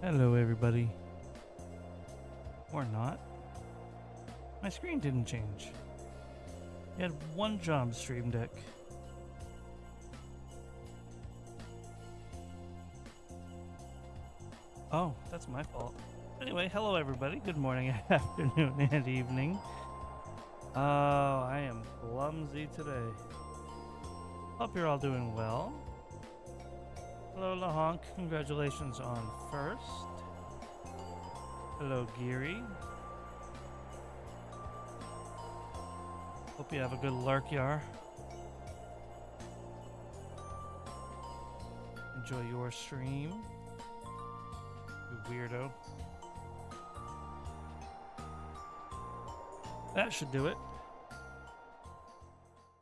Hello, everybody. Or not. My screen didn't change. You had one job, Stream Deck. Oh, that's my fault. Anyway, hello, everybody. Good morning, afternoon, and evening. Oh, I am clumsy today. Hope you're all doing well. Hello, LaHonk. Congratulations on first. Hello, Geary. Hope you have a good lurk, Yar. Enjoy your stream, you weirdo. That should do it.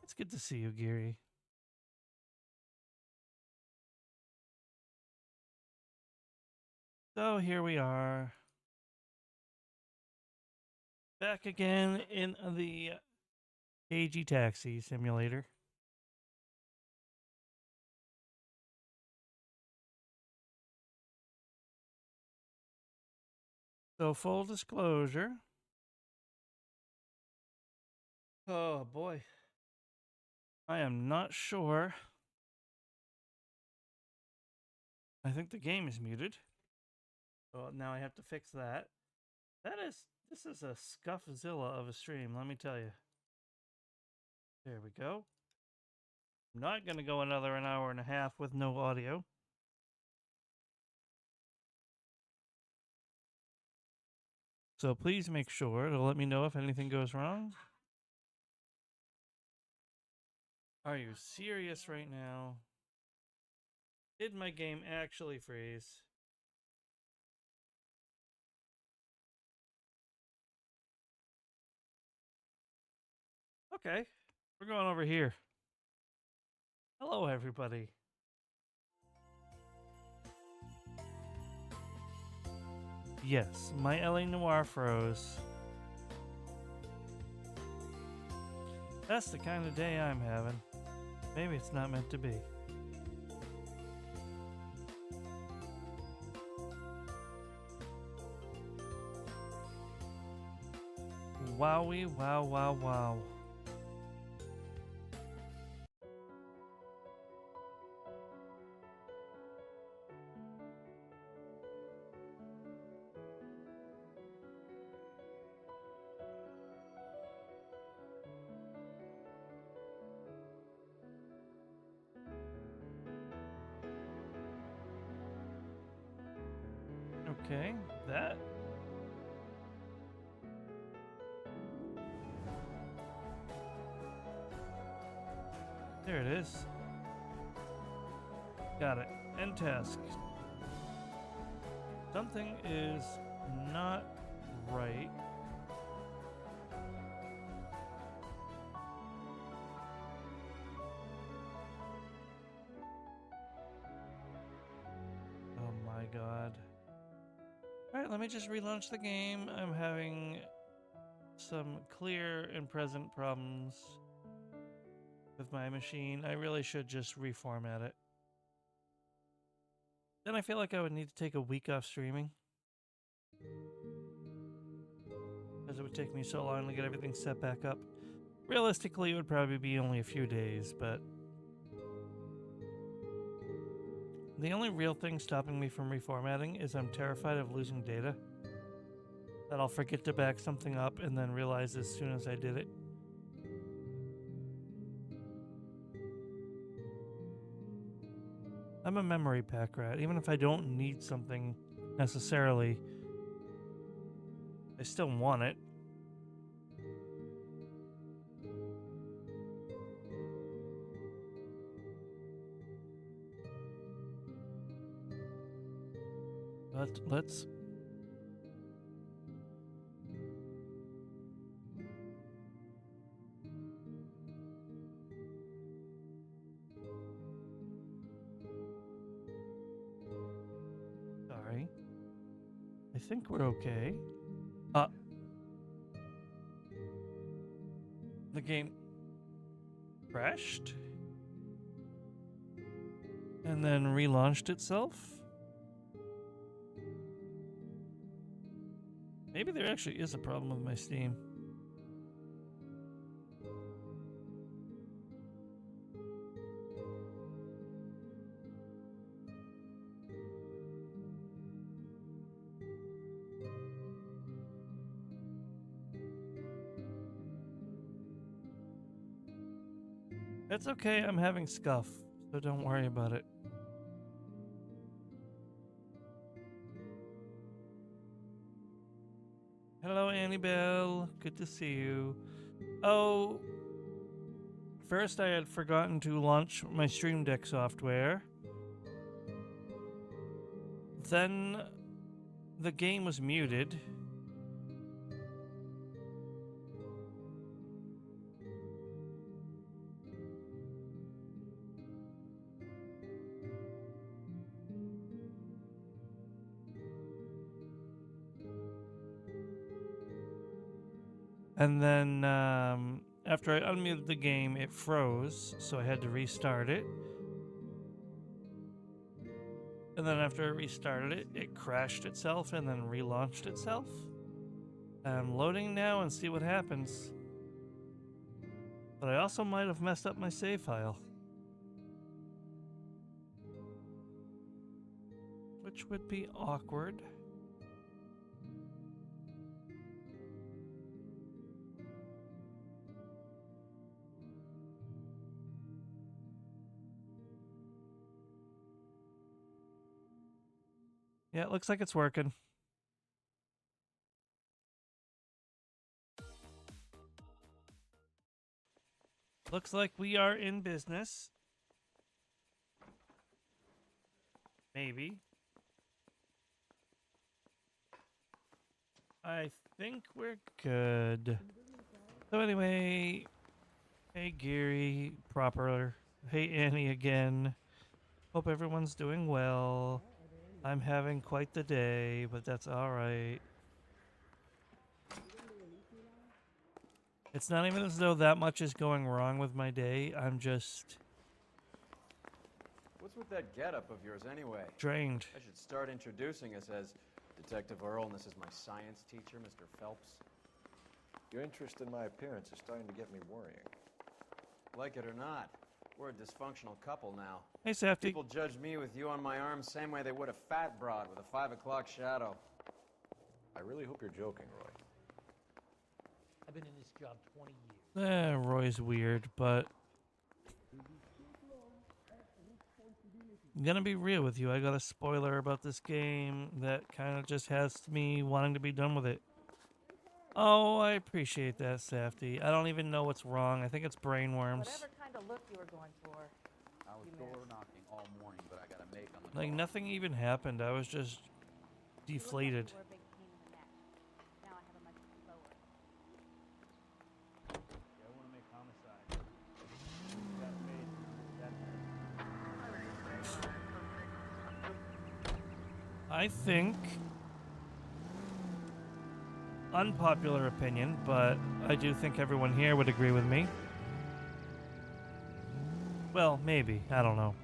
It's good to see you, Geary. So here we are. Back again in the AG Taxi Simulator. So full disclosure. Oh boy. I am not sure. I think the game is muted. So now I have to fix that. This is a scuffzilla of a stream, let me tell you. There we go. I'm not going to go another an hour and a half with no audio. So please make sure to let me know if anything goes wrong. Are you serious right now? Did my game actually freeze? Okay, we're going over here. Hello, everybody. Yes, my LA Noire froze. That's the kind of day I'm having. Maybe it's not meant to be. Wowie, wow, wow, wow. Okay, that. There it is. Got it. End task. Something is not right. Oh my god. Alright, let me just relaunch the game. I'm having some clear and present problems with my machine. I really should just reformat it. Then I feel like I would need to take a week off streaming, because it would take me so long to get everything set back up. Realistically, it would probably be only a few days, but the only real thing stopping me from reformatting is I'm terrified of losing data. That I'll forget to back something up and then realize as soon as I did it. I'm a memory pack rat. Even if I don't need something necessarily, I still want it. But let's... Sorry. I think we're okay. The game crashed and then relaunched itself. Maybe there actually is a problem with my Steam. It's okay, I'm having scuff, so don't worry about it. Hello, Annabelle. Good to see you. Oh, first I had forgotten to launch my Stream Deck software. Then the game was muted. And then after I unmuted the game, it froze, so I had to restart it. And then after I restarted it, it crashed itself and then relaunched itself. I'm loading now and see what happens. But I also might have messed up my save file. Which would be awkward. Yeah, it looks like it's working. Looks like we are in business. Maybe. I think we're good. So anyway, hey Gary, proper. Hey Annie again. Hope everyone's doing well. I'm having quite the day, but that's alright. It's not even as though that much is going wrong with my day. I'm just... What's with that getup of yours anyway? drained. I should start introducing us as Detective Earl, and this is my science teacher, Mr. Phelps. Your interest in my appearance is starting to get me worrying. Like it or not, we're a dysfunctional couple now. Hey Safety. People judge me with you on my arm same way they would a fat broad with a 5 o'clock shadow. I really hope you're joking, Roy. I've been in this job 20 years. Roy's weird, but... I'm gonna be real with you. I got a spoiler about this game that kind of just has me wanting to be done with it. Oh, I appreciate that, Safety. I don't even know what's wrong. I think it's brainworms. Whatever kind of look you were going for. I was door knocking all morning, but I got a make on the Like, call. nothing even happened. I was just deflated. You were a big pain in the neck. Now I have a much lower. Yeah, I want to make homicide. Got made. I think, unpopular opinion, but I do think everyone here would agree with me. Well, maybe. I don't know.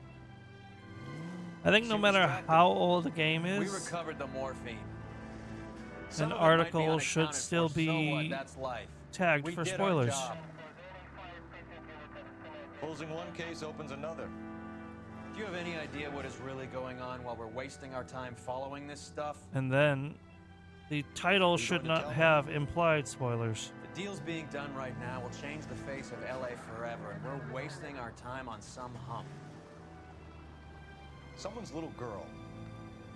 I think no matter how old the game We is, recovered the morphine. an Some of it might be article should unaccounted still for, so what? be That's life. tagged We for did our spoilers. job. Closing one case opens another. Do you have any idea what is really going on while we're wasting our time following this stuff? And then, the title should going to not tell me? have implied spoilers. The deals being done right now will change the face of LA forever, and we're wasting our time on some hump. Someone's little girl.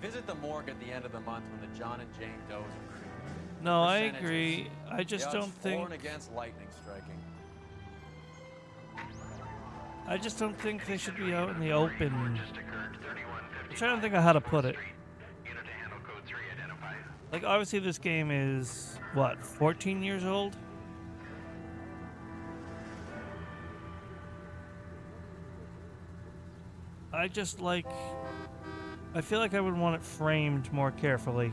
Visit the morgue at the end of the month when the John and Jane does are cremated. No, I Percentages. agree. I just The odds don't for think... and against lightning striking. I just don't think they should be out in the open. I'm trying to think of how to put it. Like, obviously this game is, what, 14 years old? I just like... I feel like I would want it framed more carefully.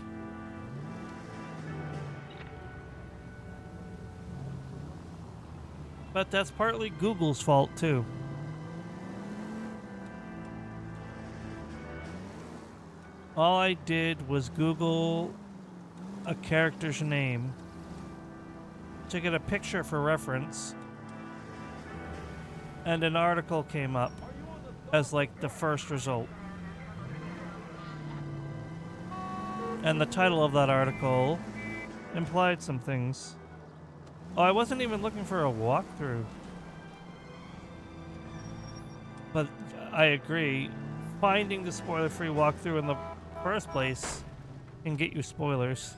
But that's partly Google's fault, too. All I did was Google a character's name to get a picture for reference, and an article came up as like the first result. And the title of that article implied some things. Oh, I wasn't even looking for a walkthrough. But I agree, finding the spoiler-free walkthrough in the first place can get you spoilers.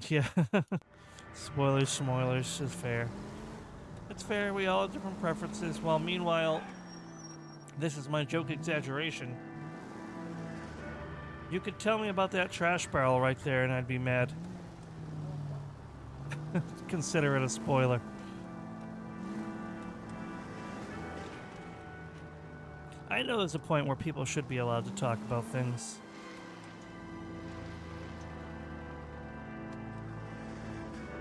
Yeah. Spoilers is fair. It's fair, we all have different preferences, while meanwhile, this is my joke exaggeration. You could tell me about that trash barrel right there and I'd be mad. Consider it a spoiler. I know there's a point where people should be allowed to talk about things.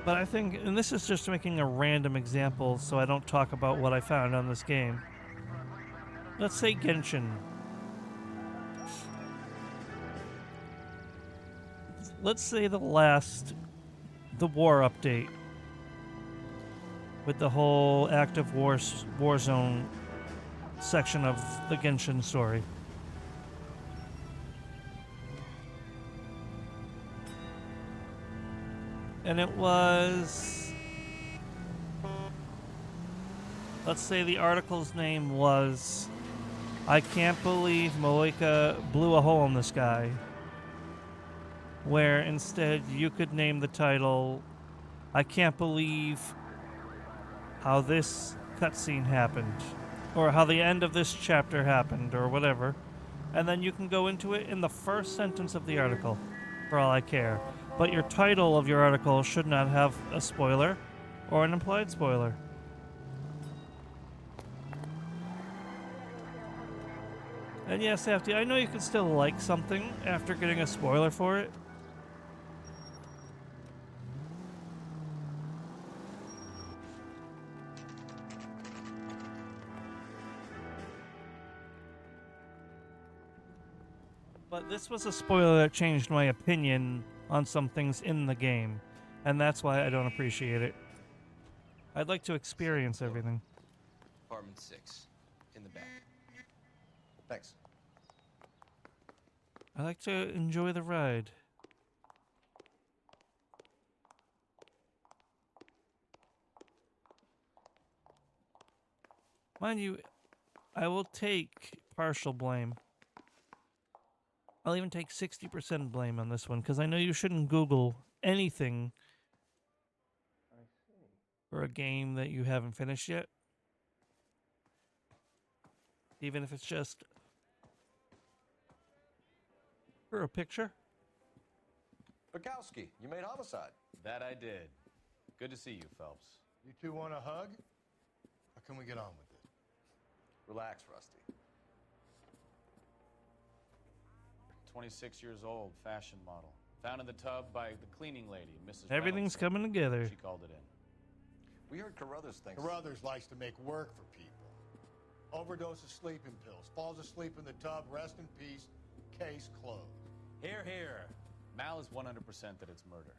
But I think, and this is just making a random example so I don't talk about what I found on this game. Let's say Genshin. Let's say the war update. With the whole active war zone section of the Genshin story. And it was, let's say the article's name was, I can't believe Moika blew a hole in the sky. Where instead you could name the title, I can't believe how this cutscene happened. Or how the end of this chapter happened, or whatever. And then you can go into it in the first sentence of the article, for all I care. But your title of your article should not have a spoiler or an implied spoiler. And yes, Safety, I know you can still like something after getting a spoiler for it. But this was a spoiler that changed my opinion on some things in the game, and that's why I don't appreciate it. I'd like to experience everything. Apartment 6, in the back. Thanks. I like to enjoy the ride. Mind you, I will take partial blame. I'll even take 60% blame on this one, because I know you shouldn't Google anything for a game that you haven't finished yet. Even if it's just for a picture. Bukowski, you made Homicide. That I did. Good to see you, Phelps. You two want a hug? Or can we get on with it? Relax, Rusty. 26 years old, fashion model. Found in the tub by the cleaning lady, Mrs. Everything's Reynolds. coming together. She called it in. We heard Carruthers thinks... Carruthers likes to make work for people. Overdose of sleeping pills. Falls asleep in the tub. Rest in peace. Case closed. Here, here. Mal is 100% that it's murder.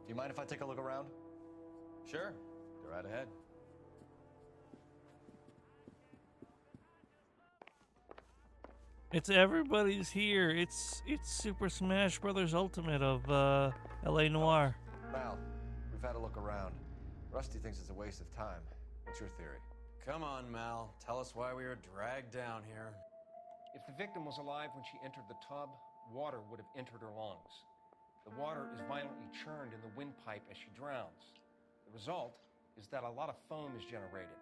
Do you mind if I take a look around? Sure. Go right ahead. It's everybody's here. It's Super Smash Brothers Ultimate of LA Noire. Mal, we've had a look around. Rusty thinks it's a waste of time. What's your theory? Come on, Mal. Tell us why we were dragged down here. If the victim was alive when she entered the tub, water would have entered her lungs. The water is violently churned in the windpipe as she drowns. The result is that a lot of foam is generated.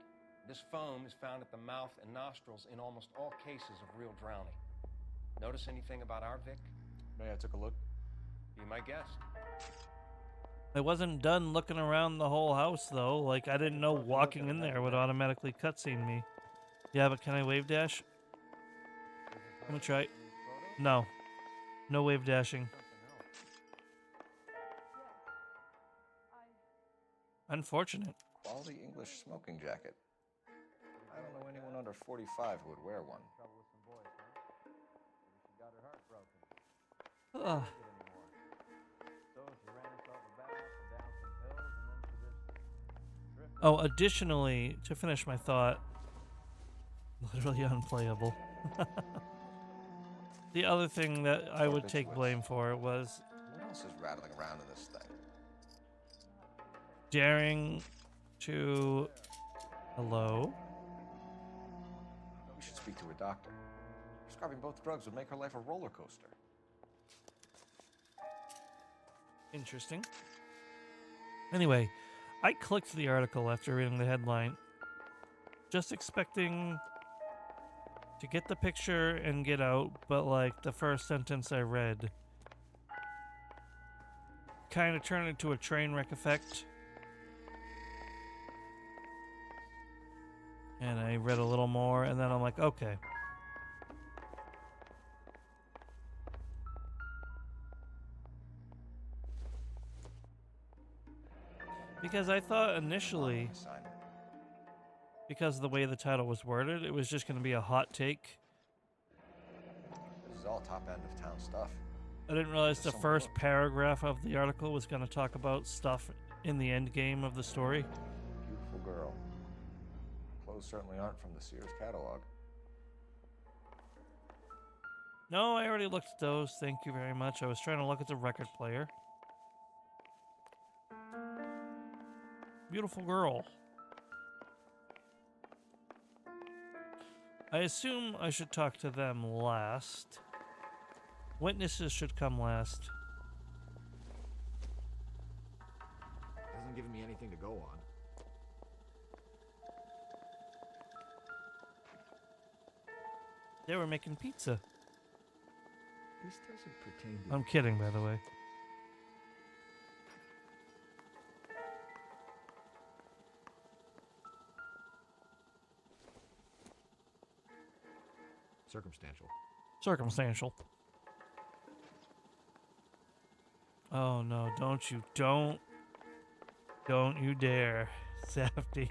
This foam is found at the mouth and nostrils in almost all cases of real drowning. Notice anything about our Vic? May I took a look? Be my guest. I wasn't done looking around the whole house, though. Like, I didn't know walking in there would automatically cutscene me. Yeah, but can I wave dash? Let me try. No. No wave dashing. Unfortunate. quality English smoking jacket. I don't know anyone under 45 who would wear one. Trouble with some boys, huh? Maybe she got her heart broken. Ugh. Can't take it anymore. So she ran herself a bath and down some pills, and then she just drifted. Oh, additionally, to finish my thought, literally unplayable. The other thing that I would take blame for was What else is rattling around in this thing? daring to... Hello? We should speak to a doctor. Prescribing both drugs would make her life a roller coaster. Interesting. Anyway, I clicked the article after reading the headline, just expecting to get the picture and get out, but like the first sentence I read kind of turned into a train wreck effect. And I read a little more, and then I'm like, okay. Because I thought initially, Assignment. because of the way the title was worded, it was just going to be a hot take. This is all top end of town stuff. I didn't realize the There's some first book. paragraph of the article was going to talk about stuff in the end game of the story. Beautiful girl. Clothes certainly aren't from the Sears catalog. No, I already looked at those. Thank you very much. I was trying to look at the record player. Beautiful girl. I assume I should talk to them last. Witnesses should come last. Hasn't given me anything to go on. They were making pizza. This doesn't pertain to I'm kidding, by the way. circumstantial. Circumstantial. Oh no, don't you dare, Safety.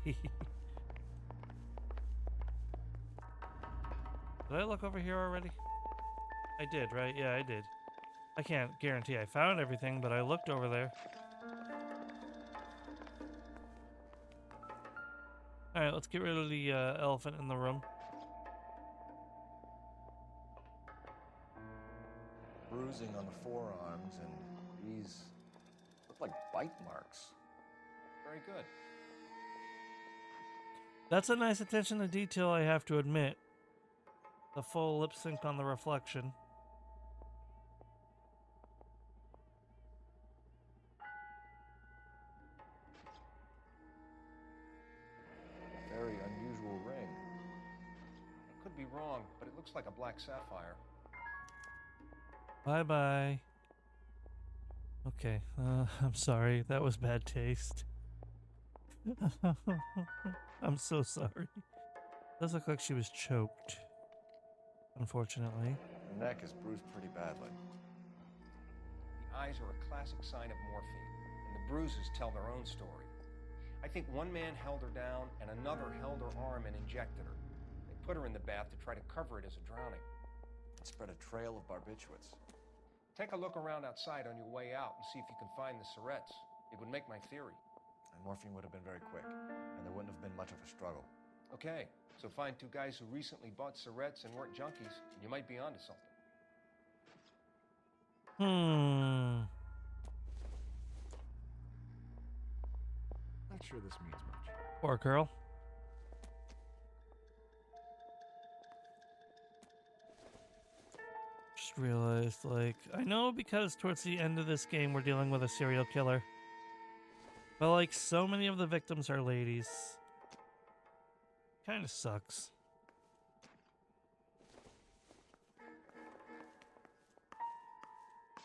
Did I look over here already? I did, right? Yeah, I did. I can't guarantee I found everything, but I looked over there. Alright, let's get rid of the elephant in the room. Bruising on the forearms, and these look like bite marks. Very good. That's a nice attention to detail, I have to admit. The full lip sync on the reflection. Very unusual ring. I could be wrong, but it looks like a black sapphire. Bye-bye. Okay, I'm sorry. That was bad taste. I'm so sorry. Does look like she was choked. Unfortunately. Her neck is bruised pretty badly. The eyes are a classic sign of morphine, and the bruises tell their own story. I think one man held her down, and another held her arm and injected her. They put her in the bath to try to cover it as a drowning. It spread a trail of barbiturates. Take a look around outside on your way out and see if you can find the syrettes. It would make my theory. And morphine would have been very quick, and there wouldn't have been much of a struggle. Okay, so find two guys who recently bought syrettes and weren't junkies, and you might be onto something. Not sure this means much. Poor girl. Just realized, like, I know because towards the end of this game we're dealing with a serial killer. But, like, so many of the victims are ladies. Kind of sucks.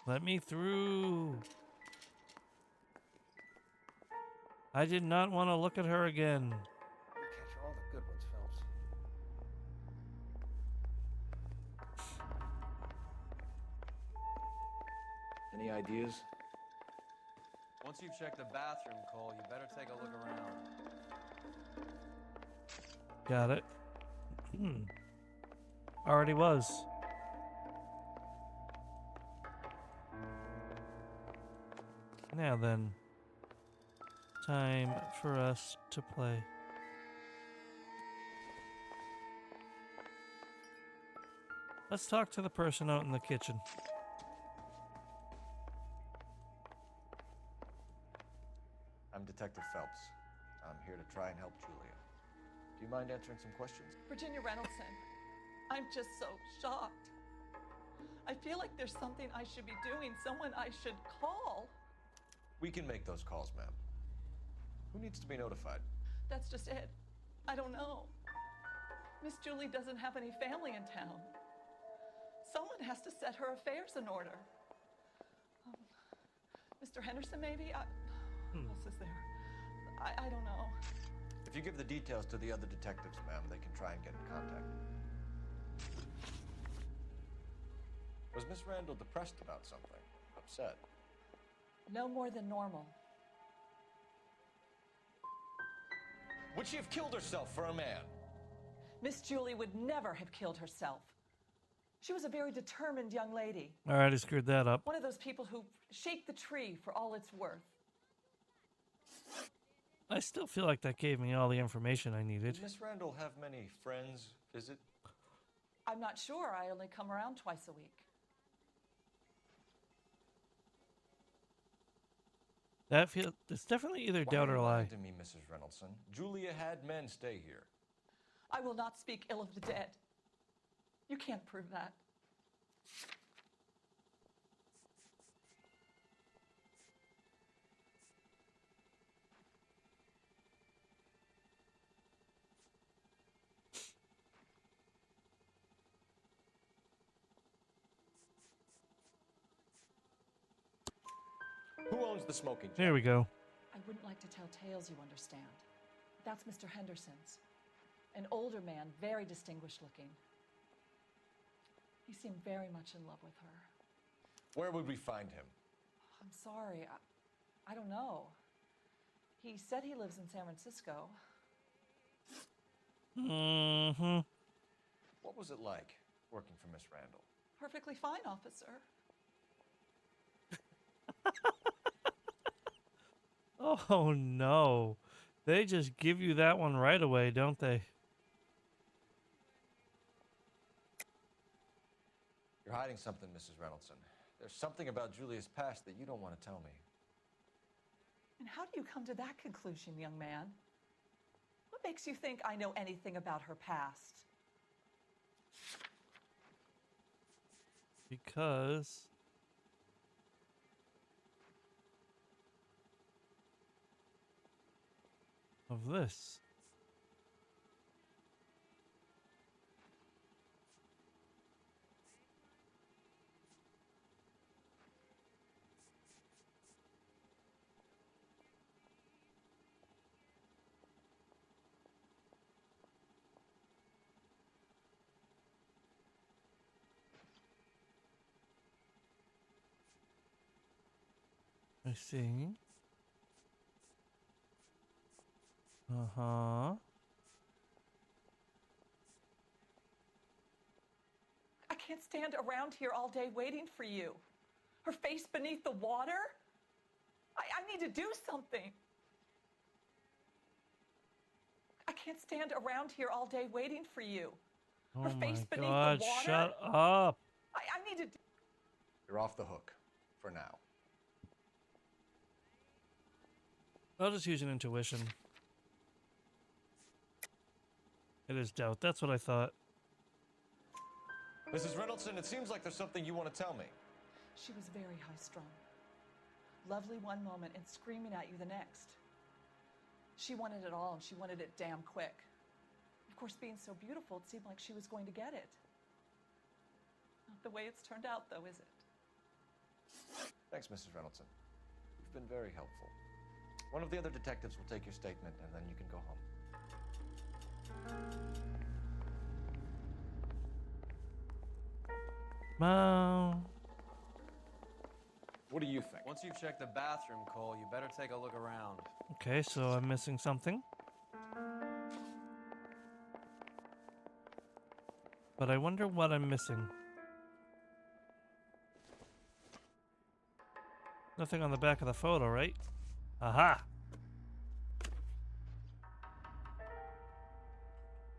Let me through. I did not want to look at her again. You catch all the good ones, Phelps. Any ideas? Once you've checked the bathroom, Cole, you better take a look around. Got it. Already was. Now then, time for us to play. Let's talk to the person out in the kitchen. I'm Detective Phelps. I'm here to try and help Julia. Do you mind answering some questions? Virginia Reynoldson, I'm just so shocked. I feel like there's something I should be doing, someone I should call. We can make those calls, ma'am. Who needs to be notified? That's just it. I don't know. Miss Julie doesn't have any family in town. Someone has to set her affairs in order. Mr. Henderson, maybe? Who else is there? I don't know. If you give the details to the other detectives, ma'am, they can try and get in contact. Was Miss Randall depressed about something? Upset? No more than normal. Would she have killed herself for a man? Miss Julie would never have killed herself. She was a very determined young lady. All right, I screwed that up. One of those people who shake the tree for all it's worth. I still feel like that gave me all the information I needed. Did Miss Randall have many friends visit? I'm not sure. I only come around twice a week. It's definitely either Why doubt are or you lie. lying to me, Mrs. Reynoldson? Julia had men stay here. I will not speak ill of the dead. You can't prove that. Who owns the smoking shop? Here we go. I wouldn't like to tell tales, you understand. That's Mr. Henderson's. An older man, very distinguished looking. He seemed very much in love with her. Where would we find him? I'm sorry, I don't know. He said he lives in San Francisco. Mm-hmm. What was it like working for Miss Randall? Perfectly fine, officer. Oh no. They just give you that one right away, don't they? You're hiding something, Mrs. Reynoldson. There's something about Julia's past that you don't want to tell me. And how do you come to that conclusion, young man? What makes you think I know anything about her past? Because of this. I see. Uh-huh. I can't stand around here all day waiting for you. Her face beneath the water? I need to do something. I can't stand around here all day waiting for you. Oh Her my face beneath God, the water? shut up. I need to do... You're off the hook. For now. I'll just use an intuition. It is doubt. That's what I thought. Mrs. Reynoldson, it seems like there's something you want to tell me. She was very high-strung. Lovely one moment and screaming at you the next. She wanted it all, and she wanted it damn quick. Of course, being so beautiful, it seemed like she was going to get it. Not the way it's turned out, though, is it? Thanks, Mrs. Reynoldson. You've been very helpful. One of the other detectives will take your statement, and then you can go home. What do you think? Once you've checked the bathroom, Cole, you better take a look around. Okay, so I'm missing something. But I wonder what I'm missing. Nothing on the back of the photo, right? Aha!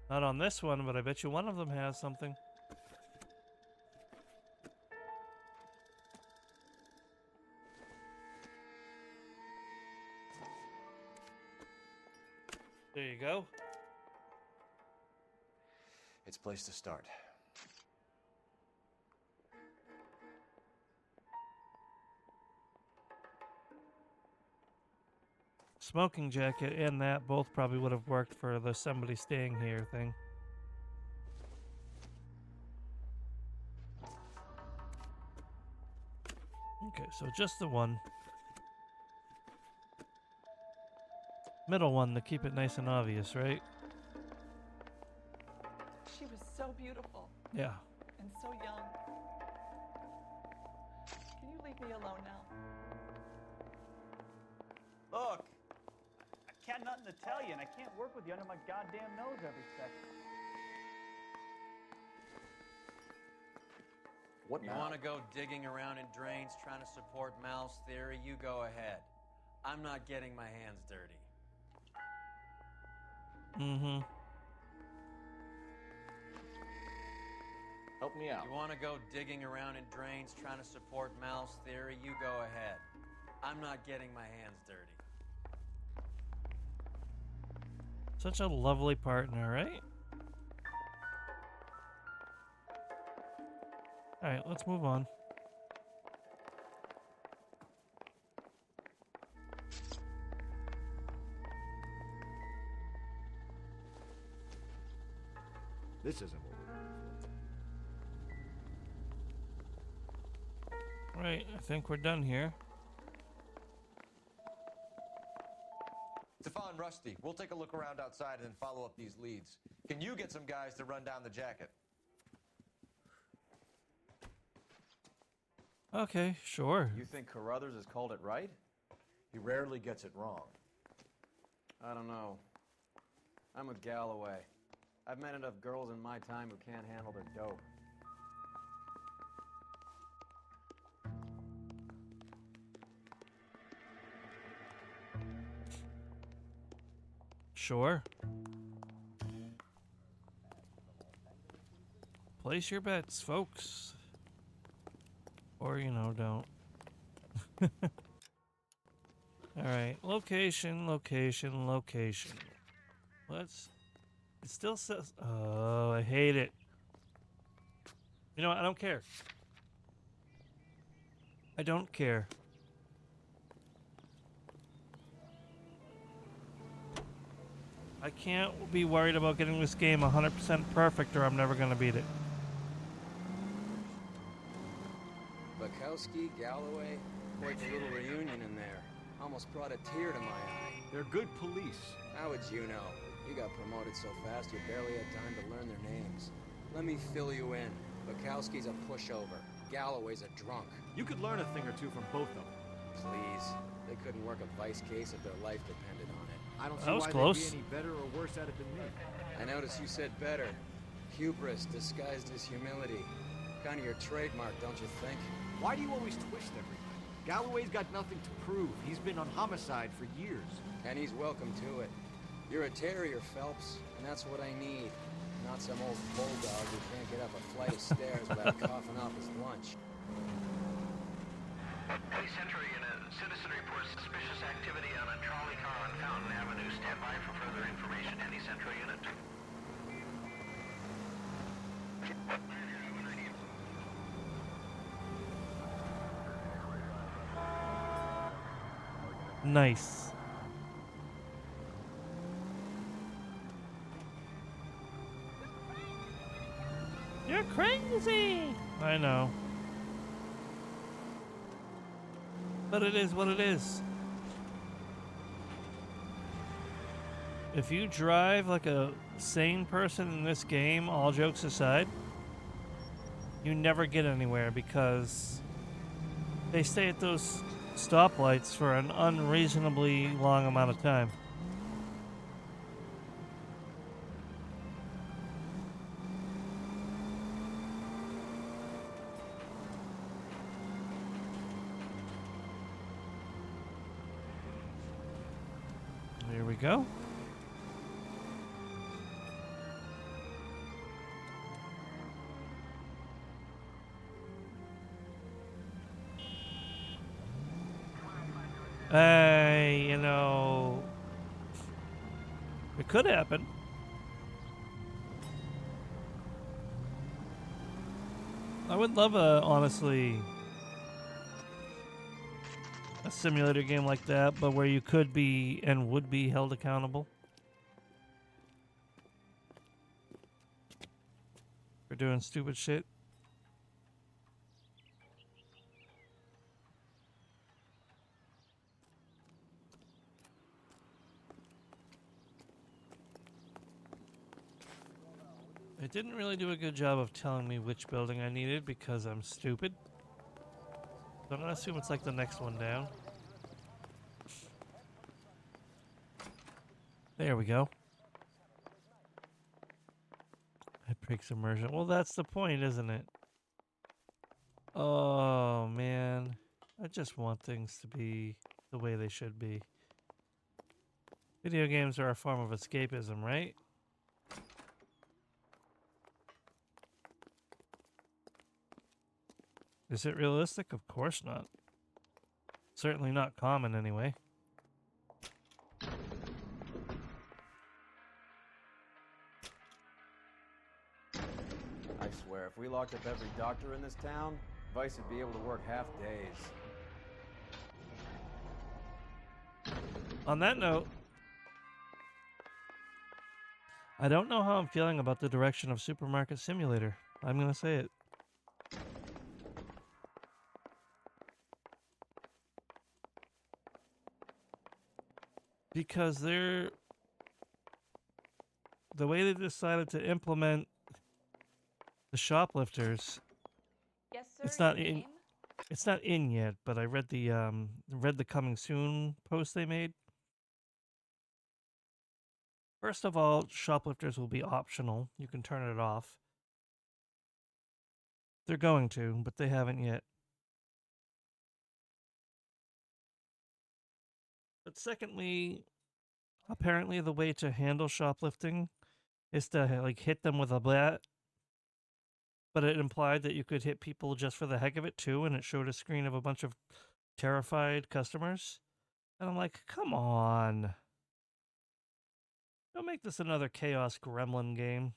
Not on this one, but I bet you one of them has something. There you go. It's a place to start. Smoking jacket and that both probably would have worked for the somebody staying here thing. Okay, so just the one. Middle one to keep it nice and obvious, right? She was so beautiful Yeah. and so young. Can you leave me alone now? Look, I can't nothing to tell you, and I can't work with you under my goddamn nose every second. What You now? want to go digging around in drains trying to support Mal's theory? You go ahead. I'm not getting my hands dirty. Mm-hmm. Help me out. You want to go digging around in drains trying to support Mal's theory? You go ahead. I'm not getting my hands dirty. Such a lovely partner, right? Alright, let's move on. This isn't what we're Right, I think we're done here. Stefan, Rusty, we'll take a look around outside and then follow up these leads. Can you get some guys to run down the jacket? Okay, sure. You think Carruthers has called it right? He rarely gets it wrong. I don't know. I'm a Galloway. I've met enough girls in my time who can't handle their dope. Sure. Place your bets, folks. Or, you know, don't. Alright, location, location, location. Let's... It still says... Oh, I hate it. You know what? I don't care. I don't care. I can't be worried about getting this game 100% perfect or I'm never going to beat it. Bukowski, Galloway, quite a little reunion in there. Almost brought a tear to my eye. They're good police. How would you know? You got promoted so fast you barely had time to learn their names. Let me fill you in. Bukowski's a pushover. Galloway's a drunk. You could learn a thing or two from both of them. Please. They couldn't work a vice case if their life depended on it. I don't That see was why close. they'd be any better or worse at it than me. I notice you said better. Hubris disguised as humility. Kind of your trademark, don't you think? Why do you always twist everything? Galloway's got nothing to prove. He's been on homicide for years. And he's welcome to it. You're a terrier, Phelps, and that's what I need. Not some old bulldog who can't get up a flight of stairs without coughing off his lunch. Police Central Unit, citizen reports suspicious activity on a trolley car on Fountain Avenue. Stand by for further information. Any Central Unit? Nice. You're crazy! I know. But it is what it is. If you drive like a sane person in this game, all jokes aside, you never get anywhere because They stay at those stoplights for an unreasonably long amount of time. Here we go. You know, it could happen. I would love honestly, a simulator game like that, but where you could be and would be held accountable for doing stupid shit. It didn't really do a good job of telling me which building I needed because I'm stupid. So I'm gonna assume it's like the next one down. There we go. It breaks immersion. Well, that's the point, isn't it? Oh, man. I just want things to be the way they should be. Video games are a form of escapism, right? Is it realistic? Of course not. Certainly not common, anyway. I swear, if we locked up every doctor in this town, Vice would be able to work half days. On that note, I don't know how I'm feeling about the direction of Supermarket Simulator. I'm gonna say it. Because the way they decided to implement the shoplifters, Yes, sir. it's not your in name? it's not in yet, but I read the coming soon post they made. First of all, shoplifters will be optional. You can turn it off. They're going to, but they haven't yet. But secondly, apparently the way to handle shoplifting is to like hit them with a bat. But it implied that you could hit people just for the heck of it too, and it showed a screen of a bunch of terrified customers. And I'm like, come on. Don't make this another Chaos Gremlin game.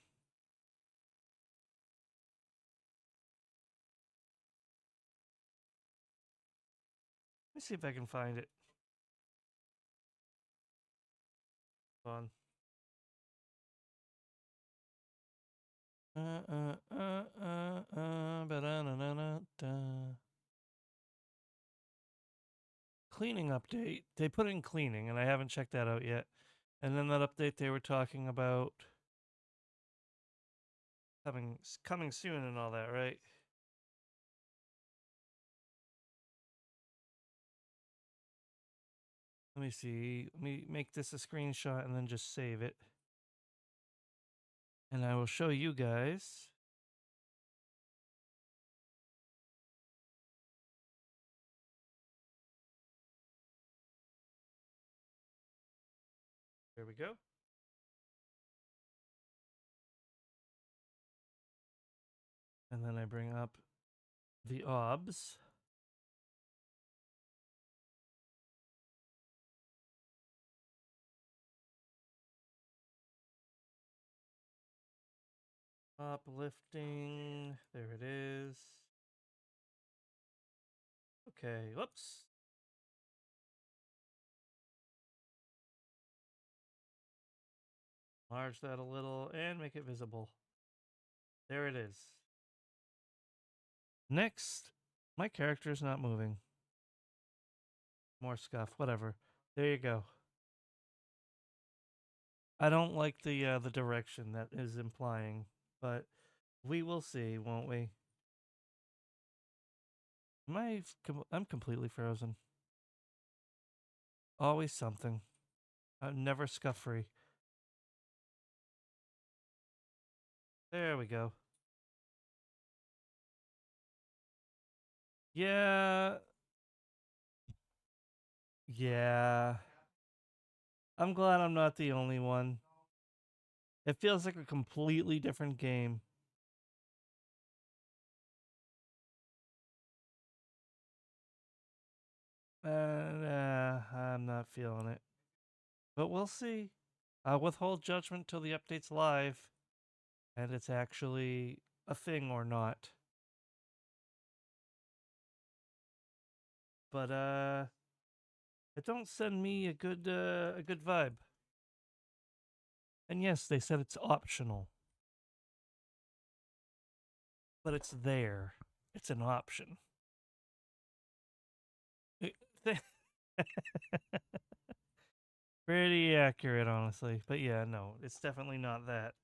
Let me see if I can find it. Hold on. Cleaning update. They put in cleaning, and I haven't checked that out yet. And then that update they were talking about coming soon and all that, right? Let me see. Let me make this a screenshot and then just save it. And I will show you guys. There we go. And then I bring up the OBS. Uplifting. There it is. Okay, whoops. Enlarge that a little and make it visible. There it is. Next, my character is not moving. More scuff, whatever. There you go. I don't like the direction that is implying, but we will see, won't we? I'm completely frozen. Always something. I'm never scuff-free. There we go. Yeah. Yeah. I'm glad I'm not the only one. It feels like a completely different game. And I'm not feeling it. But we'll see. I'll withhold judgment till the update's live and it's actually a thing or not. But it don't send me a good vibe. And yes, they said it's optional. But it's there. It's an option. Pretty accurate, honestly. But yeah, no, it's definitely not that.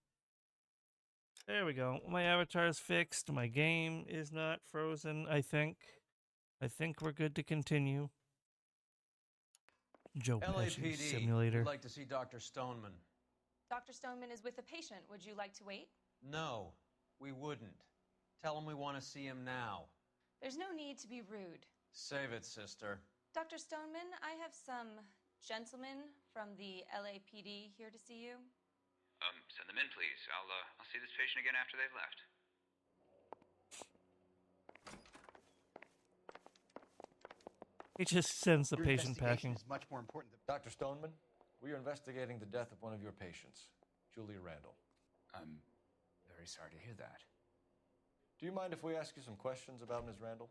There we go. My avatar's fixed. My game is not frozen, I think. I think we're good to continue. Joe Pesci LAPD, simulator. we'd like to see Dr. Stoneman. Dr. Stoneman is with a patient. Would you like to wait? No, we wouldn't. Tell him we want to see him now. There's no need to be rude. Save it, sister. Dr. Stoneman, I have some gentlemen from the LAPD here to see you. Send them in, please. I'll see this patient again after they've left. He just sends the Your patient investigation packing. is much more important than... Dr. Stoneman, we are investigating the death of one of your patients, Julia Randall. I'm very sorry to hear that. Do you mind if we ask you some questions about Ms. Randall?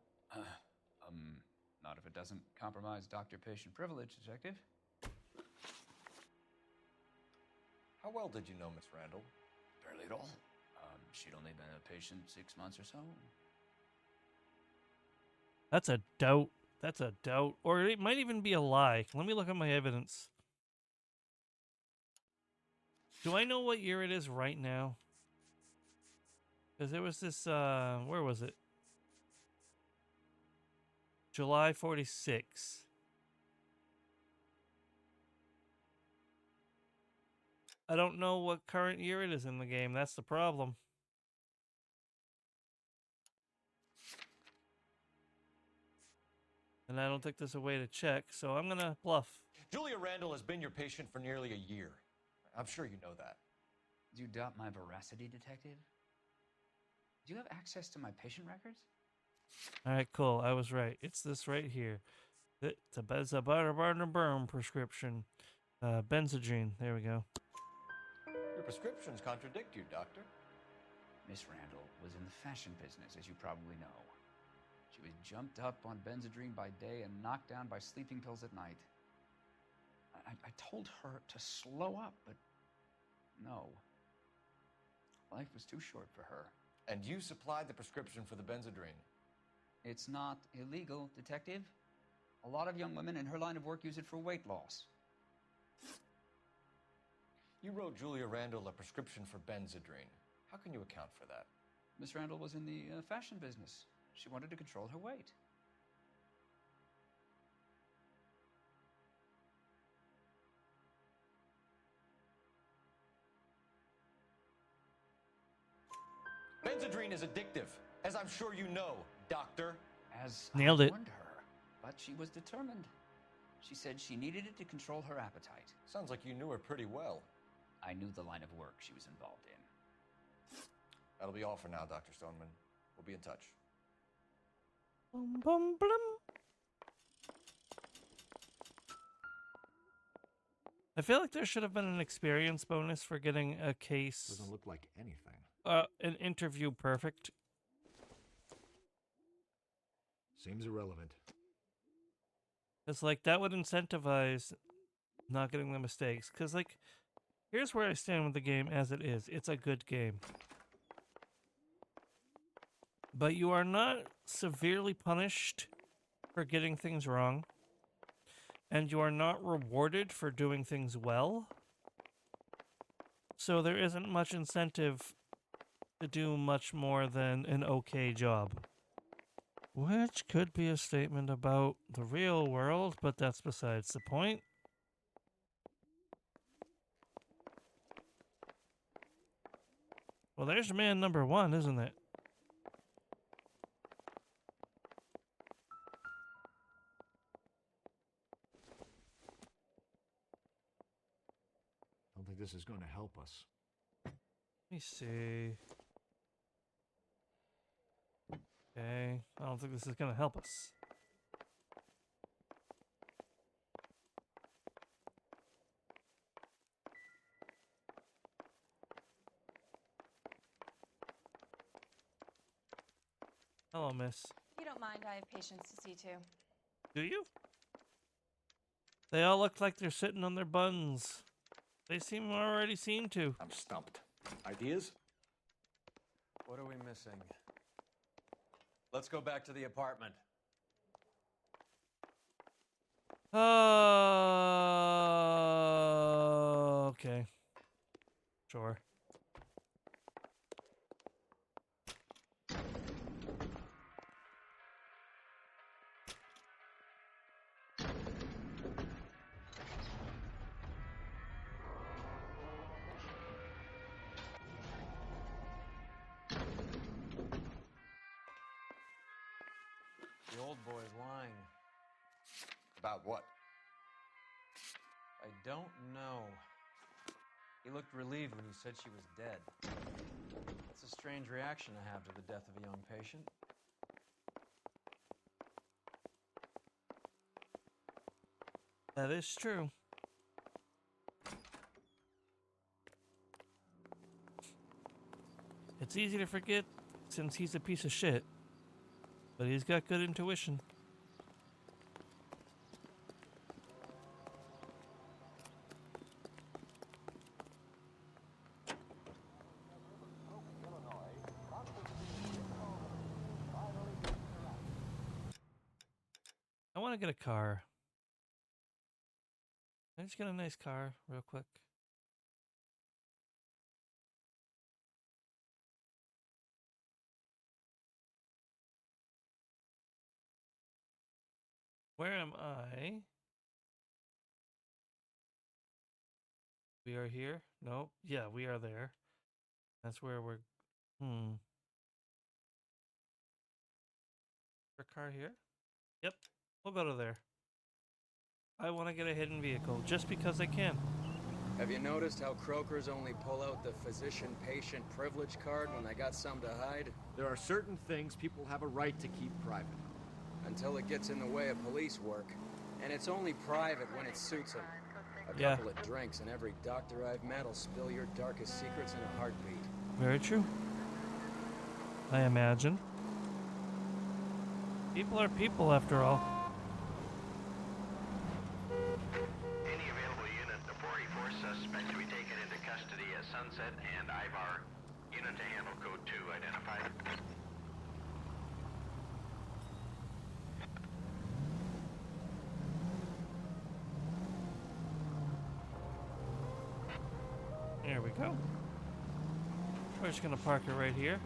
Not if it doesn't compromise doctor-patient privilege, Detective. How well did you know Miss Randall? Barely at all. She'd only been a patient 6 months or so. That's a doubt. That's a doubt. Or it might even be a lie. Let me look at my evidence. Do I know what year it is right now? Because there was this, where was it? July 46. I don't know what current year it is in the game. That's the problem. And I don't think there's a way to check, so I'm gonna bluff. Julia Randall has been your patient for nearly a year. I'm sure you know that. Do you doubt my veracity, Detective? Do you have access to my patient records? All right, cool. I was right. It's this right here. It's a Benzabarn prescription. Benzodrine. There we go. Your prescriptions contradict you, Doctor. Miss Randall was in the fashion business, as you probably know. She was jumped up on Benzodrine by day and knocked down by sleeping pills at night. I told her to slow up, but no. Life was too short for her. And you supplied the prescription for the Benzodrine. It's not illegal, Detective. A lot of young women in her line of work use it for weight loss. You wrote Julia Randall a prescription for Benzodrine. How can you account for that? Miss Randall was in the fashion business. She wanted to control her weight. Benzodrine is addictive, as I'm sure you know, Doctor. As Nailed I it. warned her, but she was determined. She said she needed it to control her appetite. Sounds like you knew her pretty well. I knew the line of work she was involved in. That'll be all for now, Dr. Stoneman. We'll be in touch. Boom, boom, blum. I feel like there should have been an experience bonus for getting a case. Doesn't look like anything. An interview perfect. Seems irrelevant. It's like that would incentivize not getting the mistakes. Because, like, here's where I stand with the game as it is. It's a good game. But you are not severely punished for getting things wrong. And you are not rewarded for doing things well. So there isn't much incentive to do much more than an okay job. Which could be a statement about the real world, but that's besides the point. Well, there's man number one, isn't it? I don't think this is going to help us. Let me see. Okay, I don't think this is gonna help us. Hello, miss. If you don't mind, I have patients to see too. Do you? They all look like they're sitting on their buns. They already seem to. I'm stumped. Ideas? What are we missing? Let's go back to the apartment. Okay. Sure. The old boy's lying. About what? I don't know. He looked relieved when you said she was dead. It's a strange reaction to have to the death of a young patient. That is true. It's easy to forget since he's a piece of shit. But he's got good intuition. I want to get a car. Can I just get a nice car real quick? Where am I? We are here? No. Yeah, we are there. That's where we're... Our car here? Yep. We'll go to there. I want to get a hidden vehicle just because I can. Have you noticed how Croakers only pull out the physician-patient privilege card when they got something to hide? There are certain things people have a right to keep private. Until it gets in the way of police work. And it's only private when it suits them. A Yeah. couple of drinks and every doctor I've met will spill your darkest secrets in a heartbeat. Very true. I imagine. People are people, after all. Any available unit, the 44 suspect to be taken into custody at Sunset and Ivar. Unit to handle code 2 identified. There we go. We're just gonna park it right here.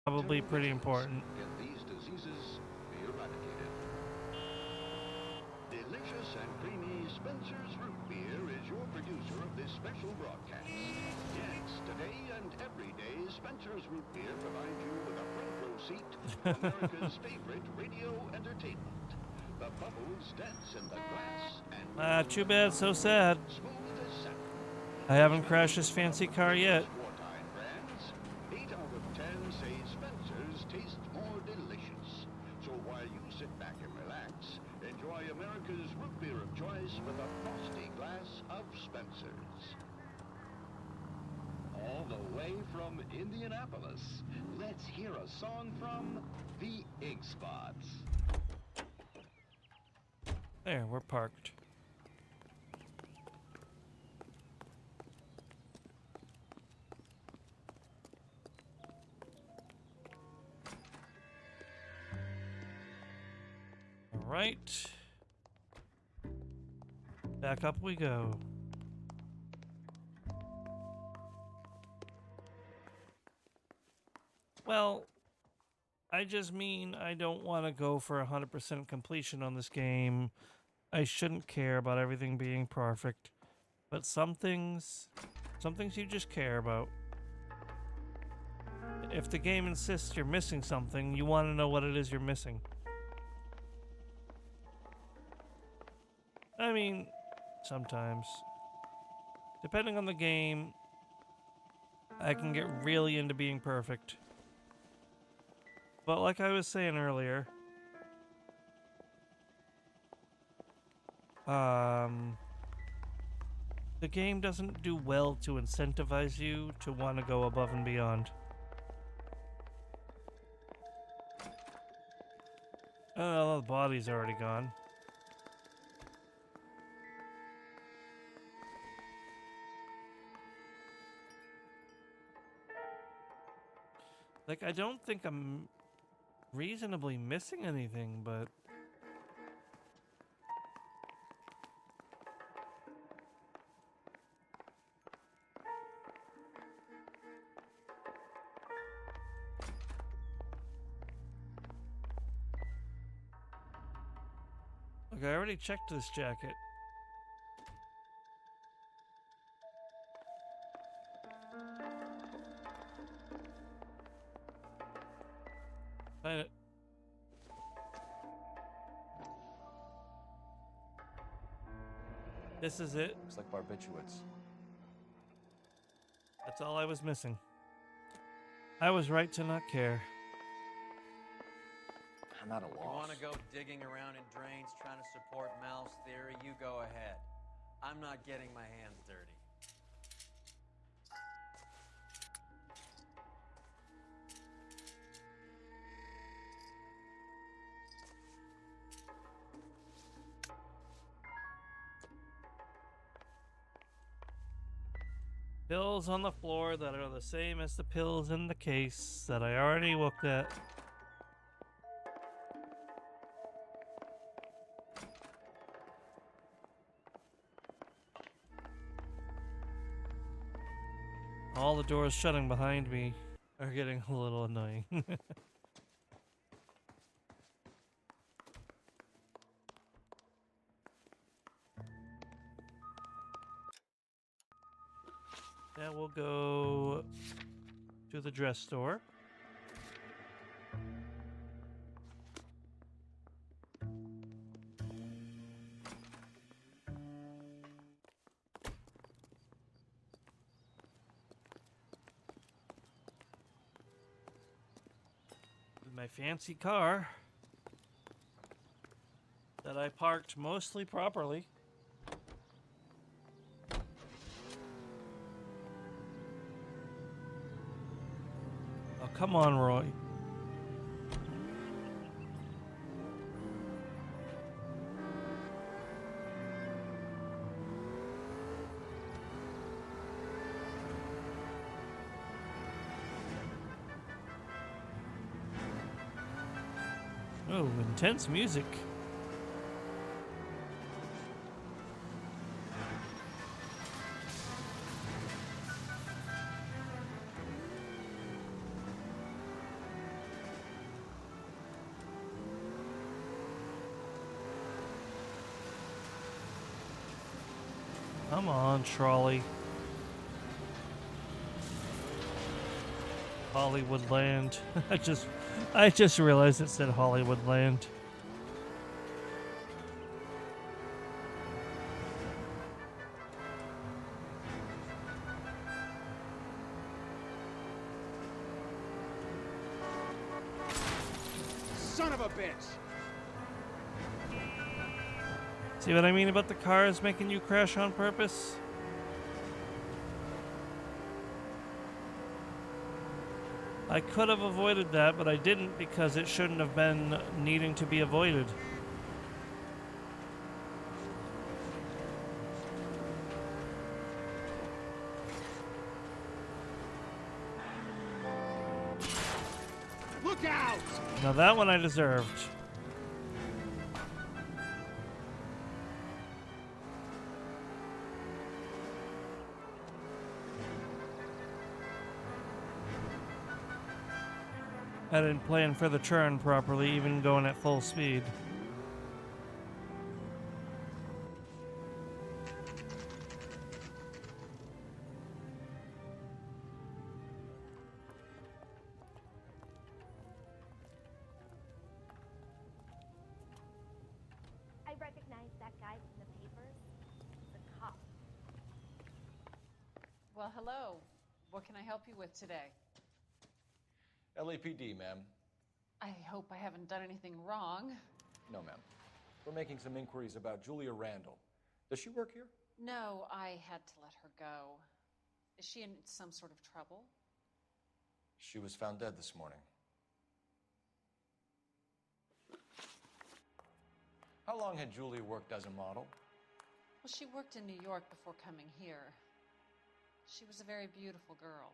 Probably pretty important. Can these diseases be eradicated? Delicious and creamy Spencer's Root Beer is your producer of this special broadcast. Yes, today and every day, Spencer's Root Beer provides you with a front row seat to America's favorite radio entertainment. The bubbles dance in the glass and Too bad, so sad. I haven't crashed this fancy car yet. wartime brands. 8 out of 10 say Spencer's tastes more delicious. So while you sit back and relax, enjoy America's root beer of choice with a frosty glass of Spencer's. All the way from Indianapolis, let's hear a song from the Ink Spots. There, we're parked. All right. Back up we go. Well, I just mean I don't want to go for 100% completion on this game. I shouldn't care about everything being perfect. But some things you just care about. If the game insists you're missing something, you want to know what it is you're missing. I mean, sometimes. Depending on the game, I can get really into being perfect. But like I was saying earlier, the game doesn't do well to incentivize you to want to go above and beyond. Oh, the body's already gone. Like, I don't think I'm reasonably missing anything, but... Okay, I already checked this jacket. Find it. This is it. Looks like barbiturates. That's all I was missing. I was right to not care. I'm at a You loss. want to go digging around in drains trying to support Mal's theory? You go ahead. I'm not getting my hands dirty. Pills on the floor that are the same as the pills in the case that I already looked at. All the doors shutting behind me are getting a little annoying. Now we'll go to the dress store. With my fancy car that I parked mostly properly. Oh, come on, Roy. Oh, intense music. Come on, trolley. Hollywood Land. I just realized it said Hollywood Land. Son of a bitch! See what I mean about the cars making you crash on purpose? I could have avoided that, but I didn't because it shouldn't have been needing to be avoided. Look out! Now that one I deserved. I didn't plan for the turn properly, even going at full speed. I recognize that guy from the papers. He's a cop. Well, hello. What can I help you with today? LAPD, ma'am. I hope I haven't done anything wrong. No, ma'am. We're making some inquiries about Julia Randall. Does she work here? No, I had to let her go. Is she in some sort of trouble? She was found dead this morning. How long had Julia worked as a model? Well, she worked in New York before coming here. She was a very beautiful girl.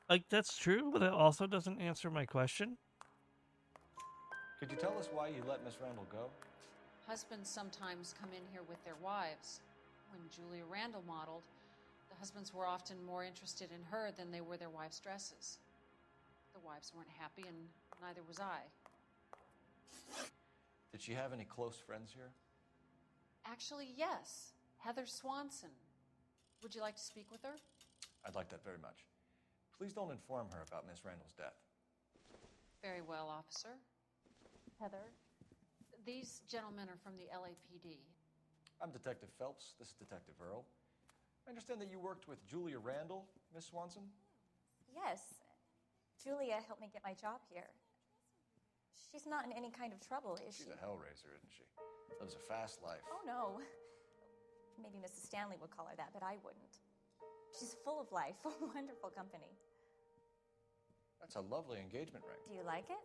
Like, that's true, but it also doesn't answer my question. Could you tell us why you let Miss Randall go? Husbands sometimes come in here with their wives. When Julia Randall modeled, the husbands were often more interested in her than they were their wives' dresses. The wives weren't happy, and neither was I. Did she have any close friends here? Actually, yes. Heather Swanson. Would you like to speak with her? I'd like that very much. Please don't inform her about Miss Randall's death. Very well, officer. Heather? These gentlemen are from the LAPD. I'm Detective Phelps. This is Detective Earl. I understand that you worked with Julia Randall, Miss Swanson? Yes. Julia helped me get my job here. She's not in any kind of trouble, is she? She's a hellraiser, isn't she? Lives a fast life. Oh, no. Maybe Mrs. Stanley would call her that, but I wouldn't. She's full of life, a wonderful company. That's a lovely engagement ring. Do you like it?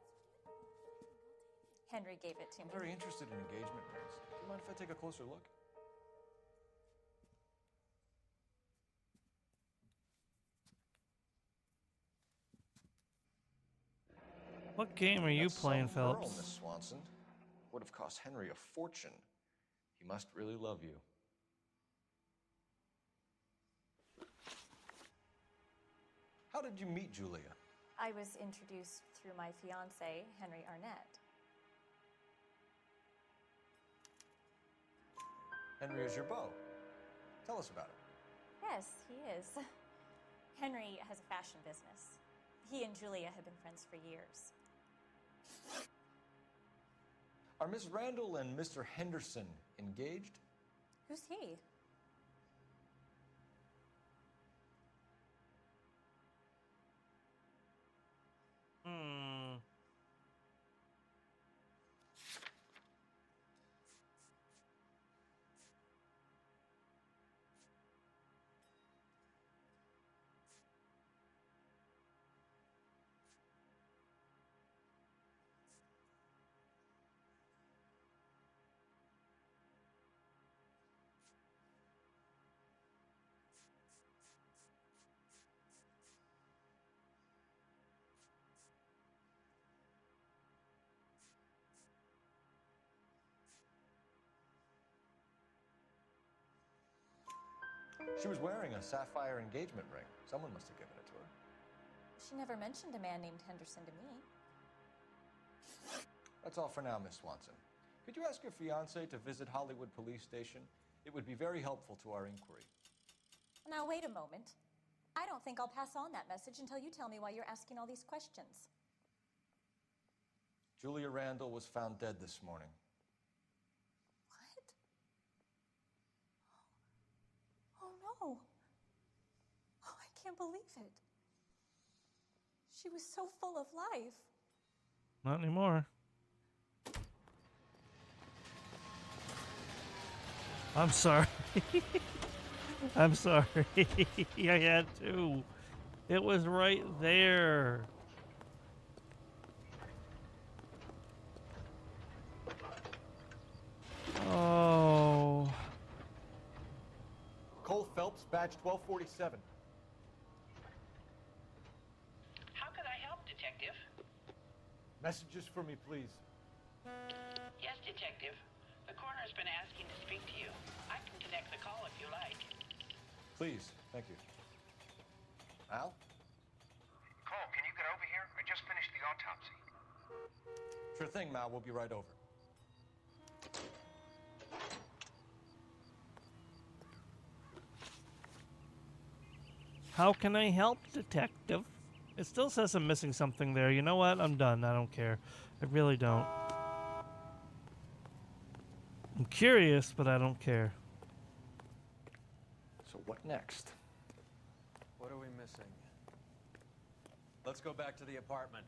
Henry gave it to me. I'm very interested in engagement rings. Do you mind if I take a closer look? What game are you That's playing, some pearl, Phelps? Miss Swanson. Would have cost Henry a fortune. He must really love you. How did you meet Julia? I was introduced through my fiancé, Henry Arnett. Henry is your beau. Tell us about it. Yes, he is. Henry has a fashion business. He and Julia have been friends for years. Are Miss Randall and Mr. Henderson engaged? Who's he? She was wearing a sapphire engagement ring. Someone must have given it to her. She never mentioned a man named Henderson to me. That's all for now, Miss Swanson. Could you ask your fiancé to visit Hollywood Police Station? It would be very helpful to our inquiry. Now, wait a moment. I don't think I'll pass on that message until you tell me why you're asking all these questions. Julia Randall was found dead this morning. What? Oh, no. Oh, I can't believe it. She was so full of life. Not anymore. I'm sorry. I'm sorry. I had to. It was right there. Oh. Cole Phelps, badge 1247. How can I help, Detective? Messages for me, please. Yes, Detective. The coroner's been asking to speak to you. I can connect the call if you like. Please, thank you. Al? Cole, can you get over here? I just finished the autopsy. Sure thing, Mal. We'll be right over. How can I help, Detective? It still says I'm missing something there. You know what? I'm done. I don't care. I really don't. I'm curious, but I don't care. So what next? What are we missing? Let's go back to the apartment.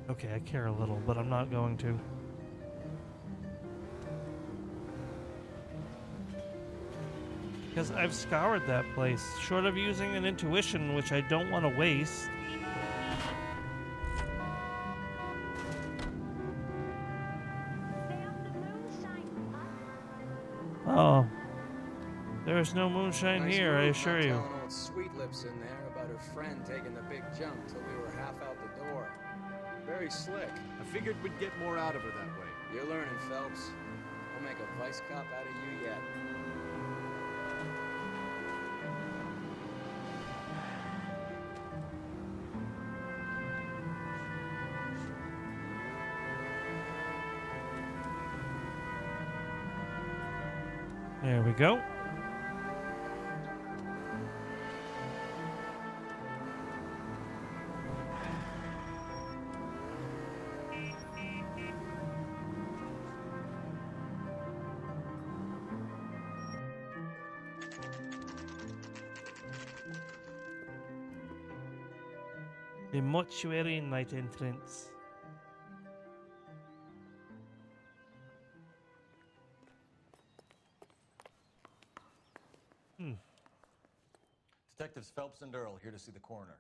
Okay, I care a little, but I'm not going to. Because I've scoured that place, short of using an intuition, which I don't want to waste. Oh. There's no moonshine Nice here, I move, assure not you. telling old Sweet Lips in there about her friend taking the big jump till we were half out the door. Very slick. I figured we'd get more out of her that way. You're learning, Phelps. I'll make a vice cop out of you yet. There we go. The mortuary night entrance. Detectives Phelps and Earl here to see the coroner.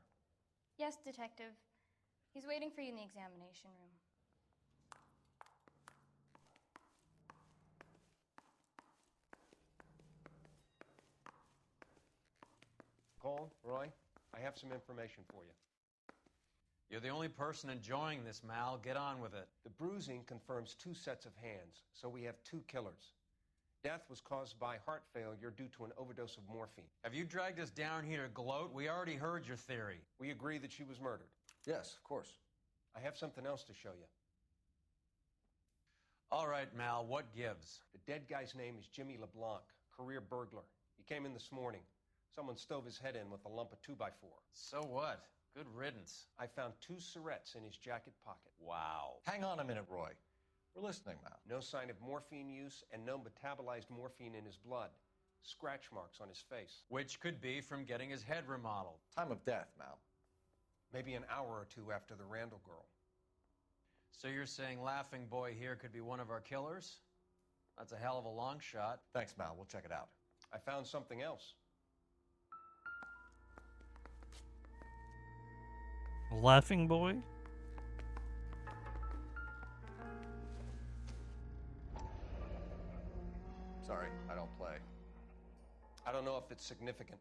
Yes, Detective. He's waiting for you in the examination room. Cole, Roy, I have some information for you. You're the only person enjoying this, Mal. Get on with it. The bruising confirms 2 sets of hands, so we have 2 killers. Death was caused by heart failure due to an overdose of morphine. Have you dragged us down here to gloat? We already heard your theory. We agree that she was murdered. Yes, of course. I have something else to show you. All right, Mal, what gives? The dead guy's name is Jimmy LeBlanc, career burglar. He came in this morning. Someone stove his head in with a lump of 2x4. So what? Good riddance. I found 2 syrettes in his jacket pocket. Wow. Hang on a minute, Roy. We're listening, Mal. No sign of morphine use and no metabolized morphine in his blood. Scratch marks on his face. Which could be from getting his head remodeled. Time of death, Mal. Maybe an hour or 2 after the Randall girl. So you're saying Laughing Boy here could be one of our killers? That's a hell of a long shot. Thanks, Mal. We'll check it out. I found something else. Laughing Boy? Sorry, I don't play. I don't know if it's significant.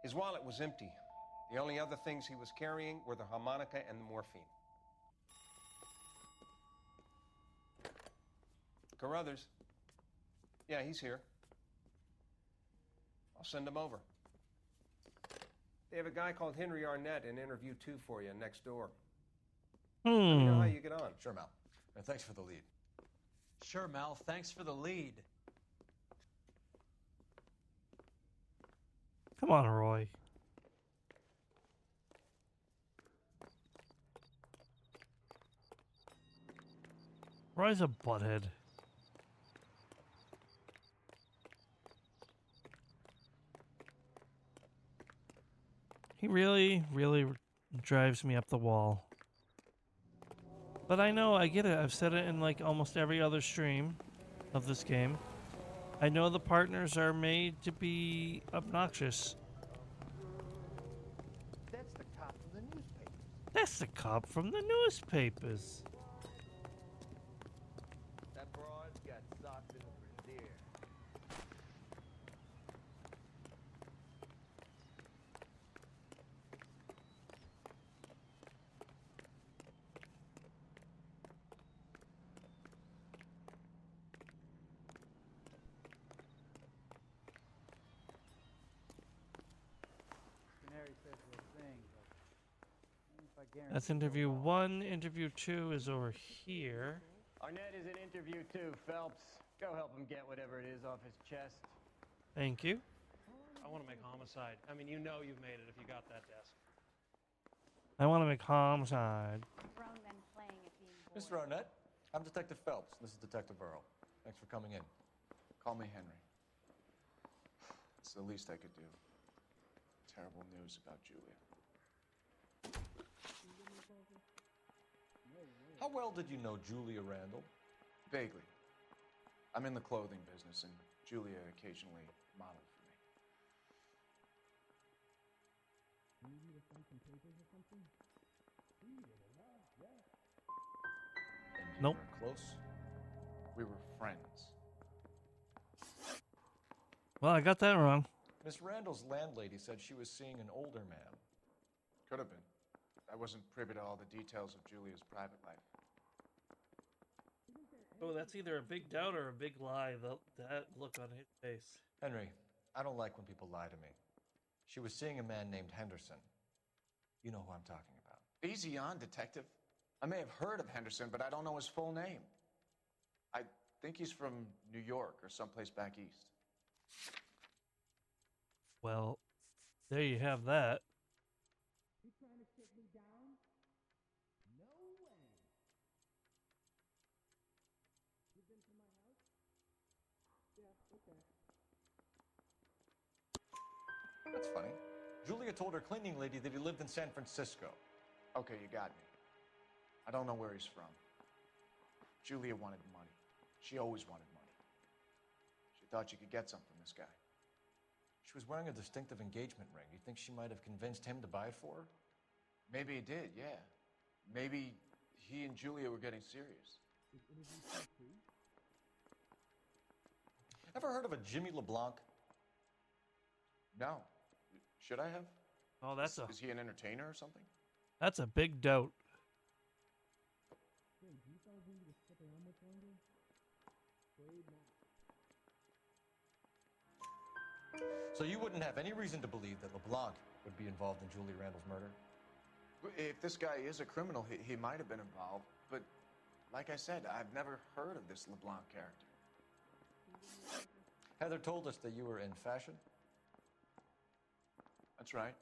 His wallet was empty. The only other things he was carrying were the harmonica and the morphine. Carruthers. Yeah, he's here. I'll send him over. They have a guy called Henry Arnett in interview 2 for you next door. Let me know how you get on. Sure, Mal. And thanks for the lead. Sure, Mal. Thanks for the lead. Come on, Roy. Roy's a butthead. He really, really drives me up the wall. But I know, I get it. I've said it in like almost every other stream of this game. I know the partners are made to be obnoxious. That's the cop from the newspaper. That's the cop from the newspapers. That broad's got socks in the brassiere. Canary says we'll sing, but if I guarantee That's interview 1. Interview 2 is over here. Arnett is in interview 2, Phelps. Go help him get whatever it is off his chest. Thank you. I want to make homicide. I mean, you know you've made it if you got that desk. I want to make homicide. Grown men playing at being bored. Mr. Arnett, I'm Detective Phelps. This is Detective Earl. Thanks for coming in. Call me Henry. It's the least I could do. Terrible news about Julia. How well did you know Julia Randall? Vaguely. I'm in the clothing business, and Julia occasionally modeled for me. And you Nope. were close? We were friends. Well, I got that wrong. Miss Randall's landlady said she was seeing an older man. Could have been. I wasn't privy to all the details of Julia's private life. Oh, that's either a big doubt or a big lie. That look on his face. Henry, I don't like when people lie to me. She was seeing a man named Henderson. You know who I'm talking about. Easy on, Detective. I may have heard of Henderson, but I don't know his full name. I think he's from New York or someplace back east. Well, there you have that. You trying to take me down? No way. You been to my house? Yeah, okay. That's funny. Julia told her cleaning lady that he lived in San Francisco. Okay, you got me. I don't know where he's from. Julia wanted money. She always wanted money. She thought she could get some from this guy. She was wearing a distinctive engagement ring. You think she might have convinced him to buy it for her? Maybe he did, yeah. Maybe he and Julia were getting serious. Ever heard of a Jimmy LeBlanc? No. Should I have? Oh, that's Is he an entertainer or something? That's a big doubt. So you wouldn't have any reason to believe that LeBlanc would be involved in Julie Randall's murder? If this guy is a criminal, he might have been involved. But like I said, I've never heard of this LeBlanc character. Heather told us that you were in fashion. That's right.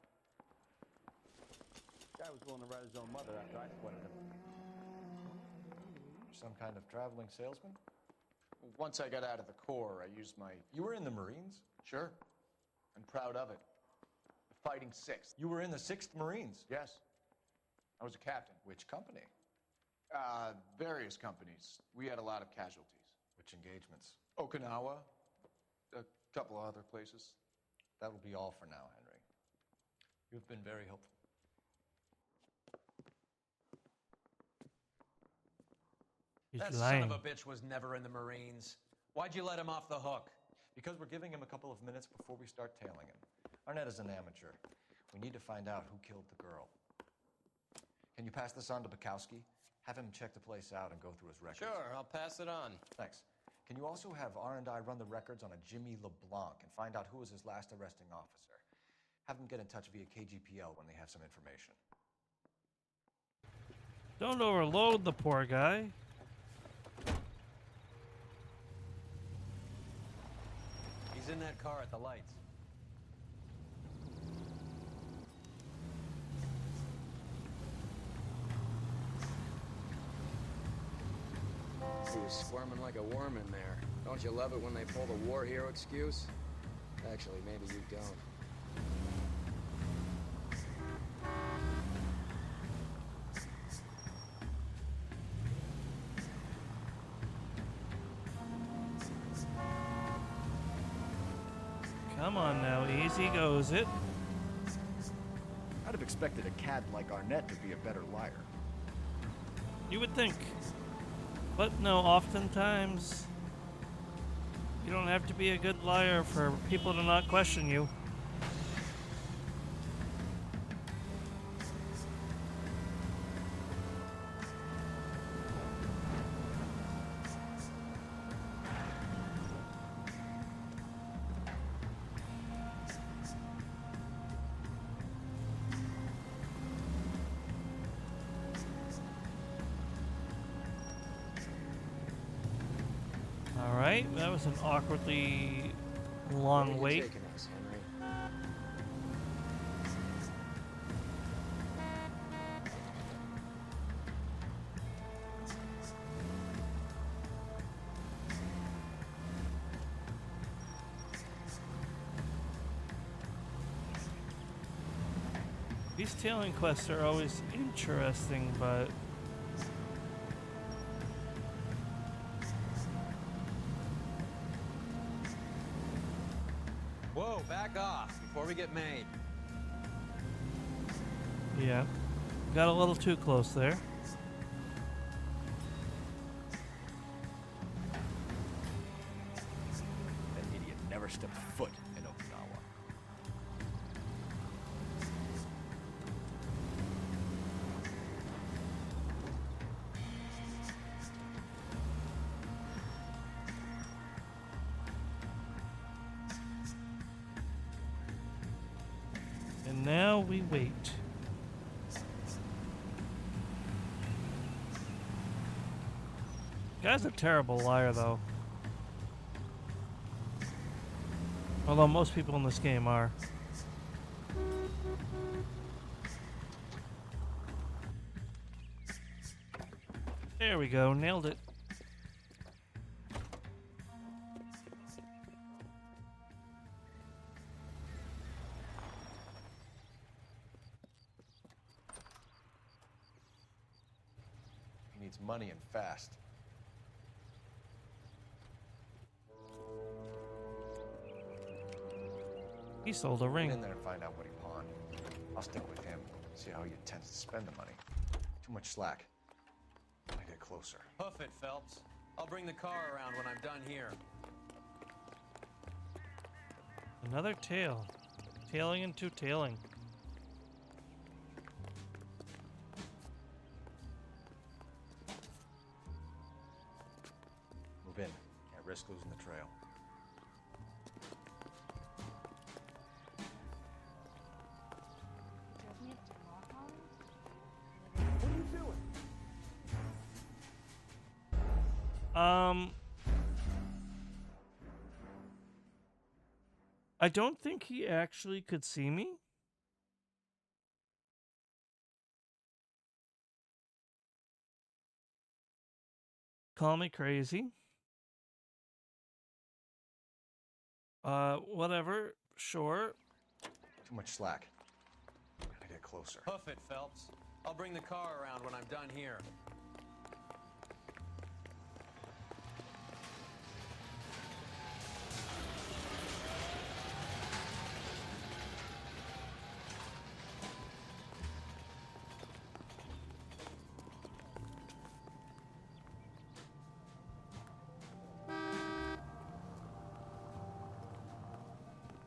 Guy was willing to write his own mother after I sweated him. Some kind of traveling salesman? Once I got out of the Corps, I used my... You were in the Marines? Sure. I'm proud of it. The Fighting Sixth. You were in the 6th Marines? Yes. I was a captain. Which company? Various companies. We had a lot of casualties. Which engagements? Okinawa. A couple of other places. That will be all for now, Henry. You've been very helpful. That lying. son of a bitch was never in the Marines. Why'd you let him off the hook? Because we're giving him a couple of minutes before we start tailing him. Arnett is an amateur. We need to find out who killed the girl. Can you pass this on to Bukowski? Have him check the place out and go through his records. Sure, I'll pass it on. Thanks. Can you also have R&I run the records on a Jimmy LeBlanc and find out who was his last arresting officer? Have them get in touch via KGPL when they have some information. Don't overload the poor guy. He's in that car at the lights. He was squirming like a worm in there. Don't you love it when they pull the war hero excuse? Actually, maybe you don't. Come on now, easy goes it. I'd have expected a cad like Arnett to be a better liar. You would think. But no, oftentimes you don't have to be a good liar for people to not question you. Alright, that was an awkwardly long Where are you wait. taking us, Henry? These tailing quests are always interesting, but Whoa, back off before we get made. yeah, got a little too close there. That idiot never stepped foot in Okinawa. And now we wait. Guy's a terrible liar, though. Although most people in this game are. There we go, nailed it. He needs money and fast. He sold a Get ring. in there and find out what he pawned. I'll stick with him, see how he intends to spend the money. Too much slack. I get closer. Hoof it, Phelps. I'll bring the car around when I'm done here. Another tail. Tailing into tailing. Move in. Can't risk losing the trail. What are you doing? I don't think he actually could see me. Call me crazy. Whatever. Sure. Too much slack. Gotta get closer. Hoof it, Phelps. I'll bring the car around when I'm done here.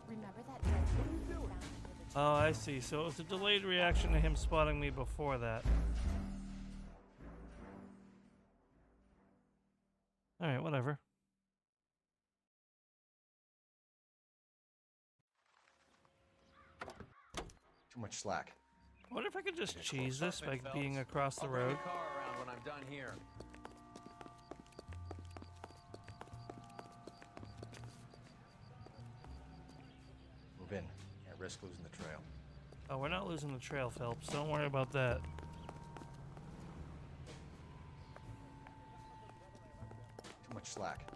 Remember that dead thing we found under the Oh, I see. So it was a delayed reaction to him spotting me before that. Alright, whatever. much slack. I wonder if I could just cheese this by being across the I'll bring road. the car around when I'm done here. Move in. Can't risk losing the trail. Oh, we're not losing the trail, Phelps. Don't worry about that. Too much slack.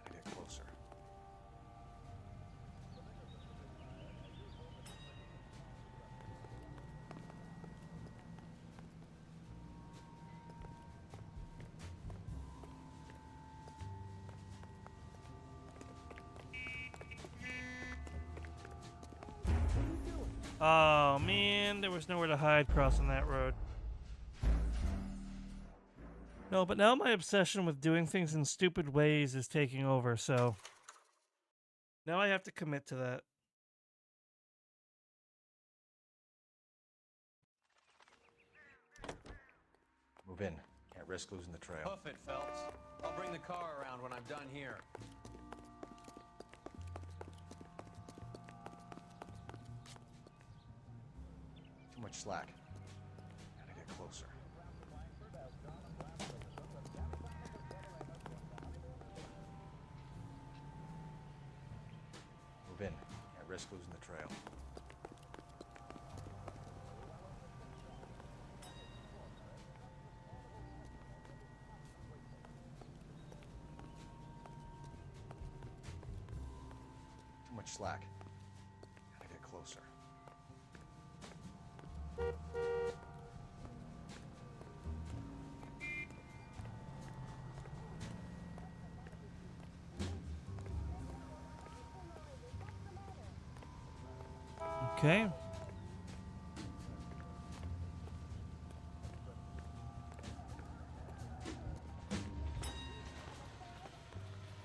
Gotta get closer. Oh, man, there was nowhere to hide crossing that road. No, but now my obsession with doing things in stupid ways is taking over, so now I have to commit to that. Move in. Can't risk losing the trail. Hoof it, Phelps. I'll bring the car around when I'm done here. Too much slack. Gotta get closer. Move in. Can't risk losing the trail. Too much slack. Gotta get closer. Okay.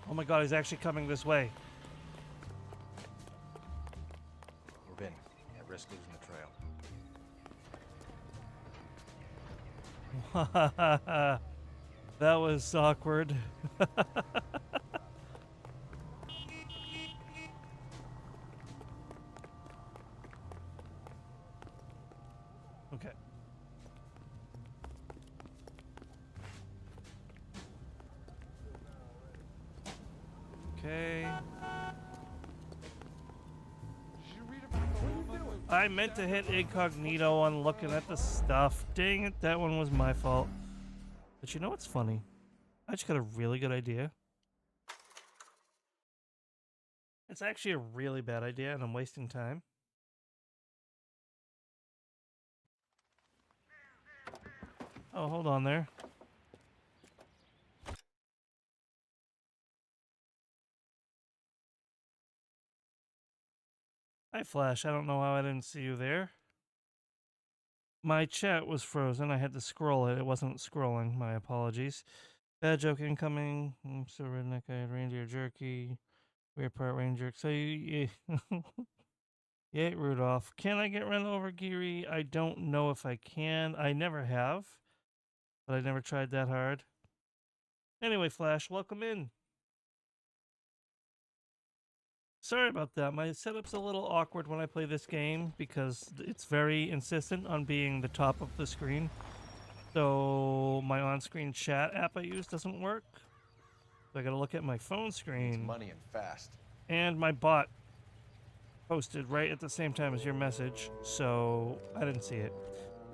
Oh my god, he's actually coming this way. Move in. Can't risk losing the trail. That was awkward. Okay. Okay. I meant to hit incognito on looking at the stuff. Dang it, that one was my fault. But you know what's funny? I just got a really good idea. It's actually a really bad idea, and I'm wasting time. Oh, hold on there. Hi, Flash. I don't know how I didn't see you there. My chat was frozen. I had to scroll it. It wasn't scrolling. My apologies. Bad joke incoming. I'm so redneck. I had reindeer jerky. Weird part reindeer. So you yeah, Rudolph. Can I get run over, Geary? I don't know if I can. I never have, but I never tried that hard. Anyway, Flash, welcome in. Sorry about that. My setup's a little awkward when I play this game because it's very insistent on being the top of the screen. So my on-screen chat app I use doesn't work. So I gotta look at my phone screen. It's money and fast. And my bot posted right at the same time as your message, so I didn't see it.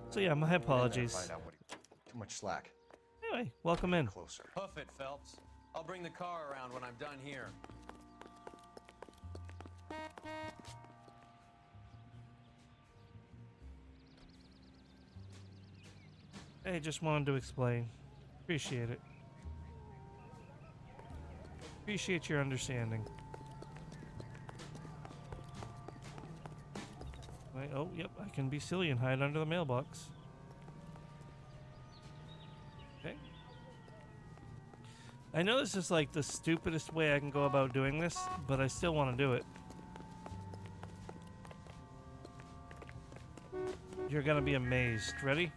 So yeah, my apologies. Find out what too much slack. Anyway, welcome in. Closer. Hoof it, Phelps. I'll bring the car around when I'm done here. Hey, just wanted to explain. Appreciate it. Appreciate your understanding. Wait, oh, yep, I can be silly and hide under the mailbox. Okay. I know this is like the stupidest way I can go about doing this, but I still want to do it. You're gonna be amazed. Ready?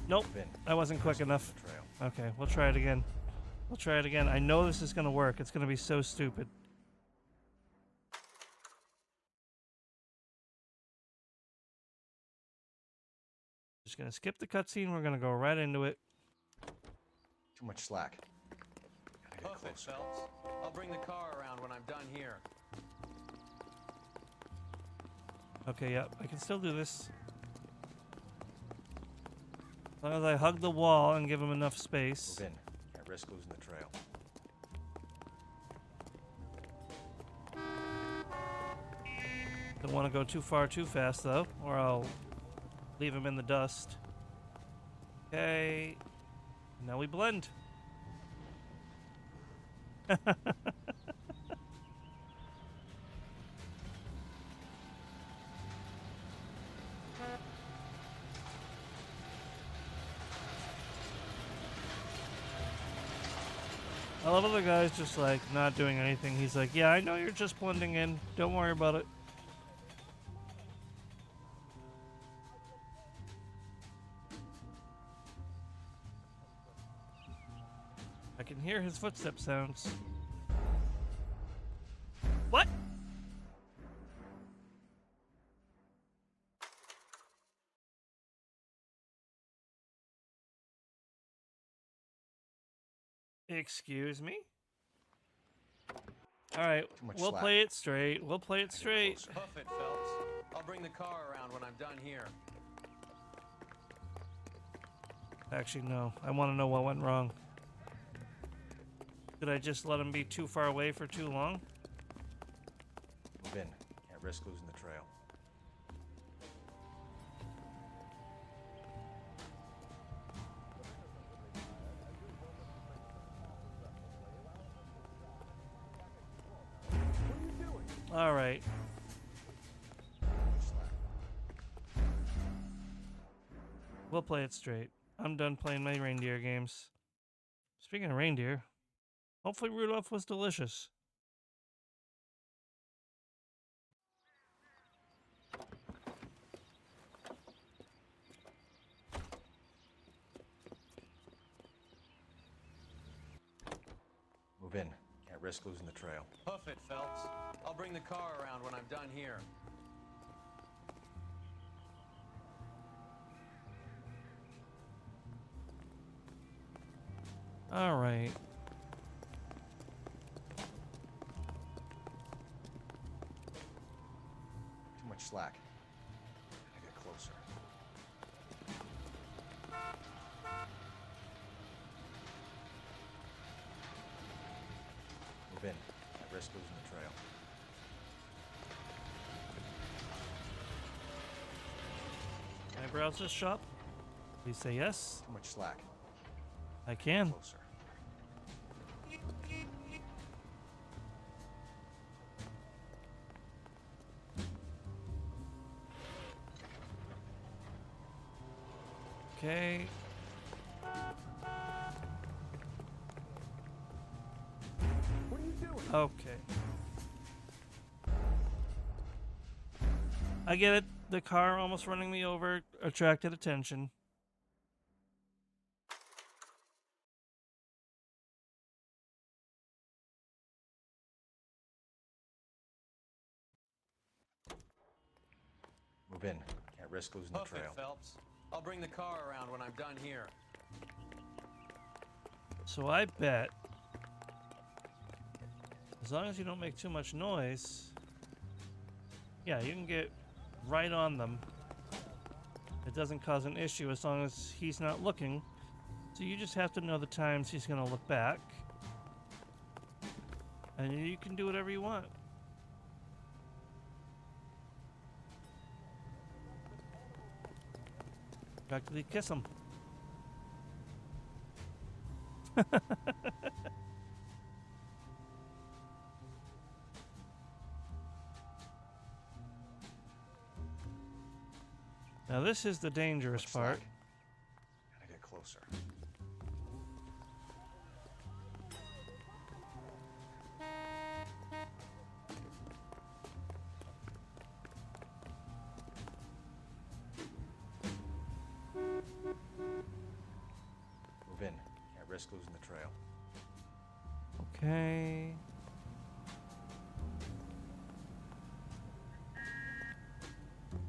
Nope, I wasn't quick enough. Okay, we'll try it again. We'll try it again. I know this is gonna work. It's gonna be so stupid. Just gonna skip the cutscene. We're gonna go right into it. Too much slack. Gotta get Hoof it, closer. Phelps. I'll bring the car around when I'm done here. Okay, yep, I can still do this. As long as I hug the wall and give him enough space. Move in. Can't risk losing the trail. Don't want to go too far too fast though, or I'll leave him in the dust. Okay. Now we blend. I love other guys just like not doing anything. He's like, yeah, I know you're just blending in. Don't worry about it. I can hear his footstep sounds. What? Excuse me? Alright, we'll slack. play it straight. We'll play it straight. Hoof it, Phelps. I'll bring the car around when I'm done here. Actually, no. I want to know what went wrong. Did I just let him be too far away for too long? Move in. Can't risk losing the trail. All right. We'll play it straight. I'm done playing my reindeer games. Speaking of reindeer, hopefully Rudolph was delicious. Move in. Can't risk losing the trail. Hoof it, Phelps. I'll bring the car around when I'm done here. All right. Too much slack. Gotta get closer. Move in. Can't risk losing the trail. Can I browse this shop? Please say yes. Too much slack. I can. Closer. Okay. What are you doing? Okay. I get it. The car almost running me over attracted attention. Move in. Can't risk losing the Hoof it, trail. Phelps. I'll bring the car around when I'm done here. So I bet, as long as you don't make too much noise, yeah, you can get right on them. It doesn't cause an issue as long as he's not looking. So you just have to know the times he's going to look back. And you can do whatever you want. Practically kiss him. Now this is the dangerous part. Gotta get closer. Move in. Can't risk losing the trail. Okay.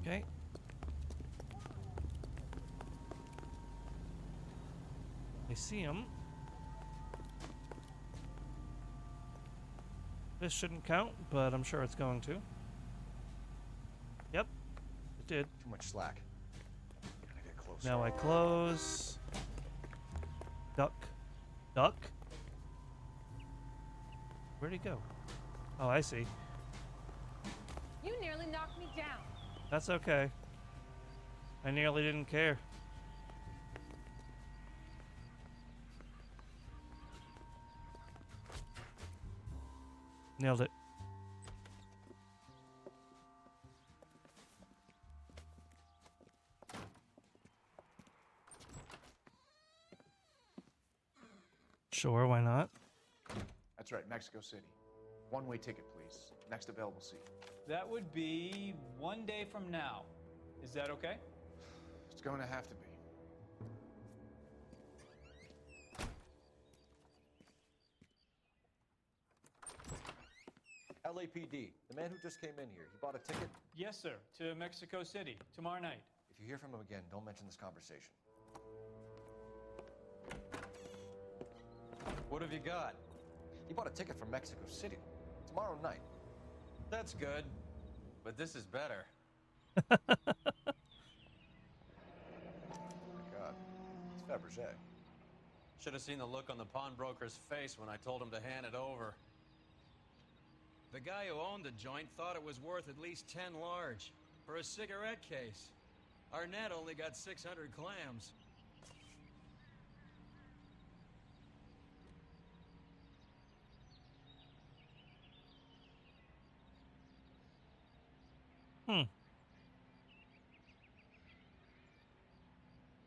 Okay. I see him. This shouldn't count, but I'm sure it's going to. Yep, it did. Too much slack. Gotta get closer. Now I close. Duck. Duck? Where'd he go? Oh, I see. You nearly knocked me down. That's okay. I nearly didn't care. Nailed it. Sure, why not? That's right, Mexico City. One-way ticket, please. Next available seat. That would be 1 day from now. Is that okay? It's going to have to be. LAPD, the man who just came in here, he bought a ticket? Yes, sir. To Mexico City, tomorrow night. If you hear from him again, don't mention this conversation. What have you got? He bought a ticket for Mexico City. Tomorrow night. That's good. But this is better. Oh my God. It's Fabergé. Should have seen the look on the pawnbroker's face when I told him to hand it over. The guy who owned the joint thought it was worth at least 10 large for a cigarette case. Arnett only got 600 clams.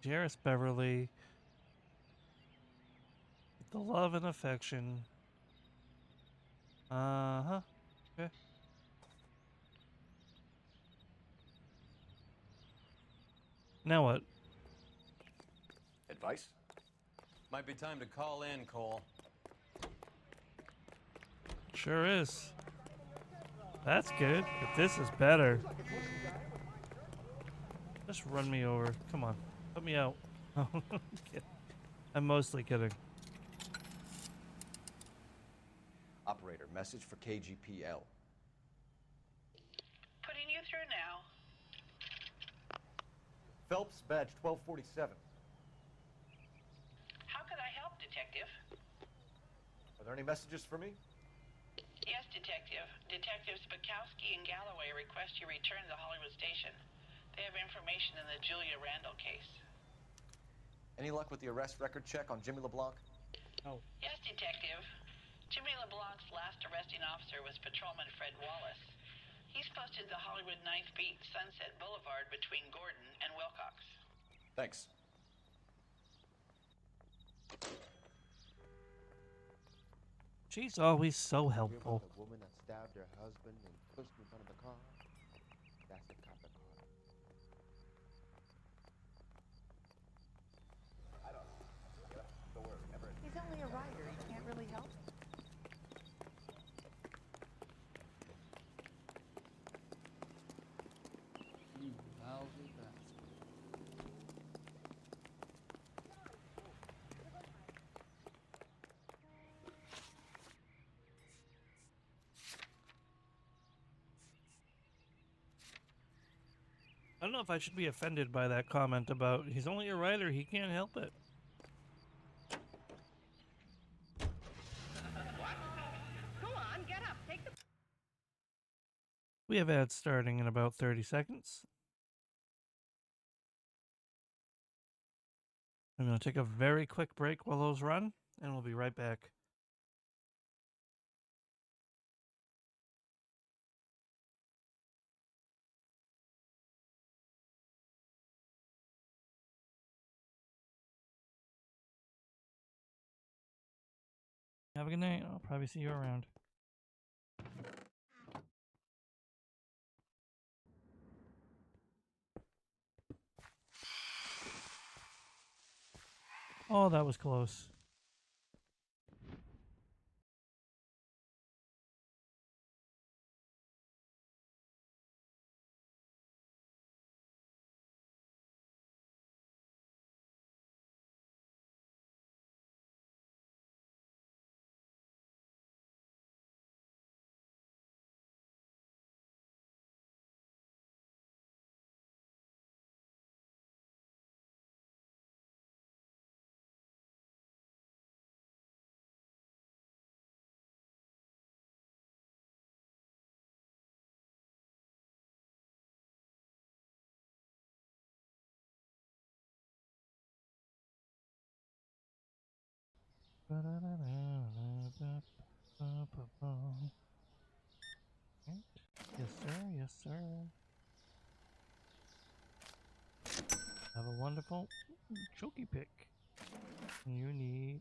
Jairus Beverly. The love and affection. Uh-huh. Okay. Now what? Advice? Might be time to call in, Cole. Sure is. That's good, but this is better. Just run me over. Come on. Put me out. I'm mostly kidding. Operator, message for KGPL. Putting you through now. Phelps, badge 1247. How could I help, Detective? Are there any messages for me? Yes, Detective. Detectives Bukowski and Galloway request you return to the Hollywood station. They have information in the Julia Randall case. Any luck with the arrest record check on Jimmy LeBlanc? Oh. Yes, Detective. Jimmy LeBlanc's last arresting officer was Patrolman Fred Wallace. He's posted the Hollywood 9th Beat, Sunset Boulevard between Gordon and Wilcox. Thanks. She's always so helpful. The woman that stabbed her husband and pushed in front of the car. That's the cop that caught her. I don't know. Don't worry, never. He's only a writer. He can't really help. Lousy bastard. I don't know if I should be offended by that comment about he's only a writer, he can't help it. Go on, get up. Take the. We have ads starting in about 30 seconds. I'm going to take a very quick break while those run, and we'll be right back. Have a good night. I'll probably see you around. Oh, that was close. Yes, sir. Yes, sir. Have a wonderful choky pick. You need.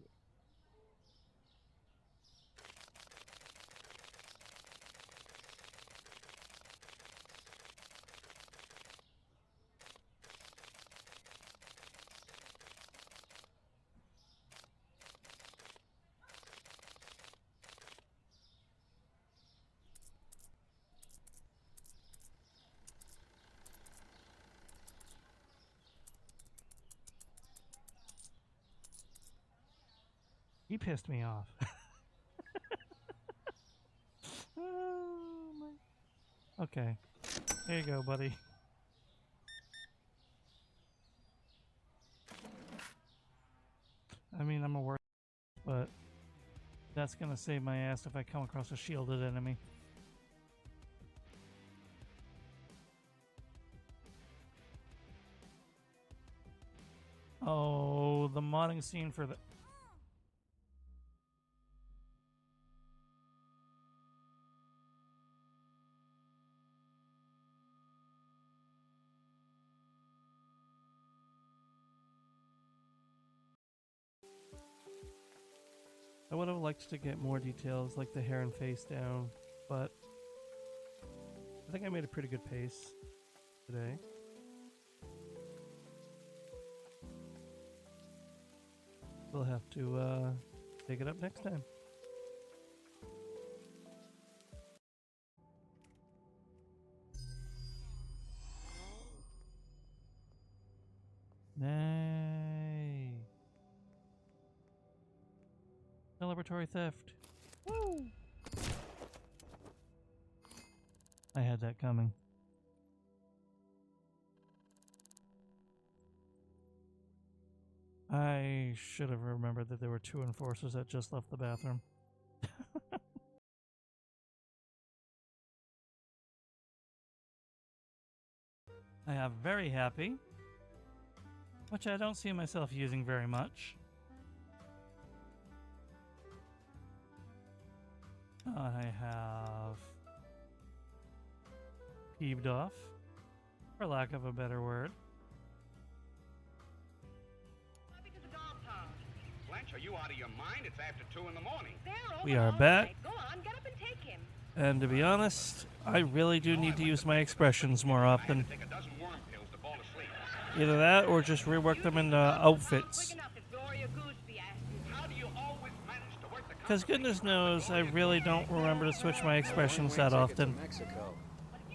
He pissed me off. Oh, my. Okay. Here you go, buddy. I mean, I'm a work, but that's gonna save my ass if I come across a shielded enemy. Oh, the modding scene for the... I would have liked to get more details, like the hair and face down, but I think I made a pretty good pace today. We'll have to take it up next time. Nay. Celebratory theft. Woo! I had that coming. I should have remembered that there were 2 enforcers that just left the bathroom. I am very happy, which I don't see myself using very much. I have peeved off, for lack of a better word. Blanche, are you out of your mind? It's after 2 in the morning. We are back. Go on, get up and take him. And to be honest, I really do need to use my expressions more often. Either that or just rework them into outfits. Because goodness knows, I really don't remember to switch my expressions that often. Mexico.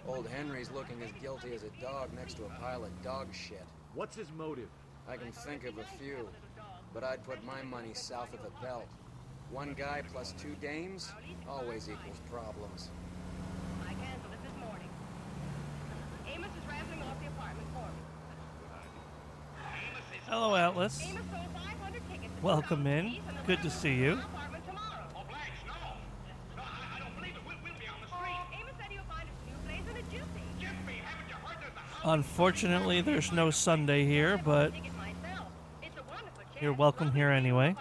Old Henry's looking as guilty as a dog next to a pile of dog shit. What's his motive? I can think of a few, but I'd put my money south of the belt. 1 guy plus 2 dames always equals problems. I canceled it this morning. Amos is rattling off the apartment for me. Hello, Atlas. Amos sold 500 tickets. Welcome in. Good to see you. Unfortunately, there's no Sunday here, but you're welcome here anyway.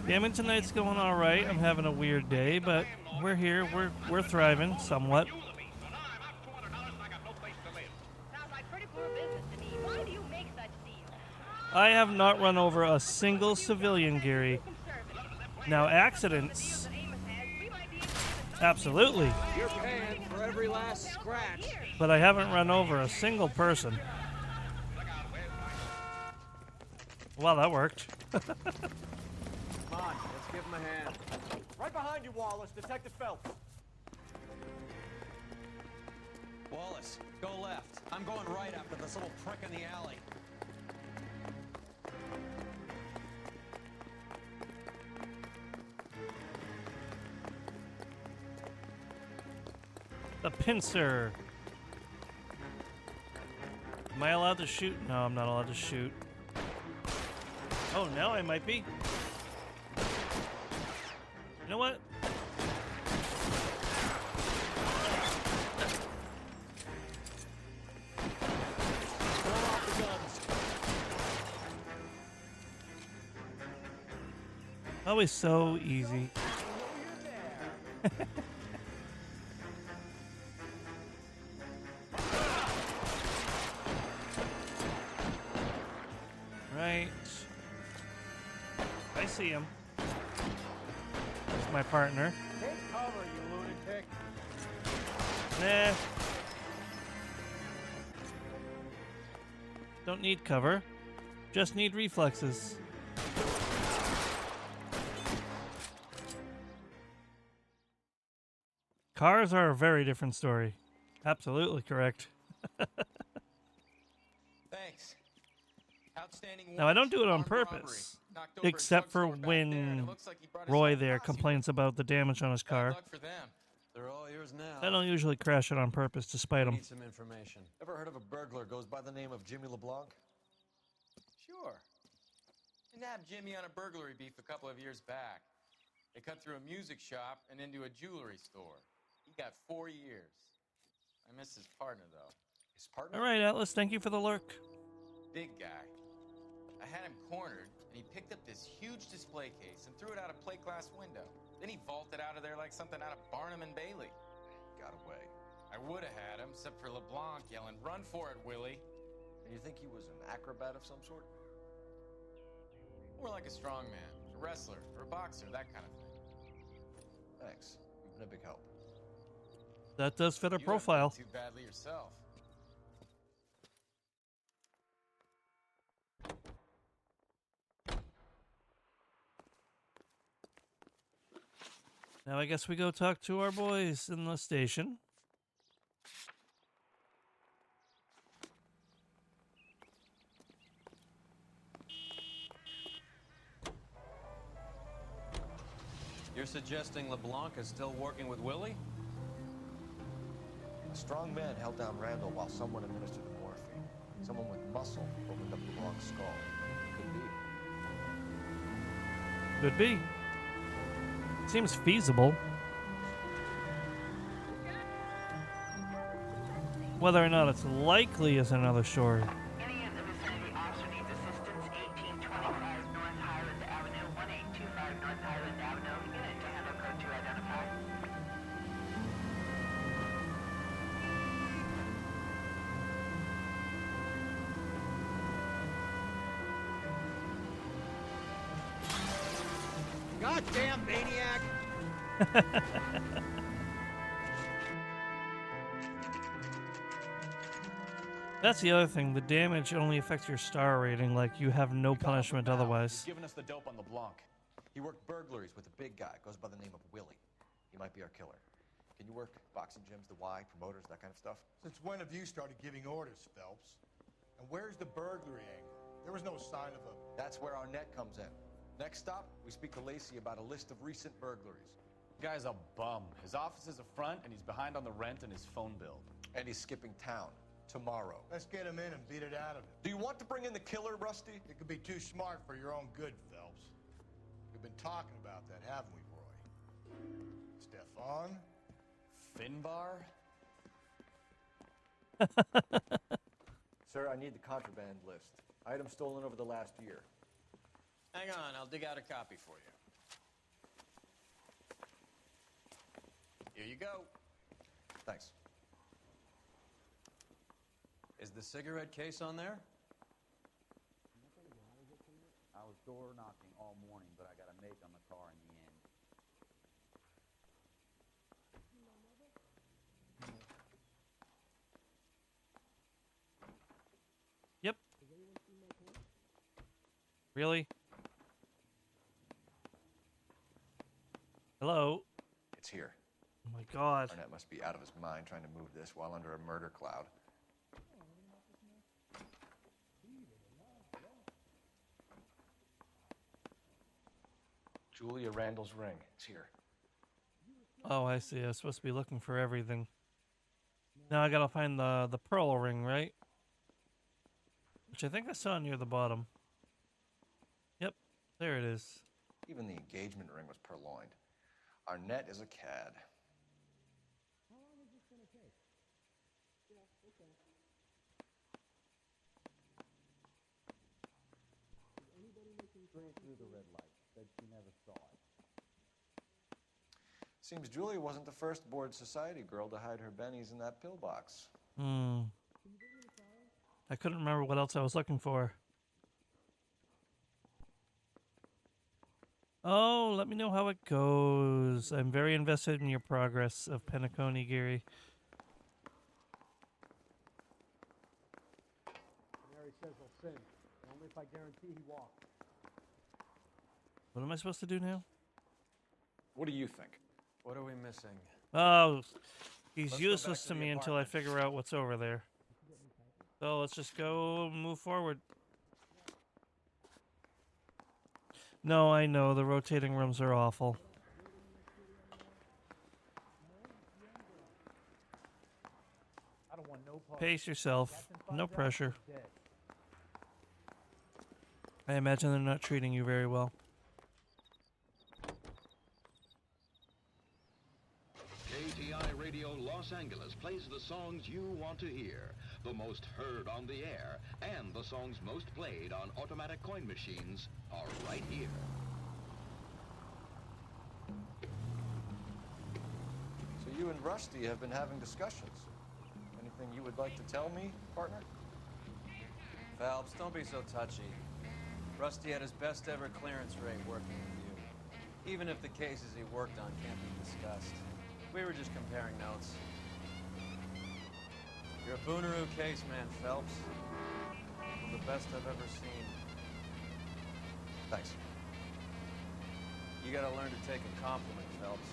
Damn, tonight's going all right. I'm having a weird day, but we're here. We're thriving somewhat. I have not run over a single civilian, Gary. Now, accidents, absolutely. You're paying for every last scratch. But I haven't run over a single person. Well, that worked. Come on, let's give him a hand. Right behind you, Wallace. Detective Phelps. Wallace, go left. I'm going right after this little prick in the alley. The pincer. Am I allowed to shoot? No, I'm not allowed to shoot. Oh, now I might be. You know what? Always so easy. Right. I see him. That's my partner. Take cover, you lunatic. Nah. Don't need cover. Just need reflexes. Cars are a very different story. Absolutely correct. Thanks. Outstanding. Now, I don't do it on armed robbery. purpose. Knocked over a Except for drugstore back there, and it when looks like he brought his Roy whole there posse complains about the damage on his Bad car. luck for them. They're all yours now. I don't usually crash it on purpose to spite We him. need some information. Ever heard of a burglar goes by the name of Jimmy LeBlanc? Sure. We nabbed Jimmy on a burglary beef a couple of years back. They cut through a music shop and into a jewelry store. He got 4 years. I miss his partner, though. His partner? All right, Atlas, thank you for the lurk. Big guy. I had him cornered, and he picked up this huge display case and threw it out a plate glass window. Then he vaulted out of there like something out of Barnum and Bailey. Got away. I would have had him, except for LeBlanc yelling, "Run for it, Willie!" And you think he was an acrobat of some sort? More like a strongman, a wrestler, or a boxer, that kind of thing. Thanks. You've been a big help. That does fit our You profile. haven't done too badly yourself. Now I guess we go talk to our boys in the station. You're suggesting LeBlanc is still working with Willie? A strong man held down Randall while someone administered the morphine. Someone with muscle opened up LeBlanc's skull. Could be. Could be. Seems feasible. Whether or not it's likely is another story. Any of the vicinity officer needs assistance, 1825 North Highland Avenue, 1825 North Highland Avenue. Unit to handle code 2 identified. Goddamn maniac! That's the other thing. The damage only affects your star rating. Like, you have no punishment otherwise. He's given us the dope on LeBlanc. He worked burglaries with a big guy. Goes by the name of Willie. He might be our killer. Can you work boxing gyms, the Y, promoters, that kind of stuff? Since when have you started giving orders, Phelps? And where's the burglary angle? There was no sign of a... That's where our net comes in. Next stop, we speak to Lacey about a list of recent burglaries. Guy's a bum. His office is a front, and he's behind on the rent and his phone bill. And he's skipping town tomorrow. Let's get him in and beat it out of him. Do you want to bring in the killer, Rusty? It could be too smart for your own good, Phelps. We've been talking about that, haven't we, Roy? Stefan? Finbar? Sir, I need the contraband list. Items stolen over the last year. Hang on, I'll dig out a copy for you. Here you go. Thanks. Is the cigarette case on there? I was door knocking all morning, but I got a make on the car in the end. Yep. Really? Hello? It's here. Oh my god. Arnett must be out of his mind trying to move this while under a murder cloud. Julia Randall's ring. It's here. Oh, I see. I was supposed to be looking for everything. Now I gotta find the pearl ring, right? Which I think I saw near the bottom. Yep, there it is. Even the engagement ring was purloined. Arnett is a cad. Straight through the red light. said she never saw it. Seems Julia wasn't the first bored society girl to hide her bennies in that pillbox. Hmm. I couldn't remember what else I was looking for. Oh, let me know how it goes. I'm very invested in your progress of Penacony, Geary. Mary says he'll sin, only if I guarantee he walks. What am I supposed to do now? What do you think? What are we missing? Oh, he's Let's go useless back to to the me until I apartment. figure out what's over there. So let's just go move forward. No, I know, the rotating rooms are awful. I don't want no part. Pace yourself. Captain No finds out, pressure. he's dead. I imagine they're not treating you very well. KTI Radio Los Angeles plays the songs you want to hear, the most heard on the air, and the songs most played on automatic coin machines are right here. So you and Rusty have been having discussions. Anything you would like to tell me, partner? Phelps, don't be so touchy. Rusty had his best ever clearance rate working with you. Even if the cases he worked on can't be discussed. We were just comparing notes. You're a Booneroo case man, Phelps. One of the best I've ever seen. Thanks. You gotta learn to take a compliment, Phelps.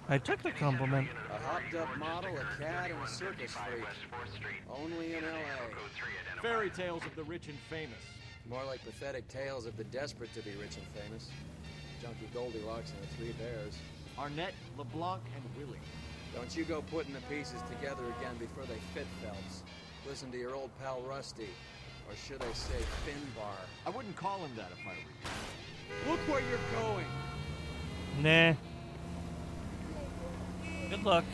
I took the compliment. A hopped-up model, a cat, and a circus freak. Only in L.A. Fairy tales of the rich and famous. More like pathetic tales of the desperate to be rich and famous. Junkie Goldilocks and the Three Bears. Arnett, LeBlanc, and Willie. Don't you go putting the pieces together again before they fit, Phelps. Listen to your old pal Rusty. Or should I say Finbar. I wouldn't call him that if I were you. Look where you're going! Nah. Good luck.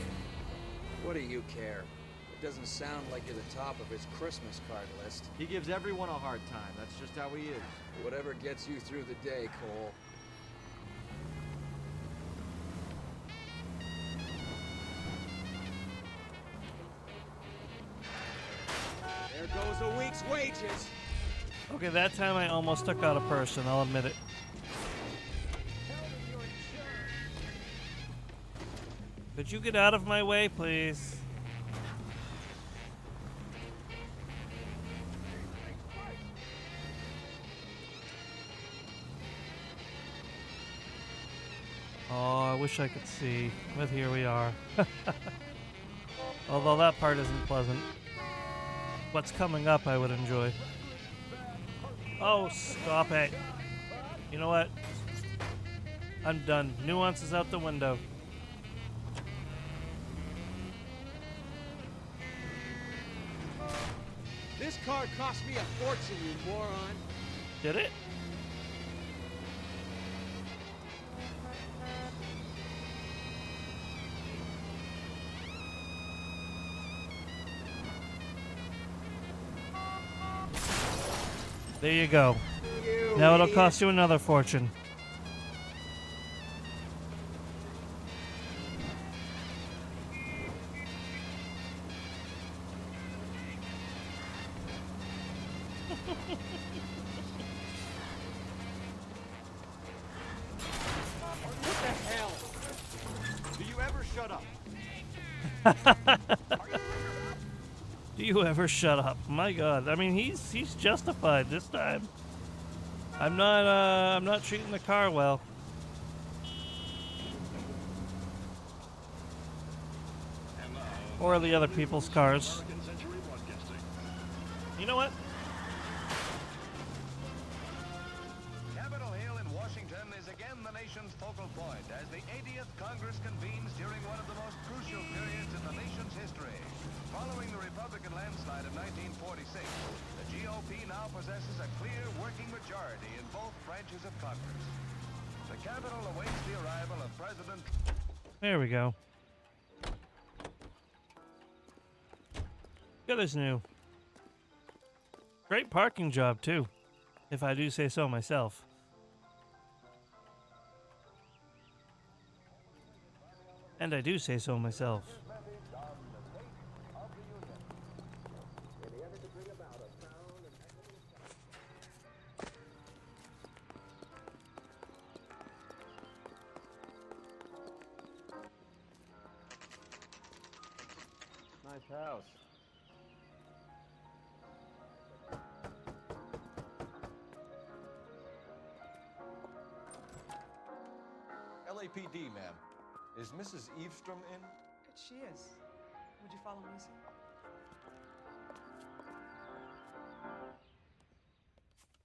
What do you care? It doesn't sound like you're the top of his Christmas card list. He gives everyone a hard time. That's just how he is. Whatever gets you through the day, Cole. There goes a week's wages. Okay, that time I almost took out a person, I'll admit it. Could you get out of my way, please? Oh, I wish I could see, but here we are. Although that part isn't pleasant. What's coming up I would enjoy. Oh, stop it. You know what? I'm done. Nuance is out the window. This car cost me a fortune, you moron. Did it? There you go. Now it'll cost you another fortune. What the hell? Do you ever shut up? Do you ever shut up? My God. I mean, he's justified this time. I'm not treating the car well. Or the other people's cars. You know what? Capitol Hill in Washington is again the nation's focal point as the 80th Congress convenes during one of the most crucial periods in the nation's history. Following the Republican landslide of 1946, the GOP now possesses a clear working majority in both branches of Congress. The Capitol awaits the arrival of President... There we go. Good as new. Great parking job, too. If I do say so myself. And I do say so myself. Nice house. LAPD, ma'am. Is Mrs. Eavestrom in? She is. Would you follow me, sir?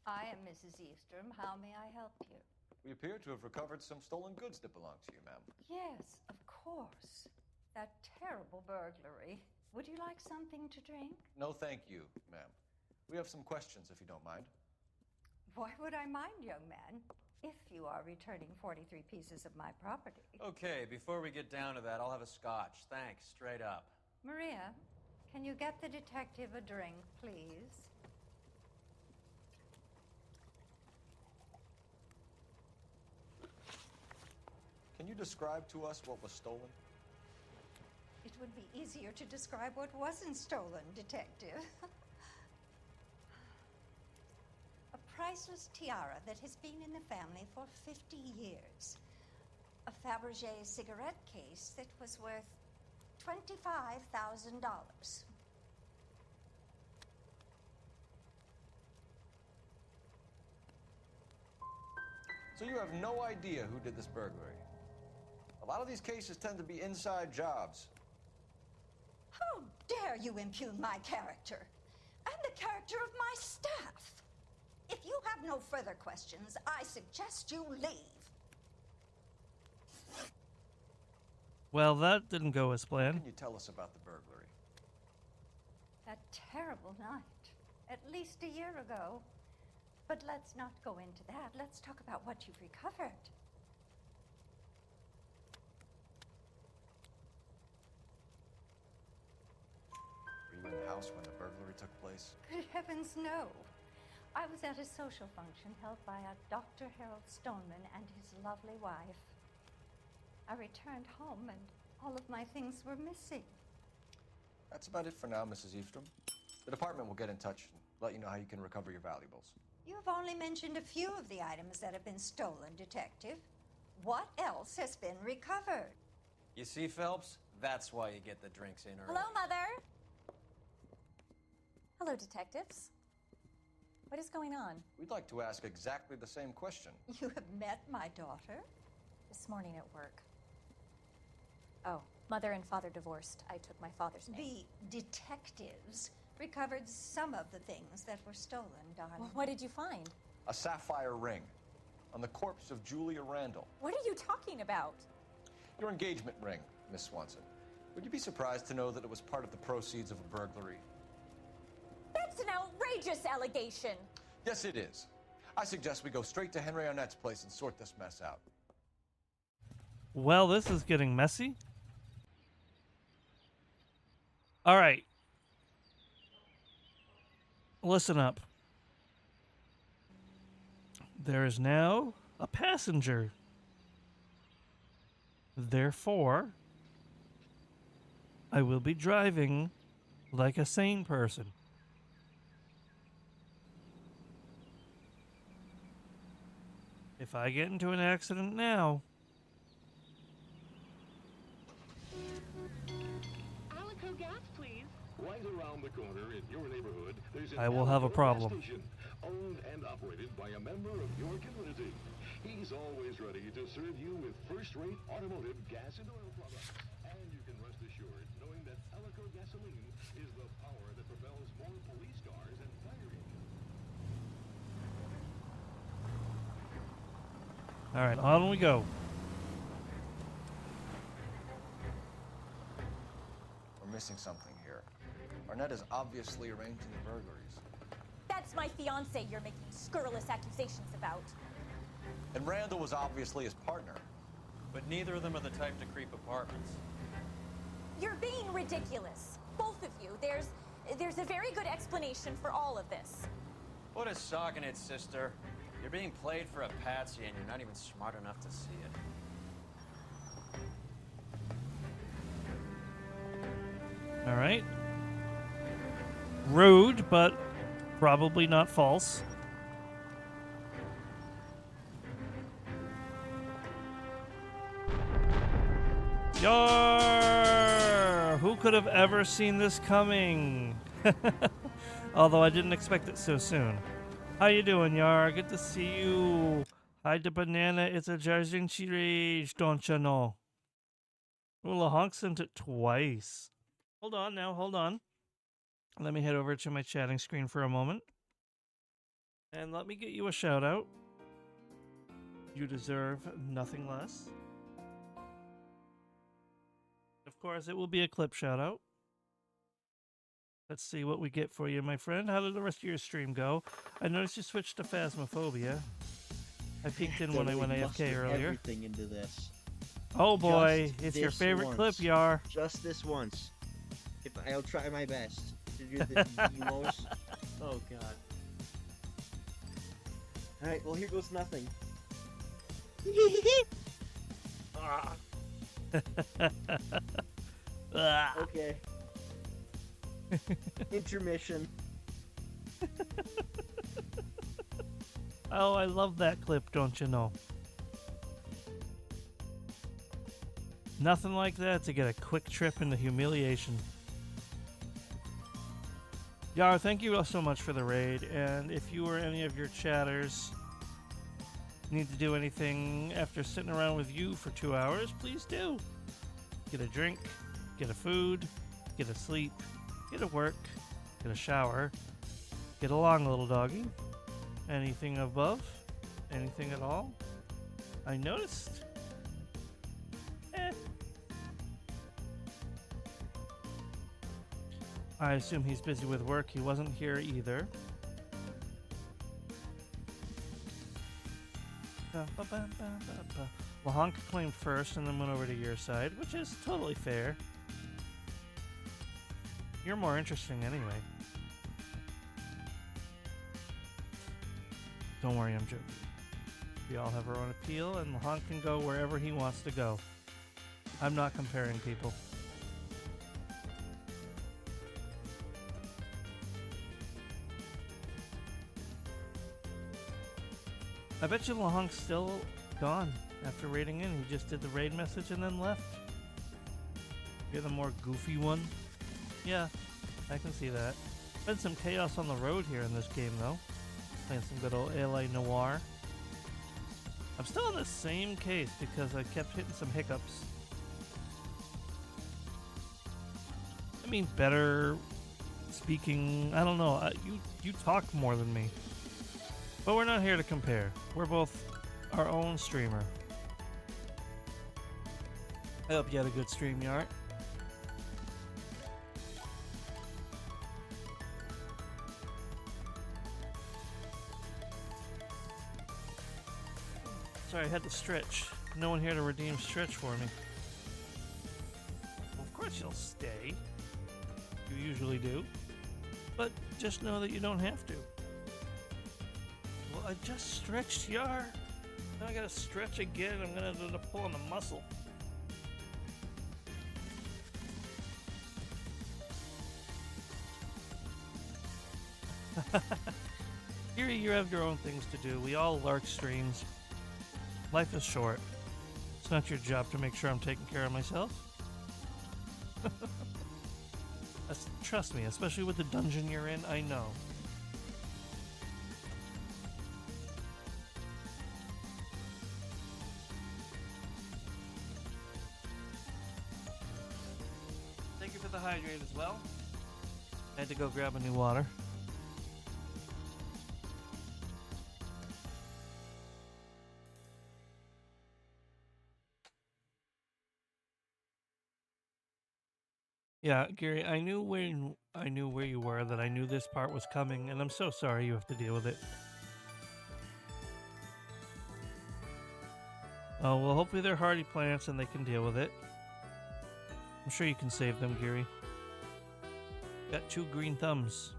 I am Mrs. Eastrom. How may I help you? We appear to have recovered some stolen goods that belong to you, ma'am. Yes, of course. That terrible burglary. Would you like something to drink? No, thank you, ma'am. We have some questions, if you don't mind. Why would I mind, young man, if you are returning 43 pieces of my property? Okay, before we get down to that, I'll have a scotch. Thanks, straight up. Maria, can you get the detective a drink, please? Can you describe to us what was stolen? It would be easier to describe what wasn't stolen, detective. A priceless tiara that has been in the family for 50 years. A Fabergé cigarette case that was worth $25,000. So you have no idea who did this burglary? A lot of these cases tend to be inside jobs. How dare you impugn my character and the character of my staff? If you have no further questions, I suggest you leave. Well, that didn't go as planned. What can you tell us about the burglary? That terrible night, at least a year ago. But let's not go into that. Let's talk about what you've recovered. Were you in the house when the burglary took place? Good heavens, no. I was at a social function held by a Dr. Harold Stoneman and his lovely wife. I returned home and all of my things were missing. That's about it for now, Mrs. Eavestrom. The department will get in touch and let you know how you can recover your valuables. You've only mentioned a few of the items that have been stolen, Detective. What else has been recovered? You see, Phelps? That's why you get the drinks in early. Hello, Mother. Hello, detectives. What is going on? We'd like to ask exactly the same question. You have met my daughter? This morning at work. Oh, Mother and Father divorced. I took my father's name. The detectives recovered some of the things that were stolen, darling. Well, what did you find? A sapphire ring on the corpse of Julia Randall. What are you talking about? Your engagement ring, Miss Swanson. Would you be surprised to know that it was part of the proceeds of a burglary? That's an outrageous allegation. Yes, it is. I suggest we go straight to Henry Arnett's place and sort this mess out. Well, this is getting messy. All right. Listen up. There is now a passenger. Therefore, I will be driving like a sane person. If I get into an accident now, Alico gas, please. Right around the corner in your neighborhood, there's an I will have a Alico problem. gas station, owned and operated by a member of your community. He's always ready to serve you with first-rate automotive gas and oil products. And you can rest assured knowing that Alico gasoline is the power that propels more police cars and fire engines. all right, on we go. We're missing something here. Arnett is obviously arranging the burglaries. That's my fiance you're making scurrilous accusations about. And Randall was obviously his partner. But neither of them are the type to creep apartments. You're being ridiculous. Both of you. There's a very good explanation for all of this. Put a sock in it, sister. You're being played for a patsy and you're not even smart enough to see it. All right. Rude, but probably not false. Yar! Who could have ever seen this coming? Although I didn't expect it so soon. How you doing, Yar? Good to see you. Hi to Banana. It's a Jarzinchi rage, don't you know? Ooh, Honk sent it twice. Hold on now, hold on. Let me head over to my chatting screen for a moment. And let me get you a shout out. You deserve nothing less. Of course, it will be a clip shout out. Let's see what we get for you, my friend. How did the rest of your stream go? I noticed you switched to Phasmophobia. I peeked in when I went AFK earlier. Everything into this. Oh boy, Just it's your this favorite once. clip, Yar. Just this once. I'll try my best to do the most. Oh god. Alright, well here goes nothing. Ah. Okay. Intermission. Oh, I love that clip, don't you know? Nothing like that to get a quick trip into humiliation. Yar, thank you all so much for the raid, and if you or any of your chatters need to do anything after sitting around with you for 2 hours, please do. Get a drink, get a food, get a sleep, get a work, get a shower, get along, little doggy. Anything above? Anything at all? I noticed. I assume he's busy with work. He wasn't here either. Lahonk claimed first and then went over to your side, which is totally fair. You're more interesting anyway. Don't worry, I'm joking. We all have our own appeal, and Lahonk can go wherever he wants to go. I'm not comparing people. I bet you Lahonk's still gone after raiding in. He just did the raid message and then left. You're the more goofy one. Yeah, I can see that. Been some chaos on the road here in this game, though. Playing some good old LA Noire. I'm still in the same case because I kept hitting some hiccups. I mean, better speaking. I don't know. You talk more than me. But we're not here to compare. We're both our own streamer. I hope you had a good stream, Yart. Sorry, I had to stretch. No one here to redeem stretch for me. Well, of course you'll stay. You usually do. But just know that you don't have to. Well, I just stretched, Yar. Now I gotta stretch again. I'm gonna do the pull on the muscle. Yuri, you have your own things to do. We all lurk streams. Life is short. It's not your job to make sure I'm taking care of myself. Trust me, especially with the dungeon you're in, I know. Thank you for the hydrate as well. I had to go grab a new water. Yeah, Gary, I knew where you were, that I knew this part was coming, and I'm so sorry you have to deal with it. Oh, well, hopefully they're hardy plants and they can deal with it. I'm sure you can save them, Gary. Got 2 green thumbs.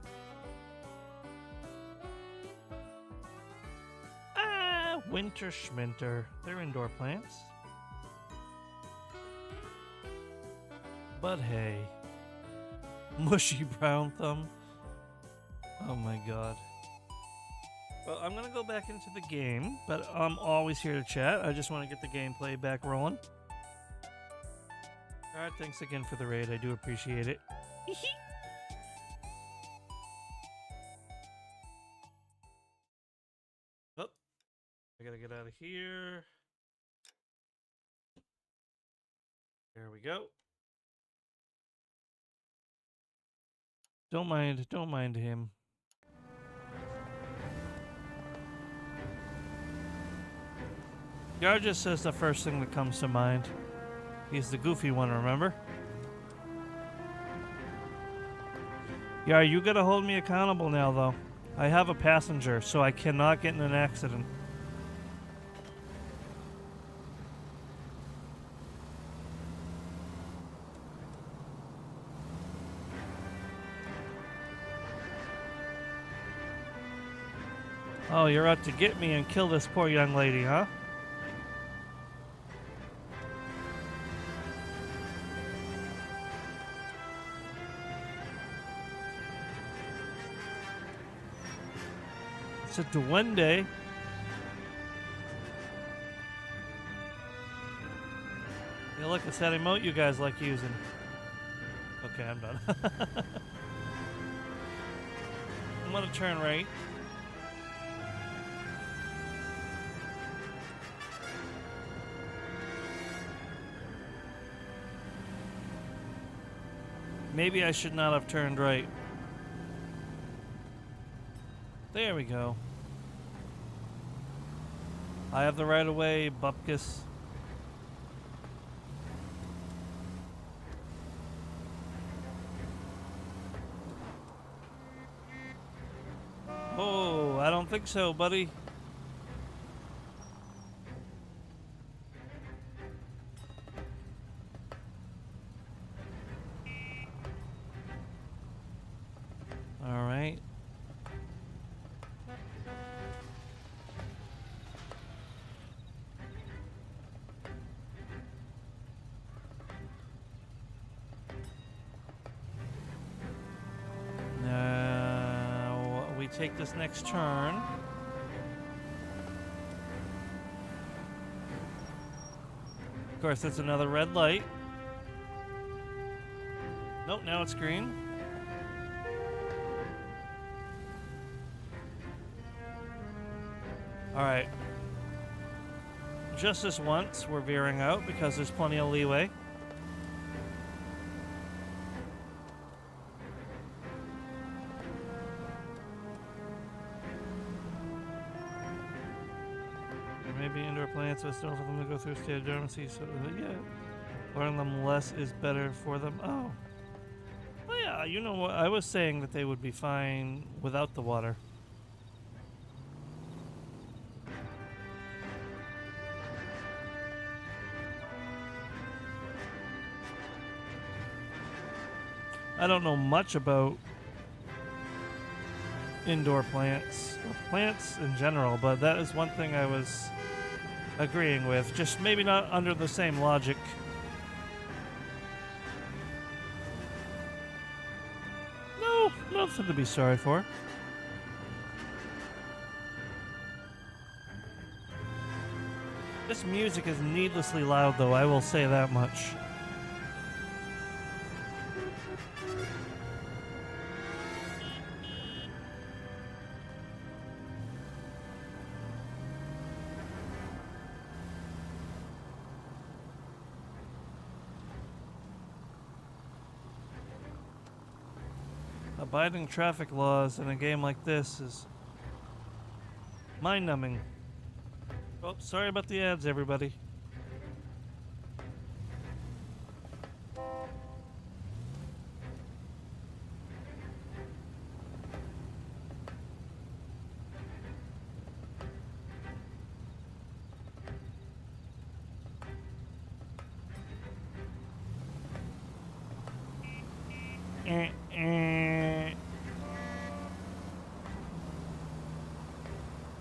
Winter Schminter. They're indoor plants. But hey. Mushy brown thumb. Oh my god. Well, I'm gonna go back into the game, but I'm always here to chat. I just want to get the gameplay back rolling. Alright, thanks again for the raid. I do appreciate it. Oh, I gotta get out of here. There we go. Don't mind him. Gar just says the first thing that comes to mind. He's the goofy one, remember? Yeah, you gotta hold me accountable now, though. I have a passenger, so I cannot get in an accident. Oh, you're out to get me and kill this poor young lady, huh? It's a duende. Hey, look, it's that emote you guys like using. Okay, I'm done. I'm gonna turn right. Maybe I should not have turned right. There we go. I have the right of way, Bupkis. Oh, I don't think so, buddy. All right. Now we take this next turn. Of course, that's another red light. Nope, now it's green. Alright. Just this once, we're veering out because there's plenty of leeway. There may be indoor plants, but still for them to go through a state of dormancy, so yeah. Learning them less is better for them. Oh. Well, yeah, you know what? I was saying that they would be fine without the water. I don't know much about indoor plants, or plants in general, but that is one thing I was agreeing with. Just maybe not under the same logic. No, nothing to be sorry for. This music is needlessly loud, though, I will say that much. Abiding traffic laws in a game like this is mind-numbing. Oh, sorry about the ads, everybody.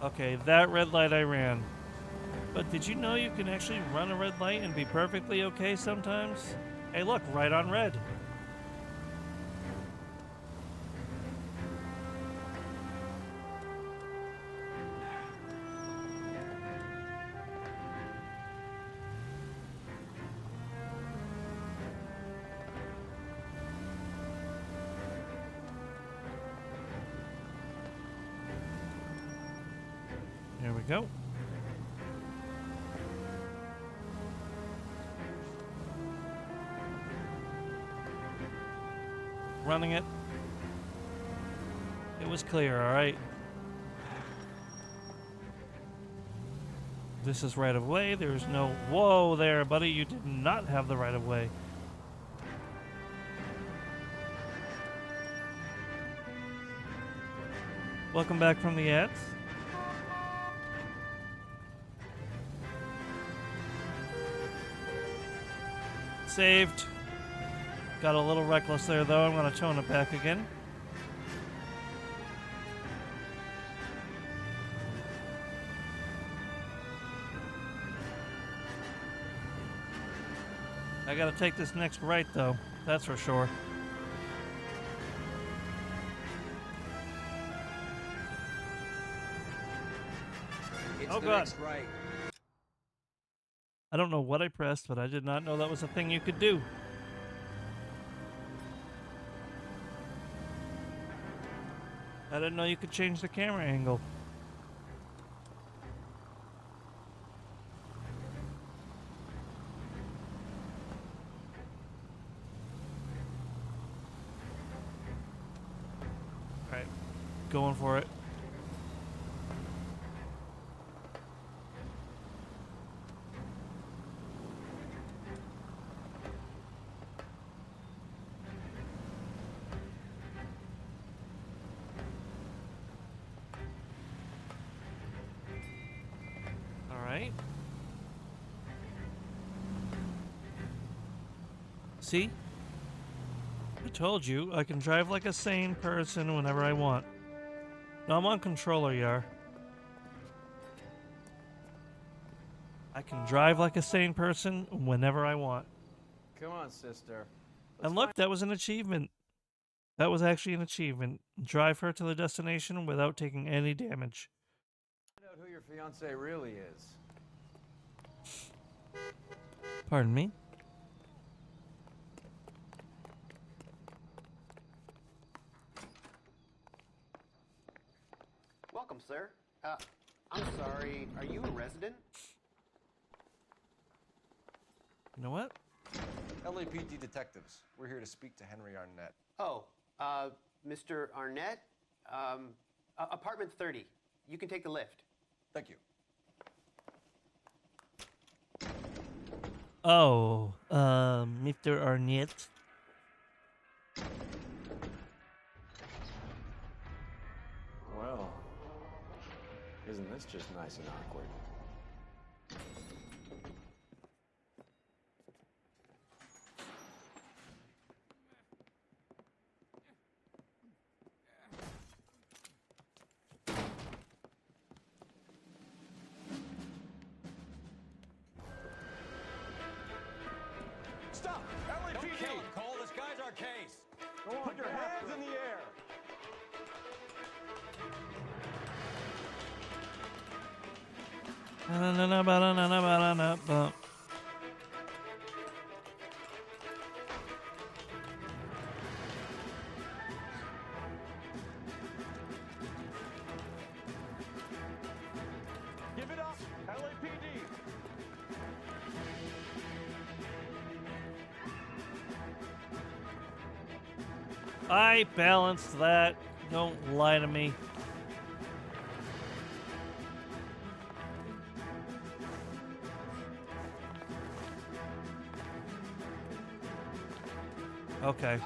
Okay, that red light I ran. But did you know you can actually run a red light and be perfectly okay sometimes? Hey, look, right on red. Here we go. Running it. It was clear, all right. This is right of way. There's no... Whoa there, buddy. You did not have the right of way. Welcome back from the ads. Saved. Got a little reckless there, though. I'm going to tone it back again. I got to take this next right, though. That's for sure. It's Oh, the God. next right. I don't know what I pressed, but I did not know that was a thing you could do. I didn't know you could change the camera angle. Alright, going for it. Alright. See? I told you, I can drive like a sane person whenever I want. No, I'm on controller, Yar. I can drive like a sane person whenever I want. Come on, sister. And look, that was an achievement. That was actually an achievement. Drive her to the destination without taking any damage. Find out who your fiance really is. Pardon me? Welcome, sir. I'm sorry, are you a resident? You know what? LAPD detectives. We're here to speak to Henry Arnett. Oh, Mr. Arnett? Apartment 30. You can take the lift. Thank you. Oh, Mr. Arnett. Well, isn't this just nice and awkward? Stop! LAPD! Don't kill him, Cole. This guy's our case. Go on, put your hands in the air! Give it up, LAPD! I balanced that. Don't lie to me. Okay.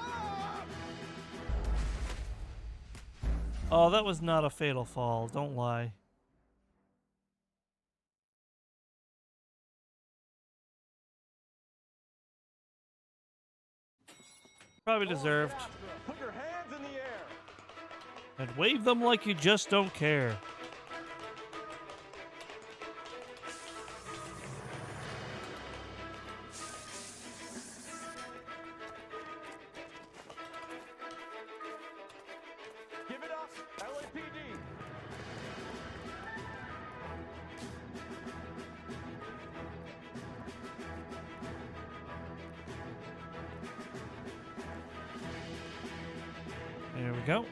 Oh, that was not a fatal fall. Don't lie. Probably deserved. Put your hands in the air! And wave them like you just don't care. There we go.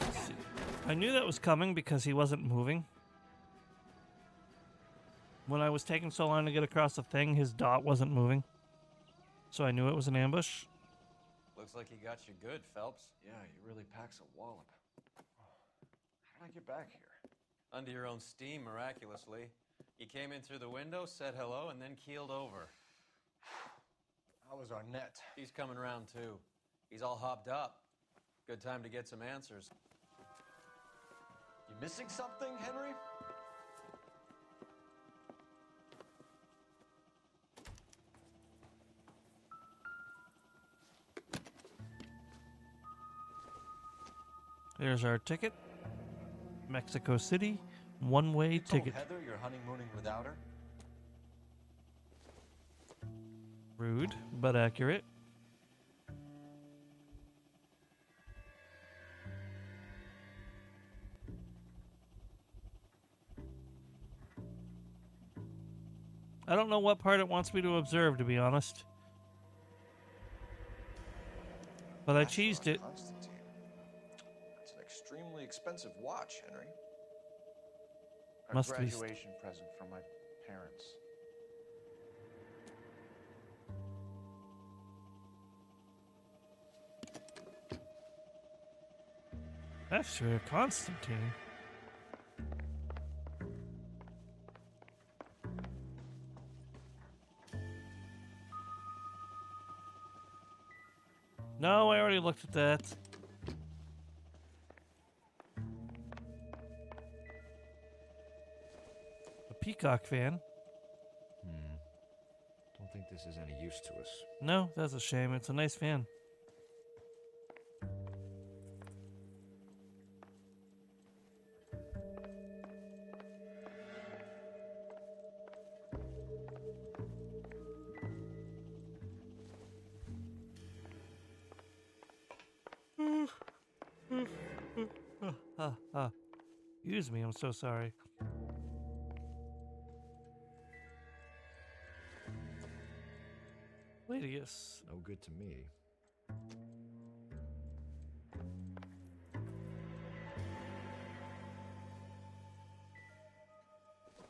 Let's see. I knew that was coming because he wasn't moving. When I was taking so long to get across the thing, his dot wasn't moving. So I knew it was an ambush. Looks like he got you good, Phelps. Yeah, he really packs a wallop. How did I get back here? Under your own steam, miraculously. You came in through the window, said hello, and then keeled over. How was Arnett? He's coming around, too. He's all hopped up. Good time to get some answers. You missing something, Henry? There's our ticket. Mexico City, one-way You told ticket. Heather you're honeymooning without her? Rude, but accurate. I don't know what part it wants me to observe, to be honest. But I cheesed it. Constantine. It's an extremely expensive watch, Henry. A Must be. graduation present from my parents. That's for Constantine. No, I already looked at that. A peacock fan. Don't think this is any use to us. No, that's a shame. It's a nice fan. Excuse me, I'm so sorry. Ladius. No good to me.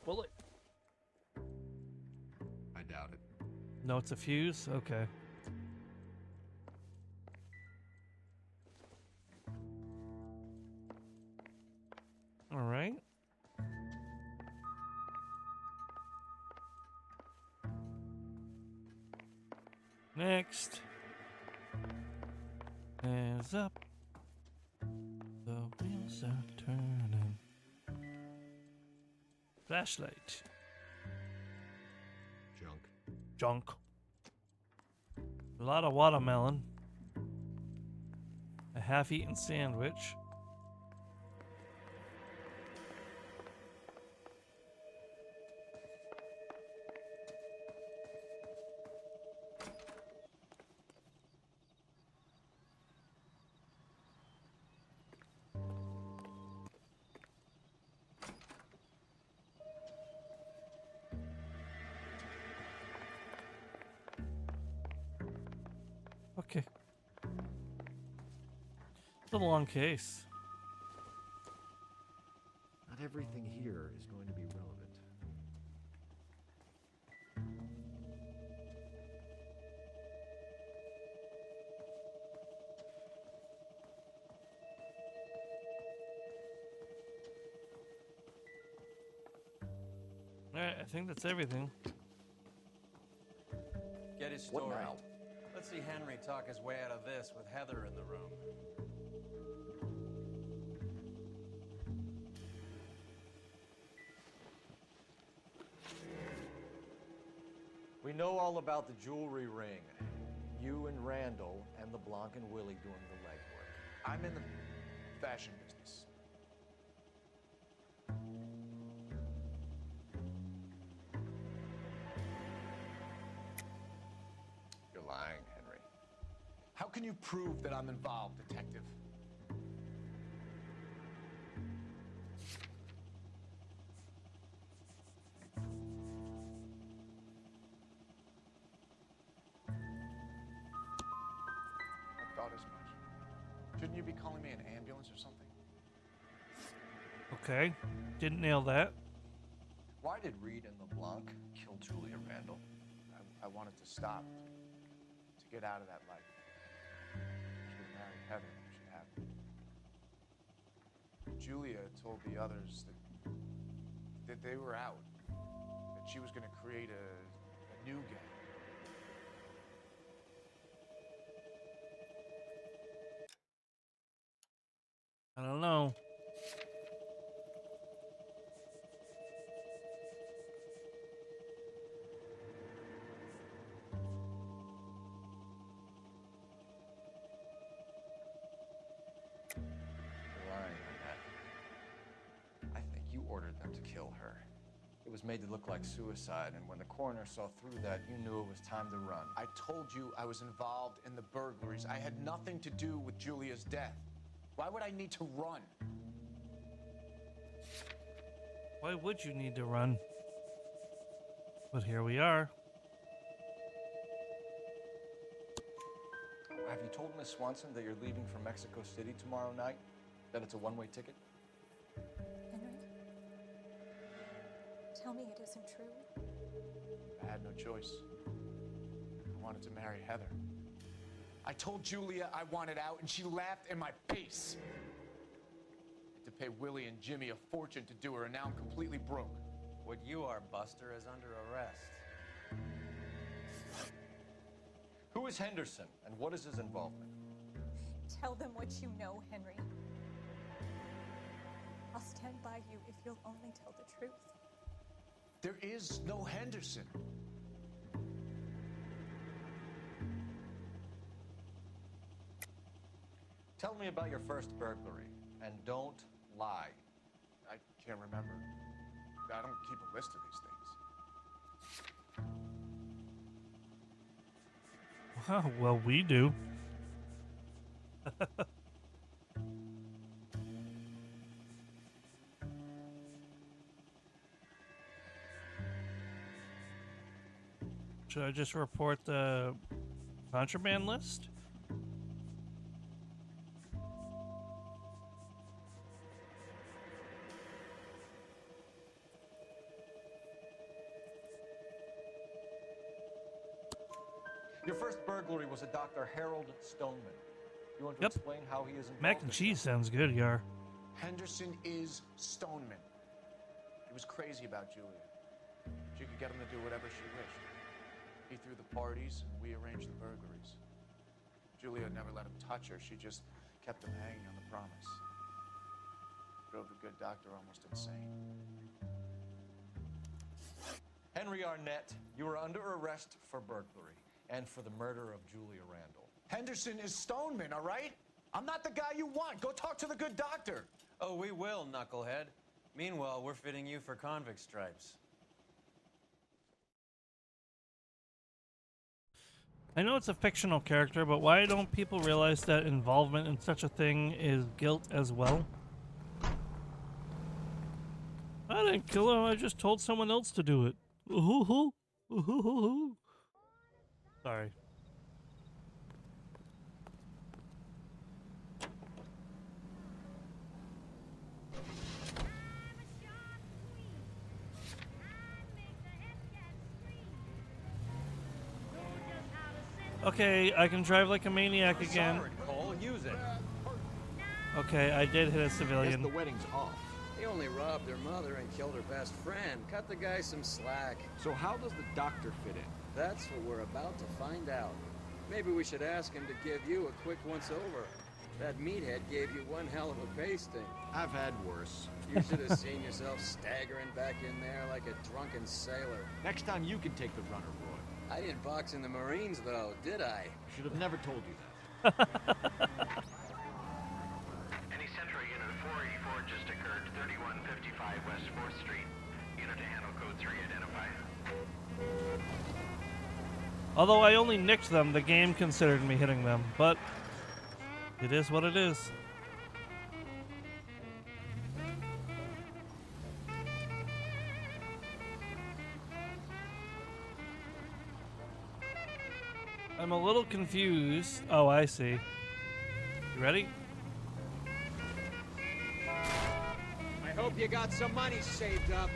Bullet. I doubt it. No, it's a fuse? Okay. All right. Next. Hands up. The wheels are turning. Flashlight. Junk. Junk. A lot of watermelon. A half-eaten sandwich. Okay. It's a long case. Not everything here is going to be relevant. Alright, I think that's everything. Get his What story. now? Let's see Henry talk his way out of this with Heather in the room. We know all about the jewelry ring. You and Randall and the Blanc and Willie doing the legwork. I'm in the fashion business. You're lying, Henry. How can you prove that I'm involved, Detective? I thought you be calling me an ambulance or something? Okay. Didn't nail that. Why did Reed and LeBlanc kill Julia Randall? I wanted to stop, to get out of that life. She would have married Heather when she had me. Julia told the others that they were out, that she was going to create a new gang. I don't know. I think you ordered them to kill her. It was made to look like suicide, and when the coroner saw through that, you knew it was time to run. I told you I was involved in the burglaries. I had nothing to do with Julia's death. Why would I need to run? Why would you need to run? But here we are. Have you told Miss Swanson that you're leaving for Mexico City tomorrow night? That it's a one-way ticket? Henry? Tell me it isn't true. I had no choice. I wanted to marry Heather. I told Julia I wanted out, and she laughed in my face. I had to pay Willie and Jimmy a fortune to do her, and now I'm completely broke. What you are, Buster, is under arrest. Who is Henderson, and what is his involvement? Tell them what you know, Henry. I'll stand by you if you'll only tell the truth. There is no Henderson. Tell me about your first burglary, and don't lie. I can't remember. I don't keep a list of these things. Wow, well, we do. Should I just report the contraband list? Your first burglary was a Dr. Harold Stoneman. You want to explain how he is involved? Mac and cheese sounds good, Yar. Henderson is Stoneman. He was crazy about Julia. She could get him to do whatever she wished. He threw the parties, and we arranged the burglaries. Julia never let him touch her. She just kept him hanging on the promise. Drove the good doctor almost insane. Henry Arnett, you are under arrest for burglary and for the murder of Julia Randall. Henderson is Stoneman, all right? I'm not the guy you want. Go talk to the good doctor. Oh, we will, knucklehead. Meanwhile, we're fitting you for convict stripes. I know it's a fictional character, but why don't people realize that involvement in such a thing is guilt as well? I didn't kill him, I just told someone else to do it. Ooh-hoo-hoo. Ooh-hoo-hoo-hoo. Sorry. Okay, I can drive like a maniac again. Cole, use it. Okay, I did hit a civilian. Guess the wedding's off. He only robbed her mother and killed her best friend. Cut the guy some slack. So how does the doctor fit in? That's what we're about to find out. Maybe we should ask him to give you a quick once-over. That meathead gave you one hell of a pasting. I've had worse. You should have seen yourself staggering back in there like a drunken sailor. Next time you can take the runner, Roy. I didn't box in the Marines, though, did I? Should have never told you that. Any Central Unit 484 just occurred, 3155 West 4th Street. Unit to handle code 3 identified. Although I only nicked them, the game considered me hitting them, but it is what it is. I'm a little confused. Oh, I see. You ready? hope you got some money saved up.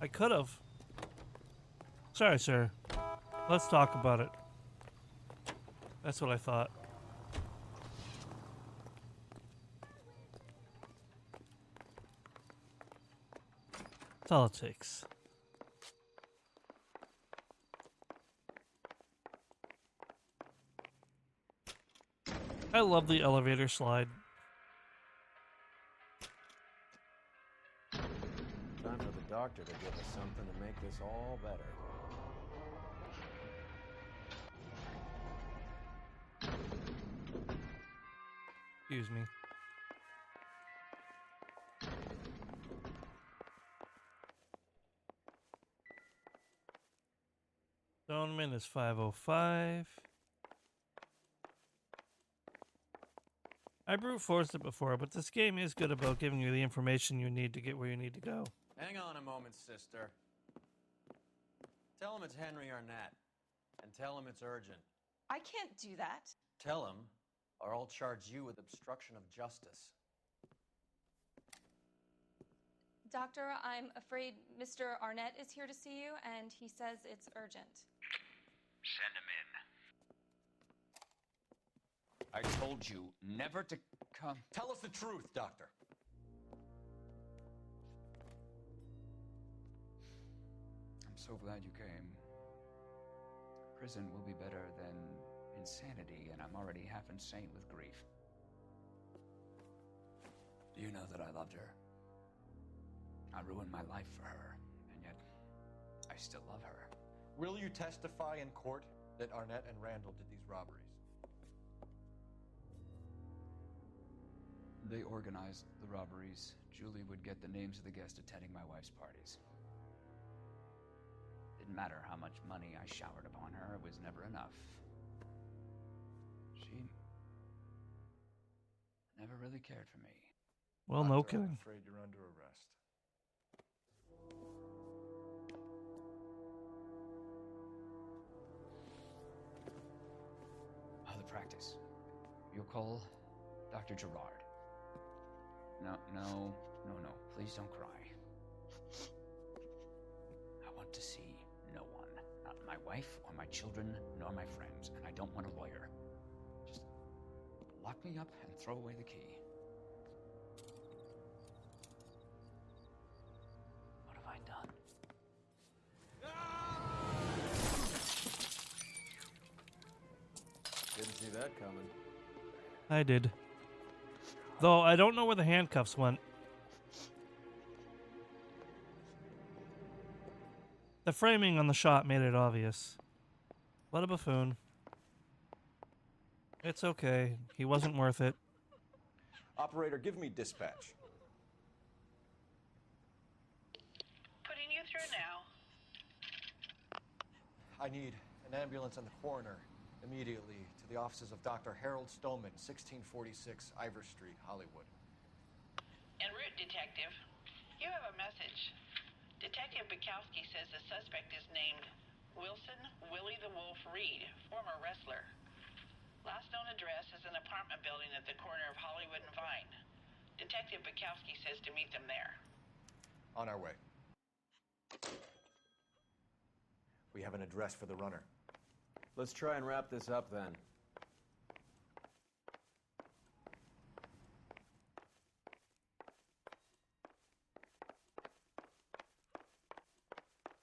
I could have. Sorry, sir. Let's talk about it. That's what I thought. That's all it takes. I love the elevator slide. Time for the doctor to give us something to make this all better. Excuse me. Stoneman is 505. I brute forced it before, but this game is good about giving you the information you need to get where you need to go. Hang on a moment, sister. Tell him it's Henry Arnett. And tell him it's urgent. I can't do that. Tell him, or I'll charge you with obstruction of justice. Doctor, I'm afraid Mr. Arnett is here to see you, and he says it's urgent. Send him in. I told you never to come. Tell us the truth, Doctor. I'm so glad you came. Prison will be better than insanity, and I'm already half insane with grief. Do you know that I loved her? I ruined my life for her, and yet I still love her. Will you testify in court that Arnett and Randall did these robberies? They organized the robberies. Julie would get the names of the guests attending my wife's parties. Didn't matter how much money I showered upon her, it was never enough. She never really cared for me. Well, no Doctor, I'm kidding. afraid you're under arrest. Oh, the practice. You'll call Dr. Gerard. No. Please don't cry. I want to see no one. Not my wife or my children, nor my friends. And I don't want a lawyer. Just lock me up and throw away the key. What have I done? Didn't see that coming. I did. Though I don't know where the handcuffs went. The framing on the shot made it obvious. What a buffoon. It's okay. He wasn't worth it. Operator, give me dispatch. Putting you through now. I need an ambulance and the coroner immediately to the offices of Dr. Harold Stoneman, 1646 Ivor Street, Hollywood. En route, Detective. You have a message. Detective Bukowski says the suspect is named Wilson Willie the Wolf Reed, former wrestler. Last known address is an apartment building at the corner of Hollywood and Vine. Detective Bukowski says to meet them there. On our way. We have an address for the runner. Let's try and wrap this up then.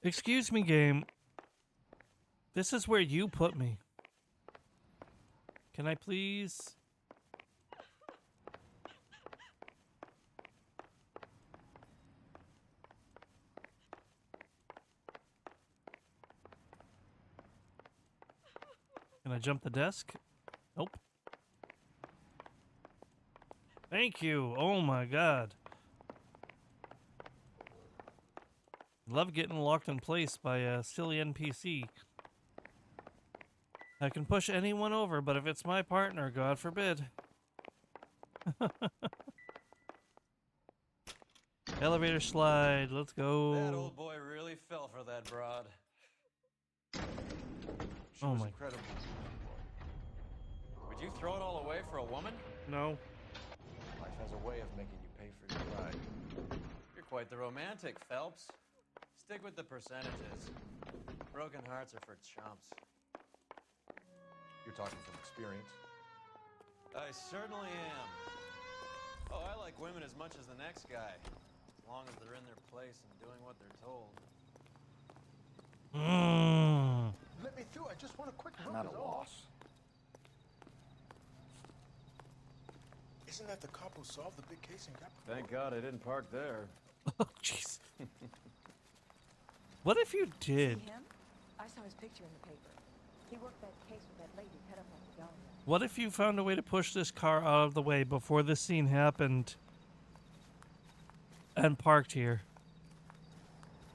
Excuse me, game. This is where you put me. Can I please? Can I jump the desk? Nope. Thank you. Oh my god. Love getting locked in place by a silly NPC. I can push anyone over, but if it's my partner, God forbid. Elevator slide, let's go. That old boy really fell for that broad. She Oh was my. incredible. Would you throw it all away for a woman? No. has a way of making you pay for your ride. You're quite the romantic, Phelps. Stick with the percentages. Broken hearts are for chumps. You're talking from experience. I certainly am. Oh, I like women as much as the next guy, as long as they're in their place and doing what they're told. Let me through. I just want a quick look. Not a loss. Isn't that the cop who solved the big case and got? Thank God I didn't park there. Oh, jeez. What if you did? See him? I saw his picture in the paper. He worked that case with that lady cut up on the dog. What if you found a way to push this car out of the way before this scene happened and parked here?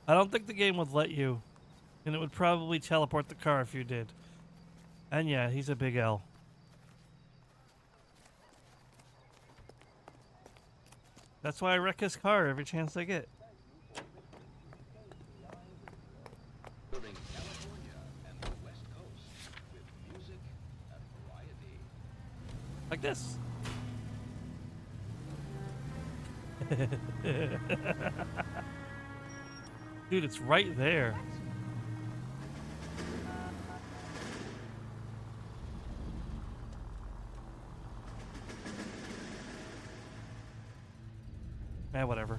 I don't think the game would let you, and it would probably teleport the car if you did. And yeah, he's a big L. That's why I wreck his car every chance I get. Serving California and the West Coast with music and Like this. Dude, it's right there. Whatever.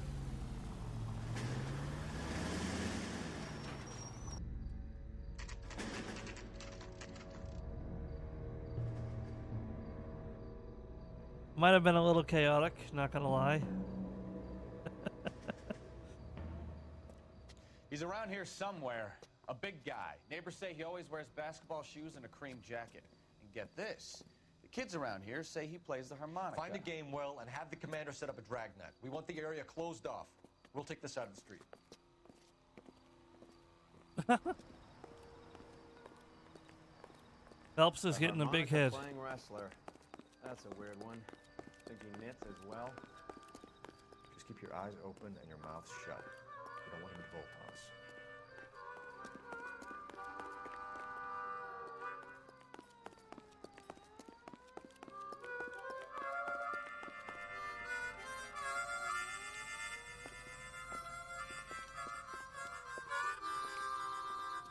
Might have been a little chaotic, not gonna lie. He's around here somewhere. A big guy. Neighbors say he always wears basketball shoes and a cream jacket. And get this. The kids around here say he plays the harmonica. Find the game well and have the commander set up a dragnet. We want the area closed off. We'll take this side of the street. Phelps is getting a big head. Playing wrestler. That's a weird one. Think he knits as well? Just keep your eyes open and your mouth shut. We don't want him to bolt on us.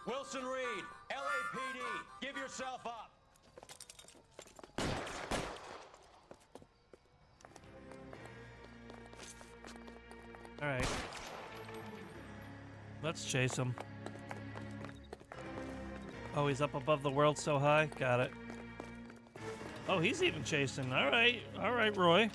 Wilson Reed, LAPD, give yourself up. All right. Let's chase him. Oh, he's up above the world so high. Got it. Oh, he's even chasing. All right, Roy.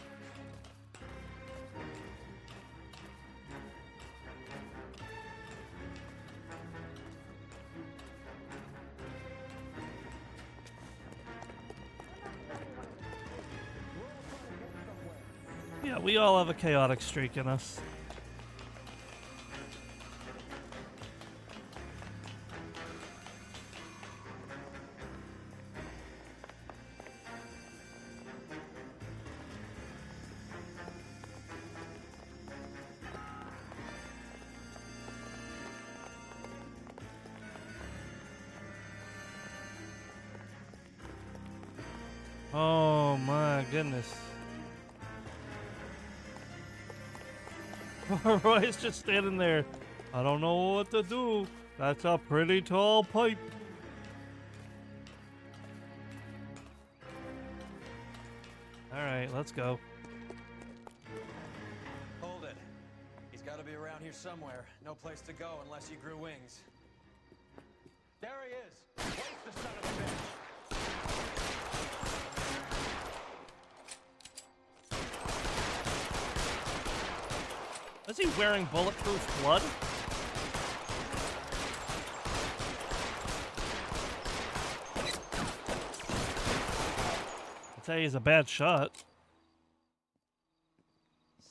Yeah, we all have a chaotic streak in us. Oh my goodness. Roy's just standing there. I don't know what to do. That's a pretty tall pipe. Alright, let's go. Hold it. He's got to be around here somewhere. No place to go unless he grew wings. There he is. Waste the son of a bitch. Is he wearing bulletproof blood? I'd say he's a bad shot.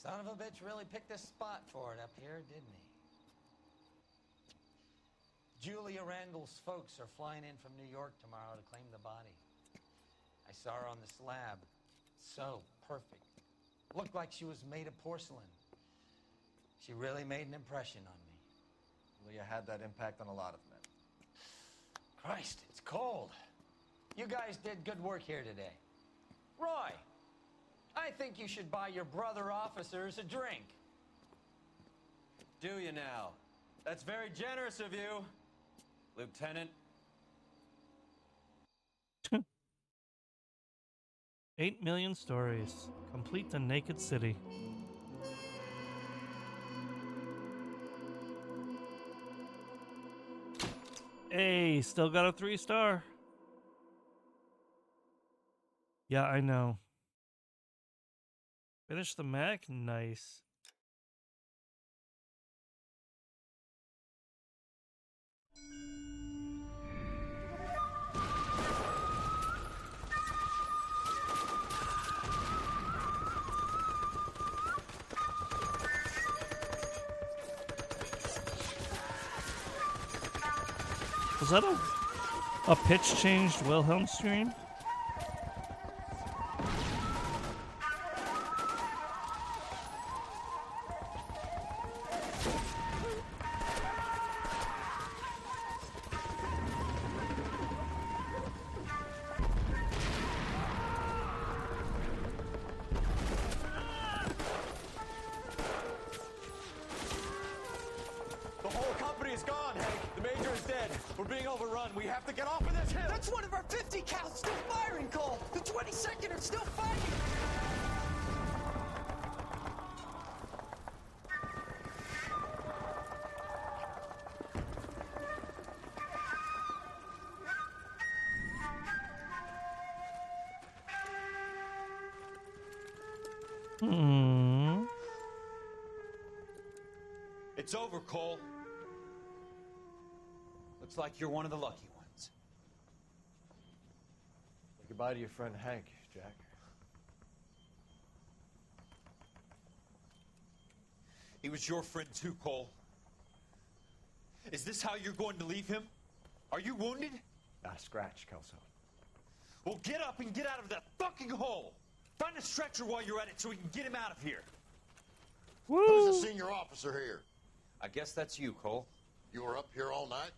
Son of a bitch really picked a spot for it up here, didn't he? Julia Randall's folks are flying in from New York tomorrow to claim the body. I saw her on the slab. So perfect. Looked like she was made of porcelain. She really made an impression on me. Leah had that impact on a lot of men. Christ, it's cold. You guys did good work here today. Roy, I think you should buy your brother officers a drink. Do you now? That's very generous of you, Lieutenant. 8 million stories. Complete the naked city. Hey, still got a 3-star. Yeah, I know. Finish the Mac? Nice. Was that a pitch changed Wilhelm scream? The whole company is gone, Hank. The Major is dead. We're being overrun. We have to get off of this hill. That's one of our 50 cals still firing, Cole. The 22nd are still fighting. Hmm. It's over, Cole. Looks like you're one of the lucky ones. Say goodbye to your friend Hank, Jack. He was your friend too, Cole. Is this how you're going to leave him? Are you wounded? Scratch, Kelso. Well, get up and get out of that fucking hole. Find a stretcher while you're at it so we can get him out of here. Who's the senior officer here? I guess that's you, Cole. You were up here all night?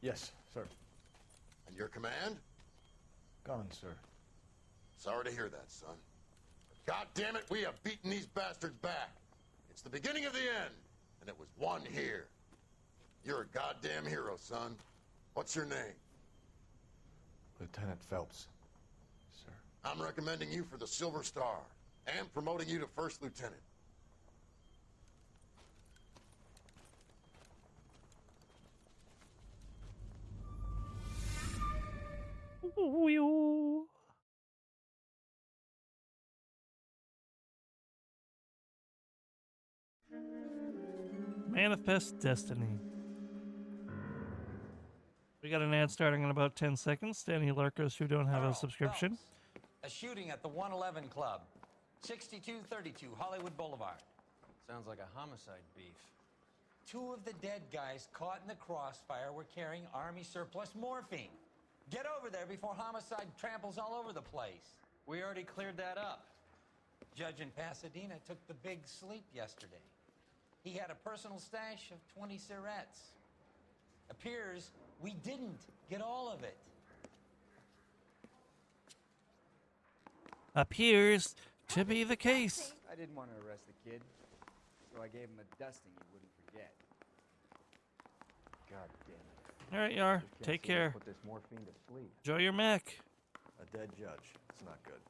Yes, sir. And your command? Gone, sir. Sorry to hear that, son. But God damn it, we have beaten these bastards back. It's the beginning of the end, and it was won here. You're a goddamn hero, son. What's your name? Lieutenant Phelps, sir. I'm recommending you for the Silver Star and promoting you to First Lieutenant. Manifest Destiny. We got an ad starting in about 10 seconds. To any lurkers who don't have a subscription. A shooting at the 111 Club, 6232 Hollywood Boulevard. Sounds like a homicide beef. 2 of the dead guys caught in the crossfire were carrying Army surplus morphine. Get over there before homicide tramples all over the place. We already cleared that up. Judge in Pasadena took the big sleep yesterday. He had a personal stash of 20 cigarettes. Appears we didn't get all of it. Appears to be the case. I didn't want to arrest the kid, so I gave him a dusting he wouldn't forget. God damn it. All right, Yar. Can't Take seem to care. Put this morphine to sleep. Enjoy your Mac. A dead judge. It's not good.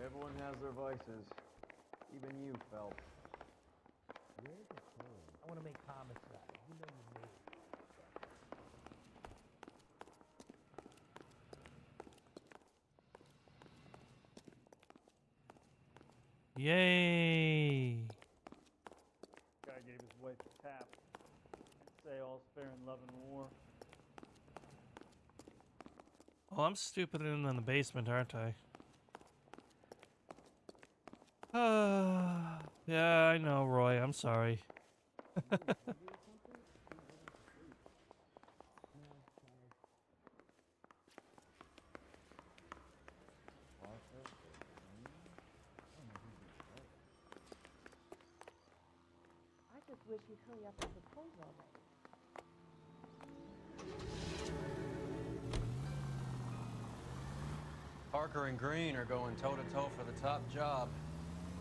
Everyone has their vices. Even you, Phelps. Where's the phone? I want to make homicide. You know you made it. Yay. Guy gave his wife a tap. Say all's fair in love and war. Well, I'm stupid in the basement, aren't I? Yeah, I know, Roy. I'm sorry. I just wish you'd hurry up and propose already. Parker and Green are going toe-to-toe for the top job.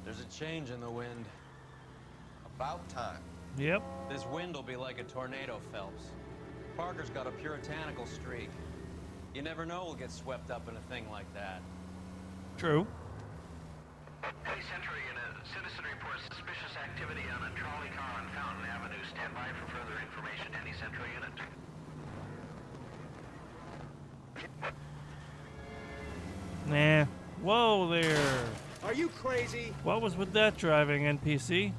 There's a change in the wind. About time. Yep. This wind will be like a tornado, Phelps. Parker's got a puritanical streak. You never know we'll get swept up in a thing like that. True. Hey, Century Unit. Citizen reports suspicious activity on a trolley car on Fountain Avenue. Stand by for further information. Any Central Unit? Nah. Whoa there. Are you crazy? What was with that driving, NPC?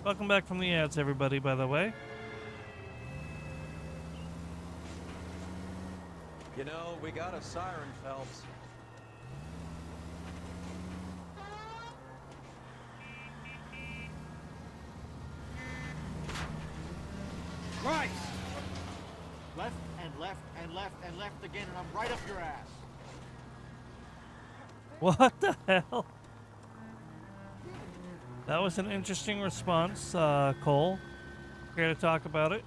Welcome back from the ads, everybody, by the way. You know, we got a siren, Phelps. Right! Left and left and left and left again, and I'm right up your ass. What the hell? That was an interesting response, Cole. Care to talk about it?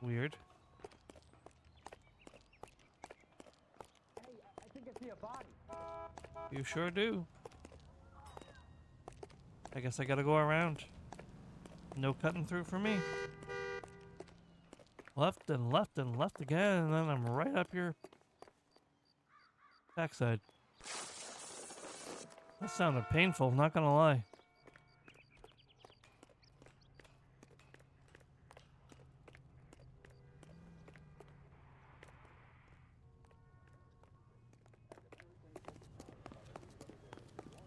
Weird. Hey, I think I see a body. You sure do. I guess I gotta go around. No cutting through for me. Left and left and left again, and then I'm right up your backside. That sounded painful, not gonna lie.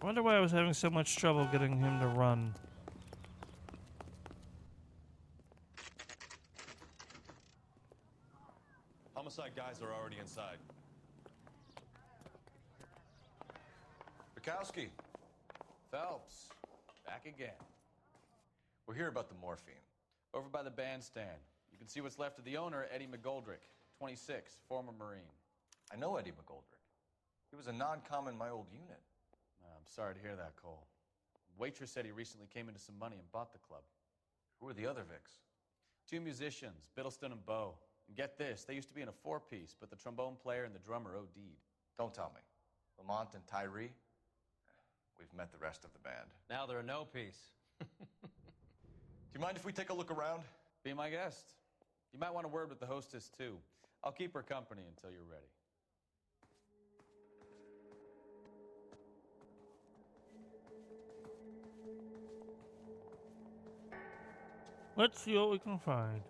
I wonder why I was having so much trouble getting him to run. Homicide guys are already inside. Bukowski, Phelps, back again. we're here about the morphine. Over by the bandstand. You can see what's left of the owner, Eddie McGoldrick, 26, former Marine. I know Eddie McGoldrick. He was a non-com in my old unit. I'm sorry to hear that, Cole. Waitress said he recently came into some money and bought the club. Who are the other Vics? 2 musicians, Biddleston and Bo. And get this, they used to be in a 4-piece, but the trombone player and the drummer OD'd. Don't tell me. Lamont and Tyree? We've met the rest of the band. Now they're a no-piece. Do you mind if we take a look around? Be my guest. You might want a word with the hostess, too. I'll keep her company until you're ready. Let's see what we can find.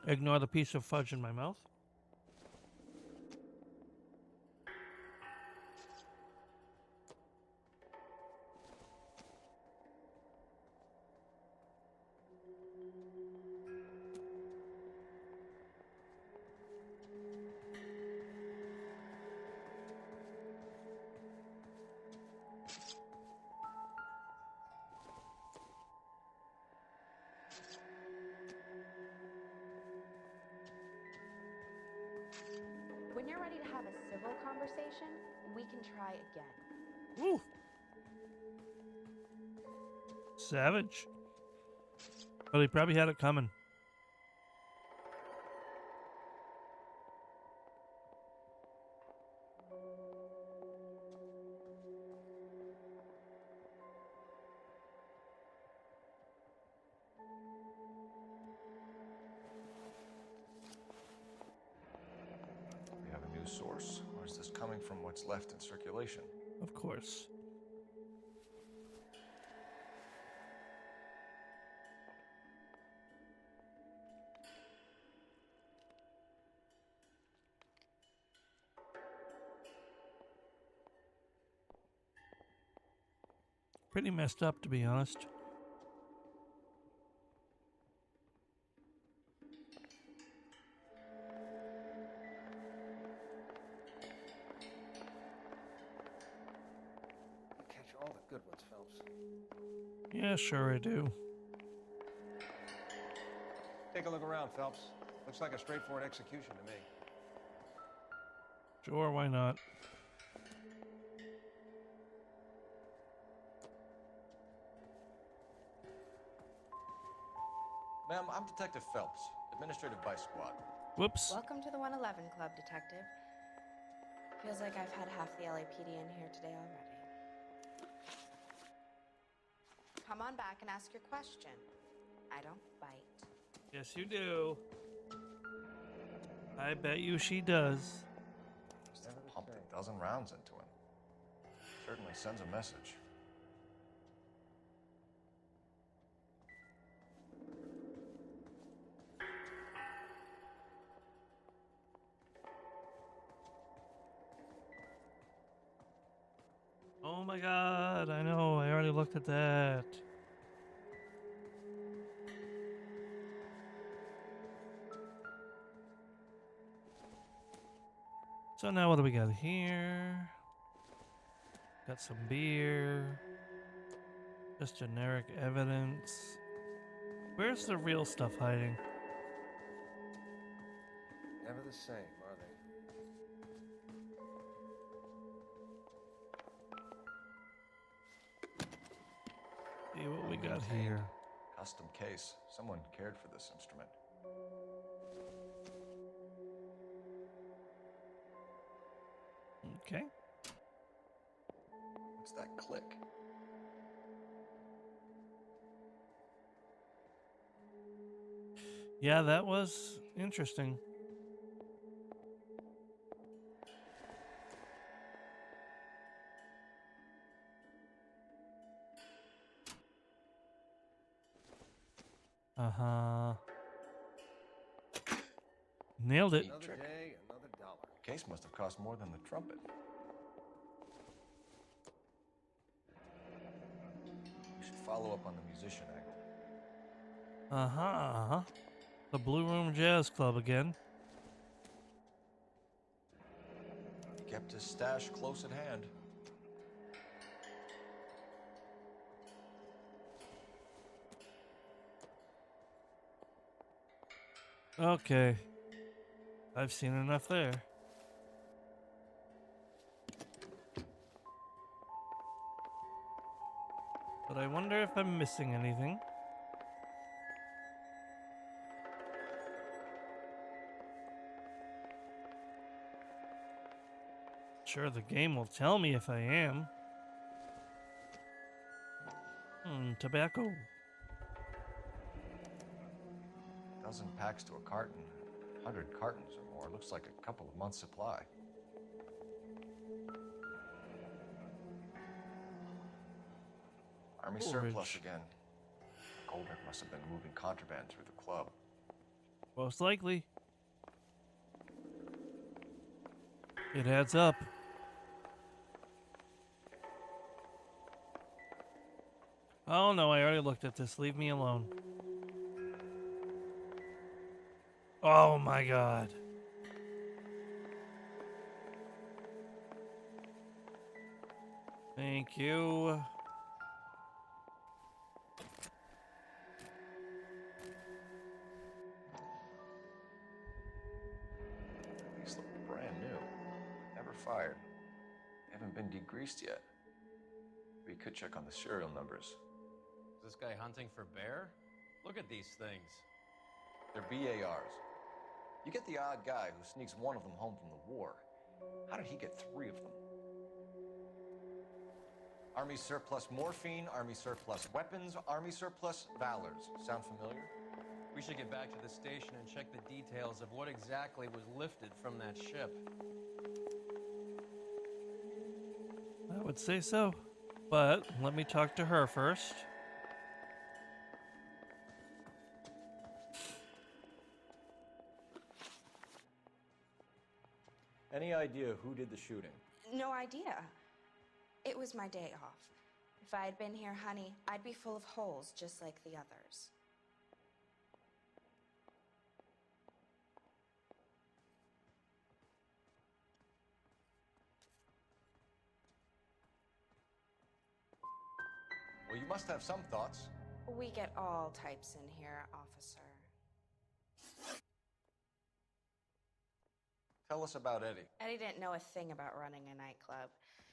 Ignore the piece of fudge in my mouth. When you're ready to have a civil conversation, we can try again. Woo! Savage. But he probably had it coming. We have a news source, or is this coming from what's left in circulation? Of course. Pretty messed up, to be honest. Catch all the good ones, Phelps. Yeah, sure I do. Take a look around, Phelps. Looks like a straightforward execution to me. Sure, why not? Ma'am, I'm Detective Phelps, Administrative Vice Squad. Whoops. Welcome to the 111 Club, Detective. Feels like I've had half the LAPD in here today already. Come on back and ask your question. I don't bite. Yes, you do. I bet you she does. Just pumped a dozen rounds into him. Certainly sends a message. Oh my god, I know, I already looked at that. So now what do we got here? Got some beer. Just generic evidence. Where's the real stuff hiding? Never the same, are they? See what we got here. Custom case. Someone cared for this instrument. Okay. What's that click? Yeah, that was interesting. Uh-huh. Nailed it. Another day, another dollar. Case must have cost more than the trumpet. We should follow up on the musician angle. Uh-huh. The Blue Room Jazz Club again. He kept his stash close at hand. Okay. I've seen enough there. But I wonder if I'm missing anything. Sure, the game will tell me if I am. Tobacco. Dozen packs to a carton. 100 cartons or more. Looks like a couple of months' supply. Army surplus again. Goldrick must have been moving contraband through the club. Most likely. It adds up. Oh no, I already looked at this. Leave me alone. Oh my god. Thank you. These look brand new. Never fired. They haven't been degreased yet. We could check on the serial numbers. Is this guy hunting for bear? Look at these things. They're BARs. You get the odd guy who sneaks one of them home from the war. How did he get 3 of them? Army surplus morphine, Army surplus weapons, Army surplus valors. Sound familiar? We should get back to the station and check the details of what exactly was lifted from that ship. I would say so. But let me talk to her first. Any idea who did the shooting? No idea. It was my day off. If I had been here, honey, I'd be full of holes just like the others. Well, you must have some thoughts. We get all types in here, officer. Tell us about Eddie. Eddie didn't know a thing about running a nightclub.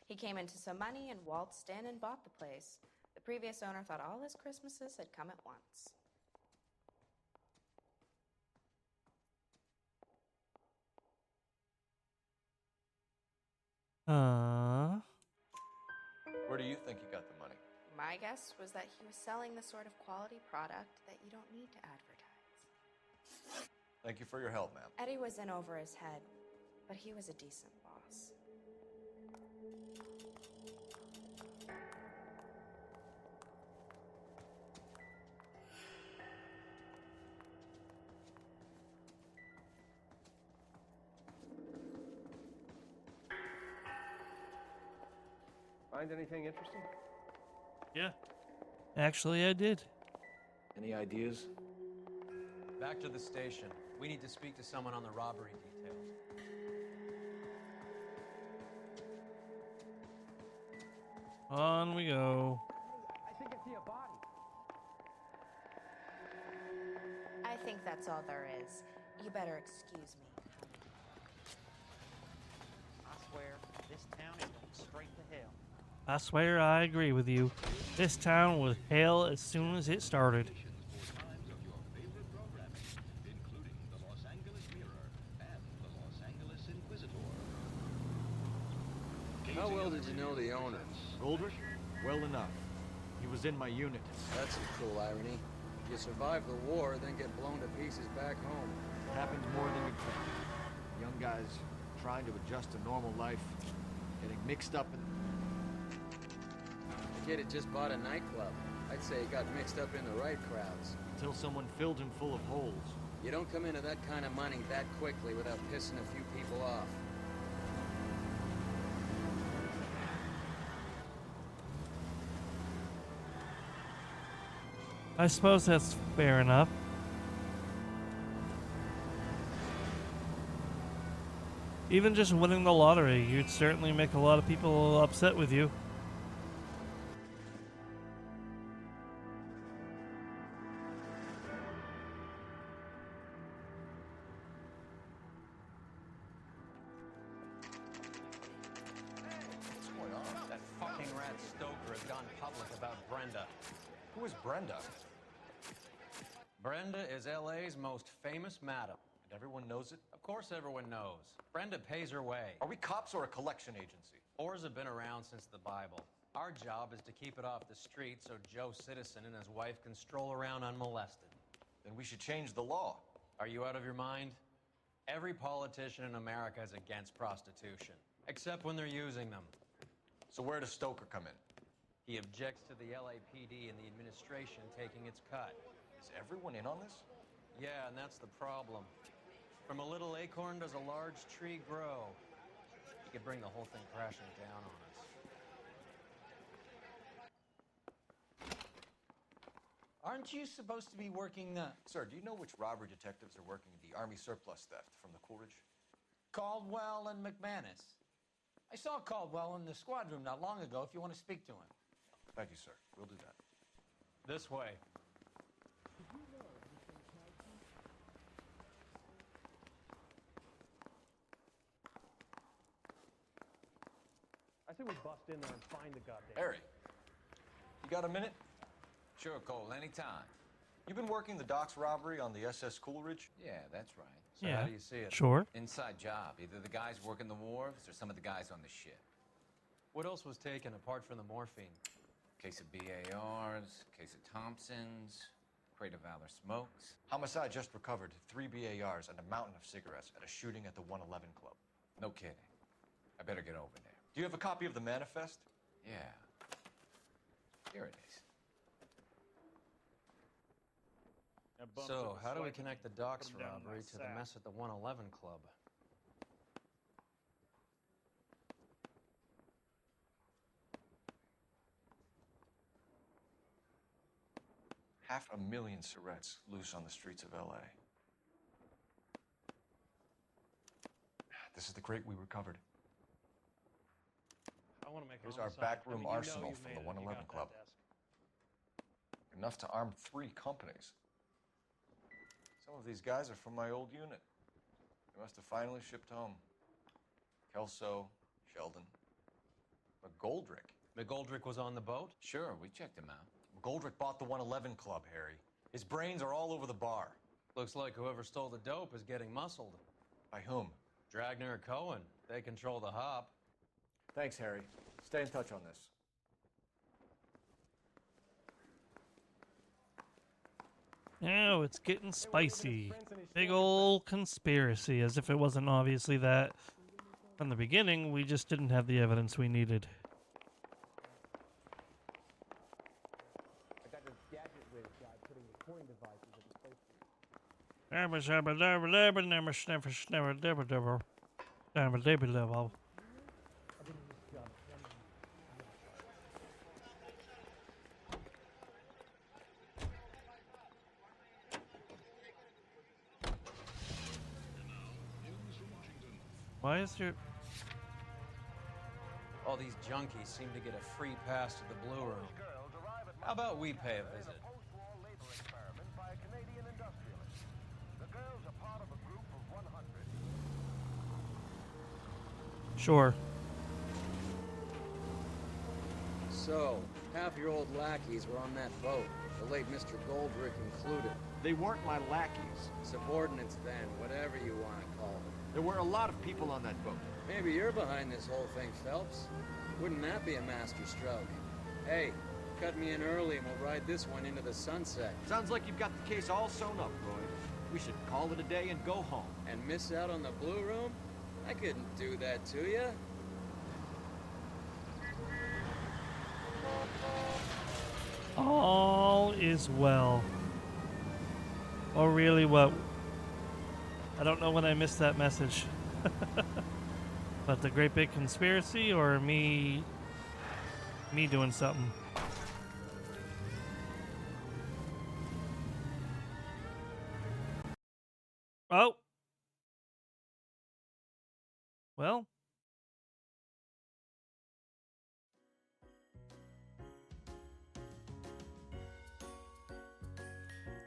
He came into some money and waltzed in and bought the place. The previous owner thought all his Christmases had come at once. Where do you think he got the money? My guess was that he was selling the sort of quality product that you don't need to advertise. Thank you for your help, ma'am. Eddie was in over his head, but he was a decent boss. Find anything interesting? Yeah. Actually, I did. Any ideas? Back to the station. We need to speak to someone on the robbery details. On we go. I think I see a body. I think that's all there is. You better excuse me. I swear, this town is going straight to hell. I swear I agree with you. This town was hell as soon as it started. How well did you know the owner? Goldrich? Well enough. He was in my unit. That's some cool irony. You survive the war, then get blown to pieces back home. Happens more than you think. Young guys trying to adjust to normal life, getting mixed up in... The kid had just bought a nightclub. I'd say he got mixed up in the right crowds. Until someone filled him full of holes. You don't come into that kind of money that quickly without pissing a few people off. I suppose that's fair enough. Even just winning the lottery, you'd certainly make a lot of people upset with you. What's going on? That fucking rat Stoker has gone public about Brenda. Who is Brenda? Brenda is LA's most famous madam. And everyone knows it? Of course everyone knows. Brenda pays her way. Are we cops or a collection agency? Whores have been around since the Bible. Our job is to keep it off the street so Joe Citizen and his wife can stroll around unmolested. Then we should change the law. Are you out of your mind? Every politician in America is against prostitution, except when they're using them. So where does Stoker come in? He objects to the LAPD and the administration taking its cut. Is everyone in on this? Yeah, and that's the problem. From a little acorn does a large tree grow. You could bring the whole thing crashing down on us. Aren't you supposed to be working the... Sir, do you know which robbery detectives are working the Army surplus theft from the Coolidge? Caldwell and McManus. I saw Caldwell in the squad room not long ago if you want to speak to him. Thank you, sir. We'll do that. This way. I say we bust in there and find the goddamn... Harry, you got a minute? Sure, Cole, anytime. You've been working the docks robbery on the SS Coolidge? Yeah, that's right. So Yeah, how do you see it? sure. Inside job. Either the guys working the wharves or some of the guys on the ship. What else was taken apart from the morphine? Case of BARs, case of Thompsons, crate of Valor smokes. Homicide just recovered 3 BARs and a mountain of cigarettes at a shooting at the 111 Club. No kidding. I better get over there. Do you have a copy of the manifest? Yeah. Here it is. So, how do we connect the docks robbery to the mess at the 111 Club? $500,000 cigarettes loose on the streets of LA. This is the crate we recovered. I want to make Here's our backroom arsenal from the 111 Club. Enough to arm 3 companies. Some of these guys are from my old unit. They must have finally shipped home. Kelso, Sheldon. McGoldrick. McGoldrick was on the boat? Sure, we checked him out. McGoldrick bought the 111 Club, Harry. His brains are all over the bar. Looks like whoever stole the dope is getting muscled. By whom? Dragner or Cohen. They control the hop. Thanks, Harry. Stay in touch on this. Now it's getting spicy. Big ol' conspiracy, as if it wasn't obviously that from the beginning. We just didn't have the evidence we needed. I got this gadget whiz guy putting the coin devices at the place. Why is there... All these junkies seem to get a free pass to the Blue Room. How about we pay a visit? Sure. So, half your old lackeys were on that boat, the late Mr. Goldrick included. They weren't my lackeys. Subordinates then, whatever you want to call them. There were a lot of people on that boat. Maybe you're behind this whole thing, Phelps. Wouldn't that be a master stroke? Hey, cut me in early and we'll ride this one into the sunset. Sounds like you've got the case all sewn up, Roy. We should call it a day and go home. And miss out on the Blue Room? I couldn't do that to you. All is well. Or really what? I don't know when I missed that message. But the great big conspiracy or me doing something? Oh. Well.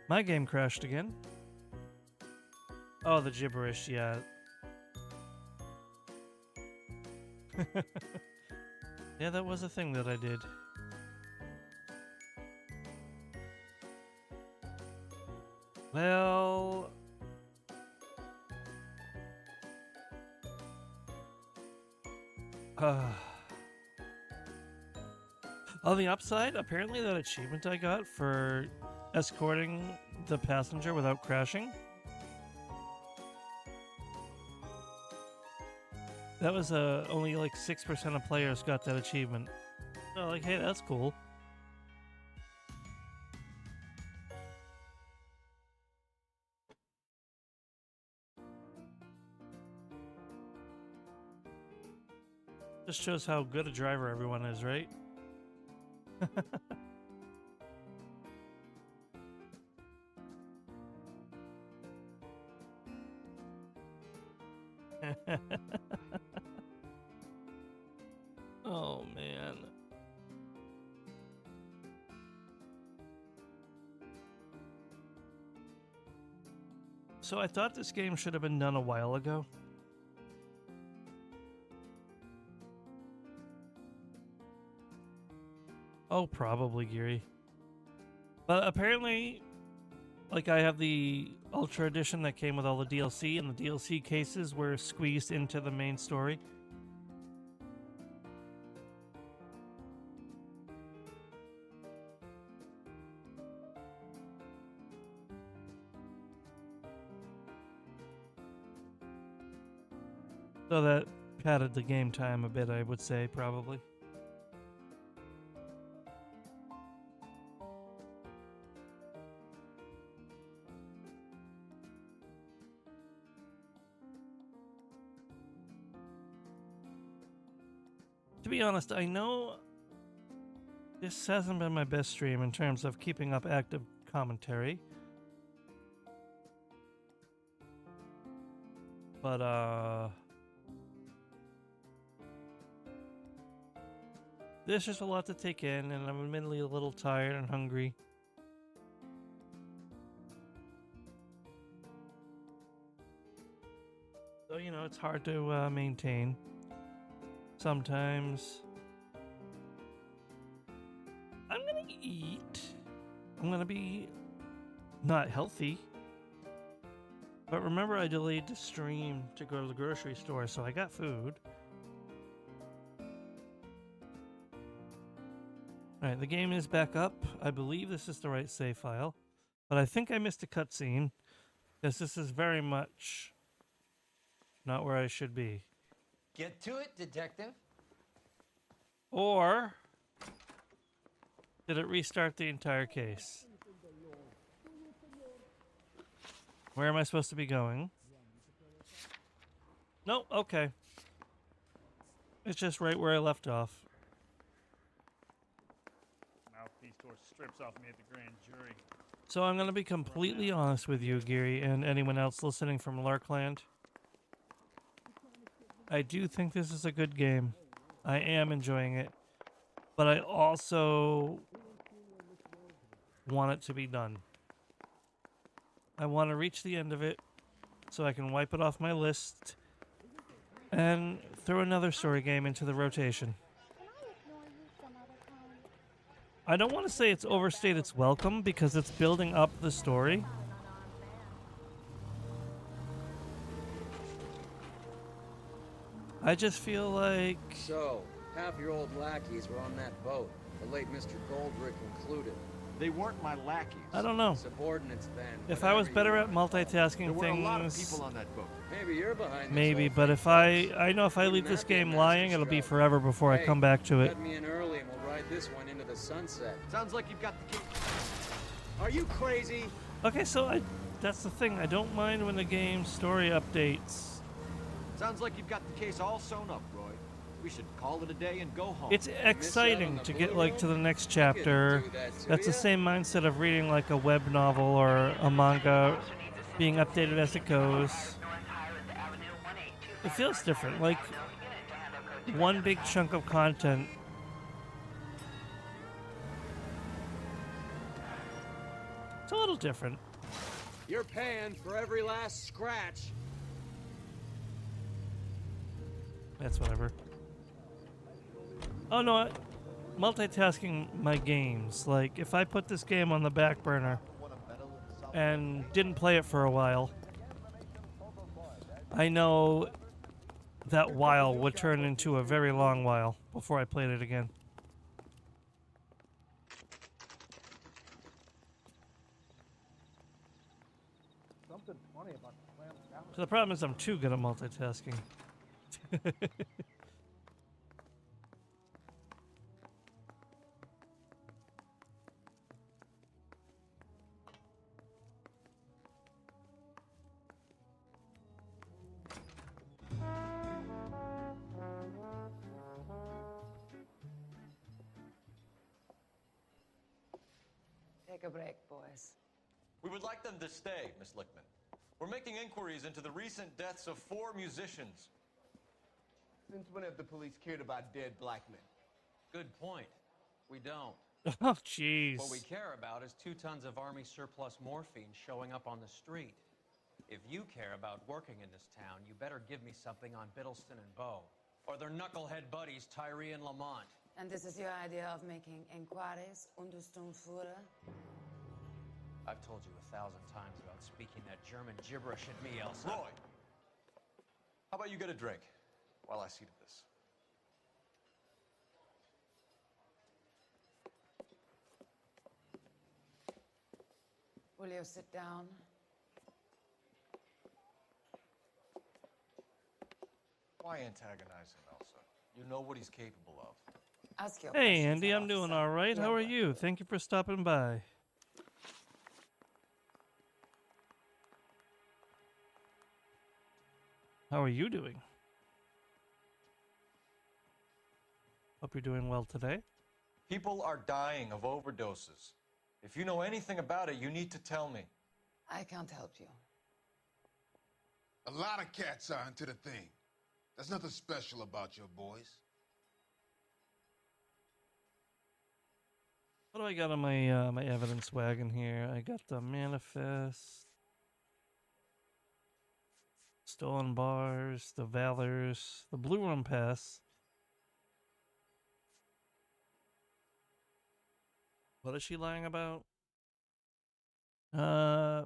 My game crashed again. Oh, the gibberish, yeah. Yeah, that was a thing that I did. Well... On the upside, apparently that achievement I got for escorting the passenger without crashing, that was only like 6% of players got that achievement. So like, hey, that's cool. Just shows how good a driver everyone is, right? Oh, man. So I thought this game should have been done a while ago. Oh, probably, Geary. But apparently, like, I have the Ultra Edition that came with all the DLC, and the DLC cases were squeezed into the main story. So that padded the game time a bit, I would say, probably. To be honest, I know this hasn't been my best stream in terms of keeping up active commentary. But, there's just a lot to take in, and I'm admittedly a little tired and hungry. So, you know, it's hard to maintain. sometimes. I'm gonna eat. I'm gonna be not healthy. But remember, I delayed the stream to go to the grocery store, so I got food. Alright, the game is back up. I believe this is the right save file. But I think I missed a cutscene, because this is very much not where I should be. Get to it, detective. Or did it restart the entire case? Where am I supposed to be going? Nope, okay. It's just right where I left off. Mouthpiece tore strips off me at the grand jury. So I'm going to be completely honest with you, Geary, and anyone else listening from Larkland. I do think this is a good game. I am enjoying it. But I also want it to be done. I want to reach the end of it so I can wipe it off my list and throw another story game into the rotation. I don't want to say it's overstayed its welcome because it's building up the story. I just feel like... So, half your old lackeys were on that boat, the late Mr. Goldrick included. They weren't my lackeys. I don't know. Subordinates then. If I was better at multitasking There were things... a lot of people on that boat. Maybe you're behind this Maybe, whole but thing, if folks. I know if I leave Wouldn't this that be a game lying, it'll be forever before I Hey, come back to it. Let me in early and we'll ride this one into the sunset. Sounds like you've got the key. Are you crazy? Okay, so that's the thing. I don't mind when the game story updates. Sounds like you've got the case all sewn up, Roy. We should call it a day and go home. It's exciting to get like to the next chapter. That's the same mindset of reading like a web novel or a manga, being updated as it goes. It feels different, like one big chunk of content. It's a little different. You're paying for every last scratch. That's whatever. Oh no, multitasking my games. Like, if I put this game on the back burner and didn't play it for a while, I know that while would turn into a very long while before I played it again. Something funny about the clam chowder. So the problem is I'm too good at multitasking. Take a break, boys. We would like them to stay, Miss Lickman. We're making inquiries into the recent deaths of 4 musicians. Since when have the police cared about dead black men? Good point. We don't. Oh, jeez. What we care about is 2 tons of Army surplus morphine showing up on the street. If you care about working in this town, you better give me something on Biddleston and Bow, or their knucklehead buddies Tyree and Lamont. And this is your idea of making inquiries, Untersturmführer? I've told you 1,000 times about speaking that German gibberish at me, Elsa. Roy, how about you get a drink while I see to this? Will you sit down? Why antagonize him, Elsa? You know what he's capable of. Ask your Hey, questions, Andy, I'm doing officer. all right. How are you? Thank you for stopping by. How are you doing? Hope you're doing well today. People are dying of overdoses. If you know anything about it, you need to tell me. I can't help you. A lot of cats are into the thing. There's nothing special about your boys. What do I got on my my evidence wagon here? I got the manifest, stolen bars, the valors, the blue room pass, What is she lying about?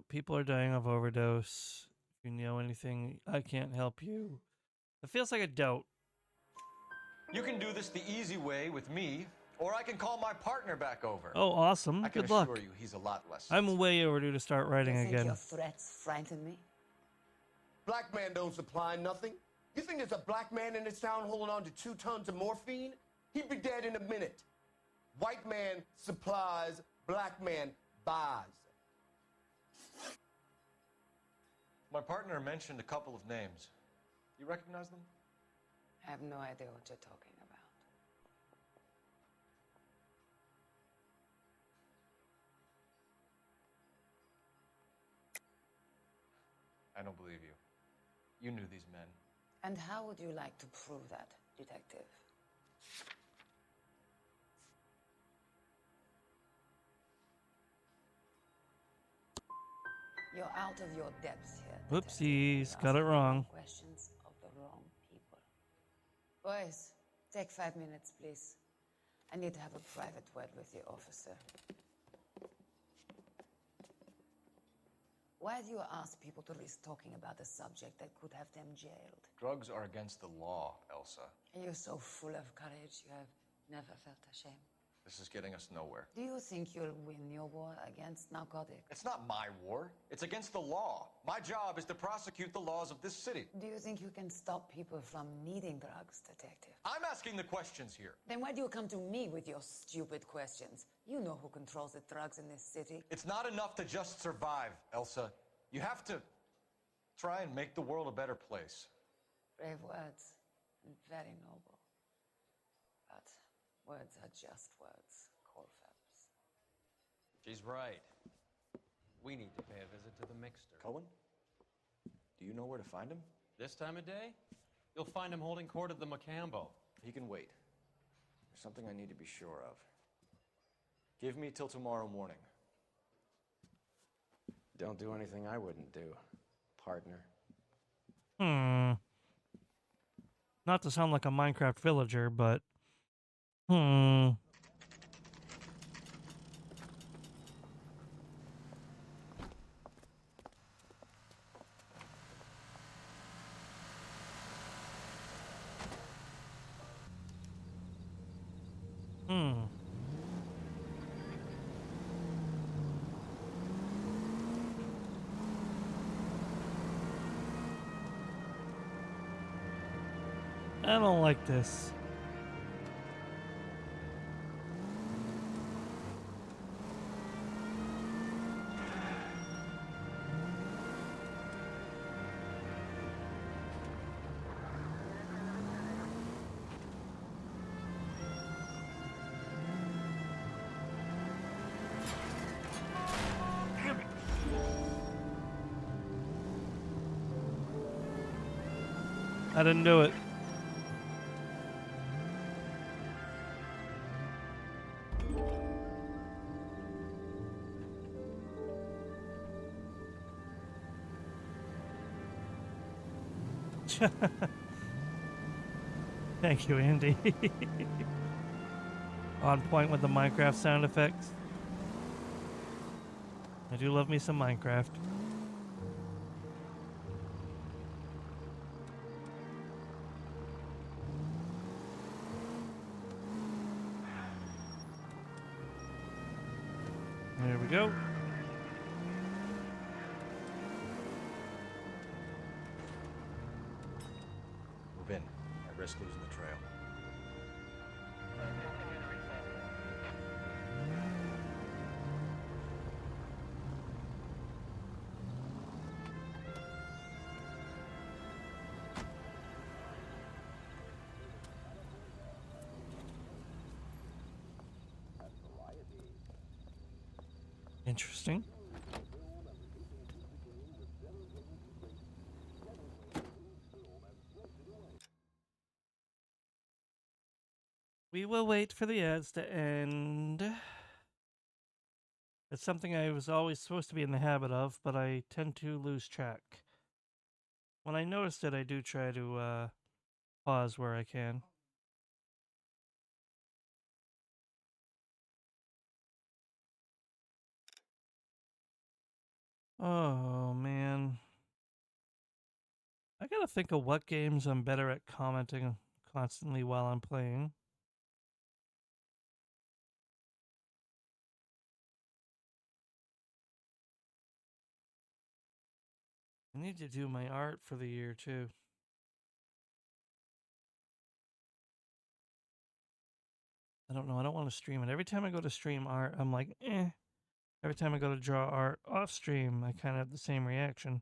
People are dying of overdose. If you know anything, I can't help you. It feels like a doubt. You can do this the easy way with me, or I can call my partner back over. Oh, awesome. I can Good luck. assure you he's a lot less. I'm way overdue to start writing You think again. your threats frighten me? Black man don't supply nothing. You think there's a black man in this town holding on to 2 tons of morphine? He'd be dead in a minute. White man supplies, black man buys. My partner mentioned a couple of names. You recognize them? I have no idea what you're talking about. I don't believe you. You knew these men. And how would you like to prove that, detective? You're out of your depths here. Whoopsies, got it wrong. Questions of the wrong people. Boys, take 5 minutes, please. I need to have a private word with the officer. Why do you ask people to risk talking about a subject that could have them jailed? Drugs are against the law, Elsa. And you're so full of courage, you have never felt ashamed. This is getting us nowhere. Do you think you'll win your war against narcotics? It's not my war. It's against the law. My job is to prosecute the laws of this city. Do you think you can stop people from needing drugs, detective? I'm asking the questions here. Then why do you come to me with your stupid questions? You know who controls the drugs in this city. It's not enough to just survive, Elsa. You have to try and make the world a better place. Brave words, and very noble. But words are just words, Cole Phelps. She's right. We need to pay a visit to the mixer. Cohen? Do you know where to find him? This time of day? You'll find him holding court at the Macambo. He can wait. There's something I need to be sure of. Give me till tomorrow morning. Don't do anything I wouldn't do, partner. Not to sound like a Minecraft villager, but I don't like this. I didn't do it. Thank you, Andy. On point with the Minecraft sound effects. I do love me some Minecraft. There we go. Move in. I risk losing the trail. Interesting. We will wait for the ads to end. It's something I was always supposed to be in the habit of, but I tend to lose track. When I notice it, I do try to pause where I can. Oh, man. I gotta think of what games I'm better at commenting constantly while I'm playing. I need to do my art for the year, too. I don't know. I don't want to stream it. Every time I go to stream art, I'm like, eh. Every time I go to draw art off stream, I kind of have the same reaction.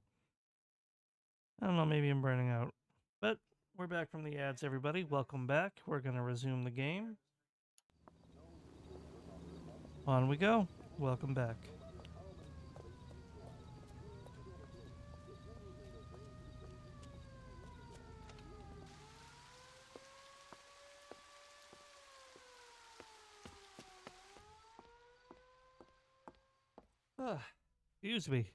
I don't know. Maybe I'm burning out. But we're back from the ads, everybody. Welcome back. We're going to resume the game. On we go. Welcome back. Excuse me.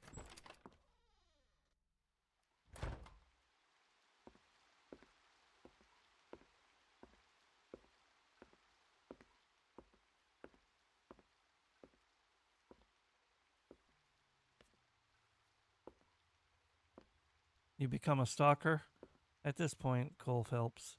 You become a stalker? At this point, Cole Phelps.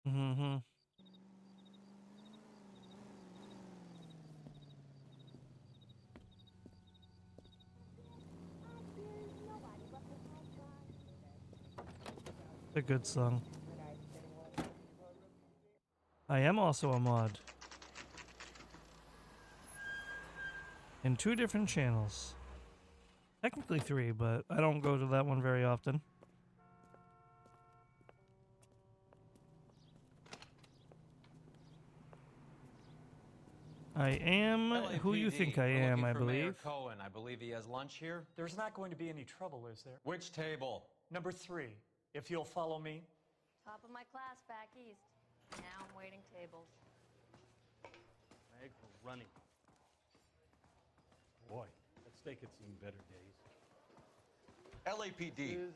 Mm-hmm. A good song. I am also a mod. In 2 different channels. Technically 3, but I don't go to that one very often. I am who you think I am, I believe. Mayor Cohen. I believe he has lunch here. There's not going to be any trouble, is there? Which table? Number 3, if you'll follow me. Top of my class back east. Now I'm waiting tables. Meg, we're running. Boy, that steak had seen better days. LAPD.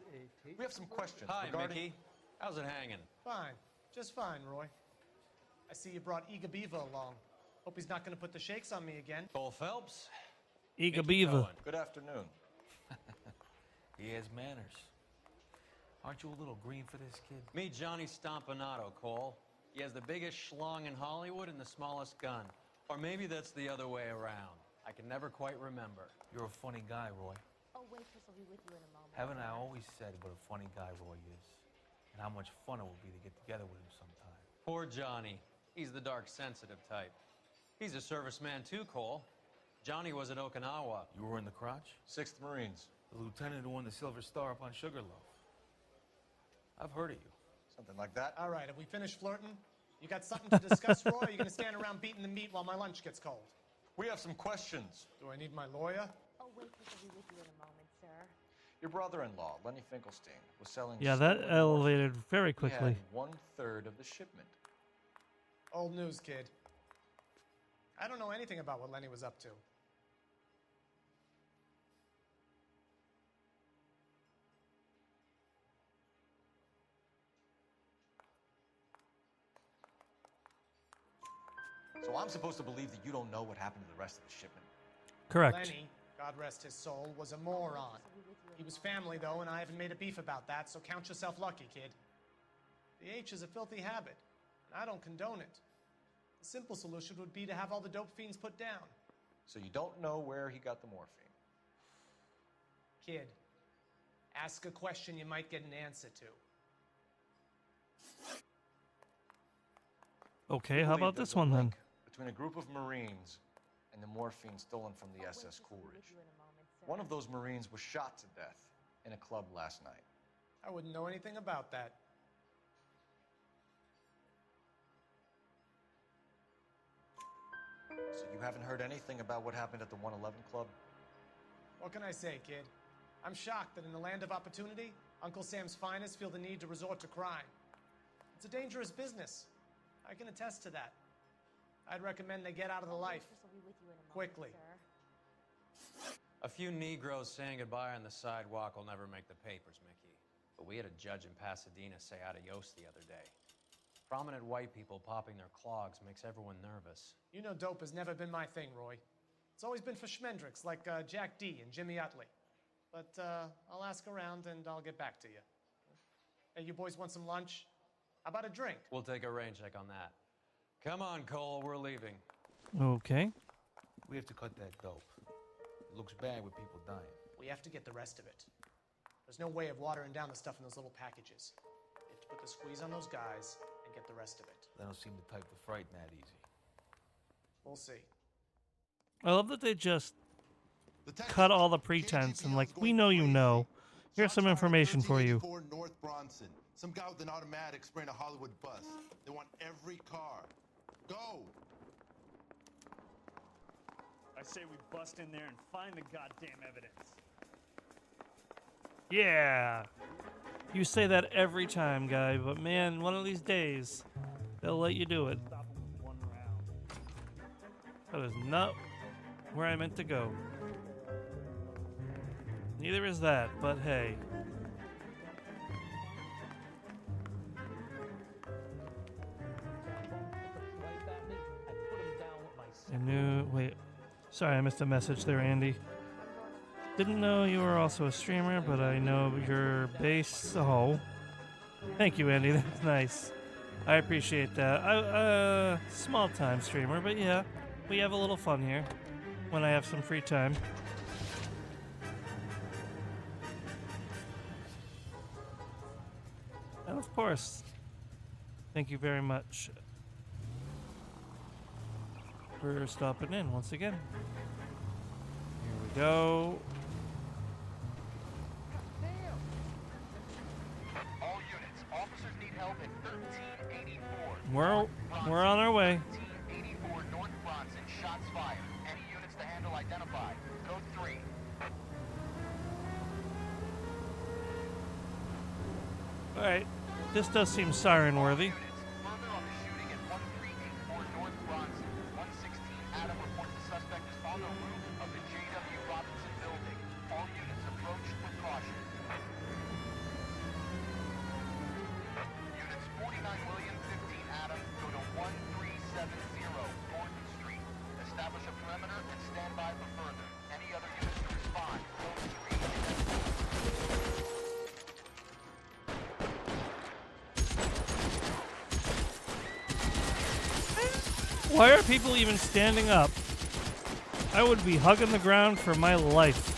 We have some questions Hi, regarding... Mickey. How's it hanging? Fine. Just fine, Roy. I see you brought Eager Beaver along. Hope he's not going to put the shakes on me again. Cole Phelps? Eager Beaver. Good afternoon. He has manners. Aren't you a little green for this kid? Meet Johnny Stompanato, Cole. He has the biggest schlong in Hollywood and the smallest gun. Or maybe that's the other way around. I can never quite remember. You're a funny guy, Roy. Oh, waitress will be with you in a moment. Haven't I always said what a funny guy Roy is? And how much fun it would be to get together with him sometime. Poor Johnny. He's the dark, sensitive type. He's a serviceman too, Cole. Johnny was at Okinawa. You were in the crotch? 6th Marines. The lieutenant who won the Silver Star up on Sugarloaf. I've heard of you. Something like that. All right, have we finished flirting? You got something to discuss, Roy? Or are you going to stand around beating the meat while my lunch gets cold? We have some questions. Do I need my lawyer? Oh, waitress will be with you in a moment, sir. Your brother-in-law, Lenny Finkelstein, was selling... Yeah, that elevated very quickly. He had 1/3 of the shipment. Old news, kid. I don't know anything about what Lenny was up to. So I'm supposed to believe that you don't know what happened to the rest of the shipment? Correct. Lenny, God rest his soul, was a moron. He was family, though, and I haven't made a beef about that, so count yourself lucky, kid. The H is a filthy habit, and I don't condone it. The simple solution would be to have all the dope fiends put down. So you don't know where he got the morphine? Kid, ask a question you might get an answer to. Okay, how about this one then? Between a group of Marines and the morphine stolen from the SS Coolidge. One of those Marines was shot to death in a club last night. I wouldn't know anything about that. So you haven't heard anything about what happened at the 111 Club? What can I say, kid? I'm shocked that in the land of opportunity, Uncle Sam's finest feel the need to resort to crime. It's a dangerous business. I can attest to that. I'd recommend they get out of the life. Quickly. A few Negroes saying goodbye on the sidewalk will never make the papers, Mickey. But we had a judge in Pasadena say adios the other day. Prominent white people popping their clogs makes everyone nervous. You know dope has never been my thing, Roy. It's always been for schmendricks like Jack D. and Jimmy Utley. But I'll ask around and I'll get back to you. Hey, you boys want some lunch? How about a drink? We'll take a rain check on that. Come on, Cole, we're leaving. Okay. We have to cut that dope. It looks bad with people dying. We have to get the rest of it. There's no way of watering down the stuff in those little packages. We have to put the squeeze on those guys and get the rest of it. They don't seem the type to frighten that easy. We'll see. I love that they just cut all the pretense and like, we know you know. Here's some information for you. North Bronson. Some guy with an automatic spraying a Hollywood bus. They want every car. Go! I say we bust in there and find the goddamn evidence. Yeah. You say that every time, guy, but man, one of these days, they'll let you do it. Stop them with one round. That is not where I meant to go. Neither is that, but hey. I knew. Wait. Sorry, I missed a message there, Andy. Didn't know you were also a streamer, but I know your base. Oh. Thank you, Andy. That's nice. I appreciate that. Small time streamer, but yeah, we have a little fun here when I have some free time. And of course, thank you very much for stopping in once again. Here we go. All units, officers need help at 1384. We're on our way. 1384 North Bronson, shots fired. Any units to handle identified. Code 3. Alright, this does seem siren-worthy. Further on the shooting at 1384 North Bronson. 116 Adam reports the suspect is on the roof of the J.W. Robinson building. All units approach with caution. Units 49 William, 15 Adam, go to 1370 Gordon Street. Establish a perimeter and stand by for further. Any other units to respond. Code 3. Why are people even standing up? I would be hugging the ground for my life.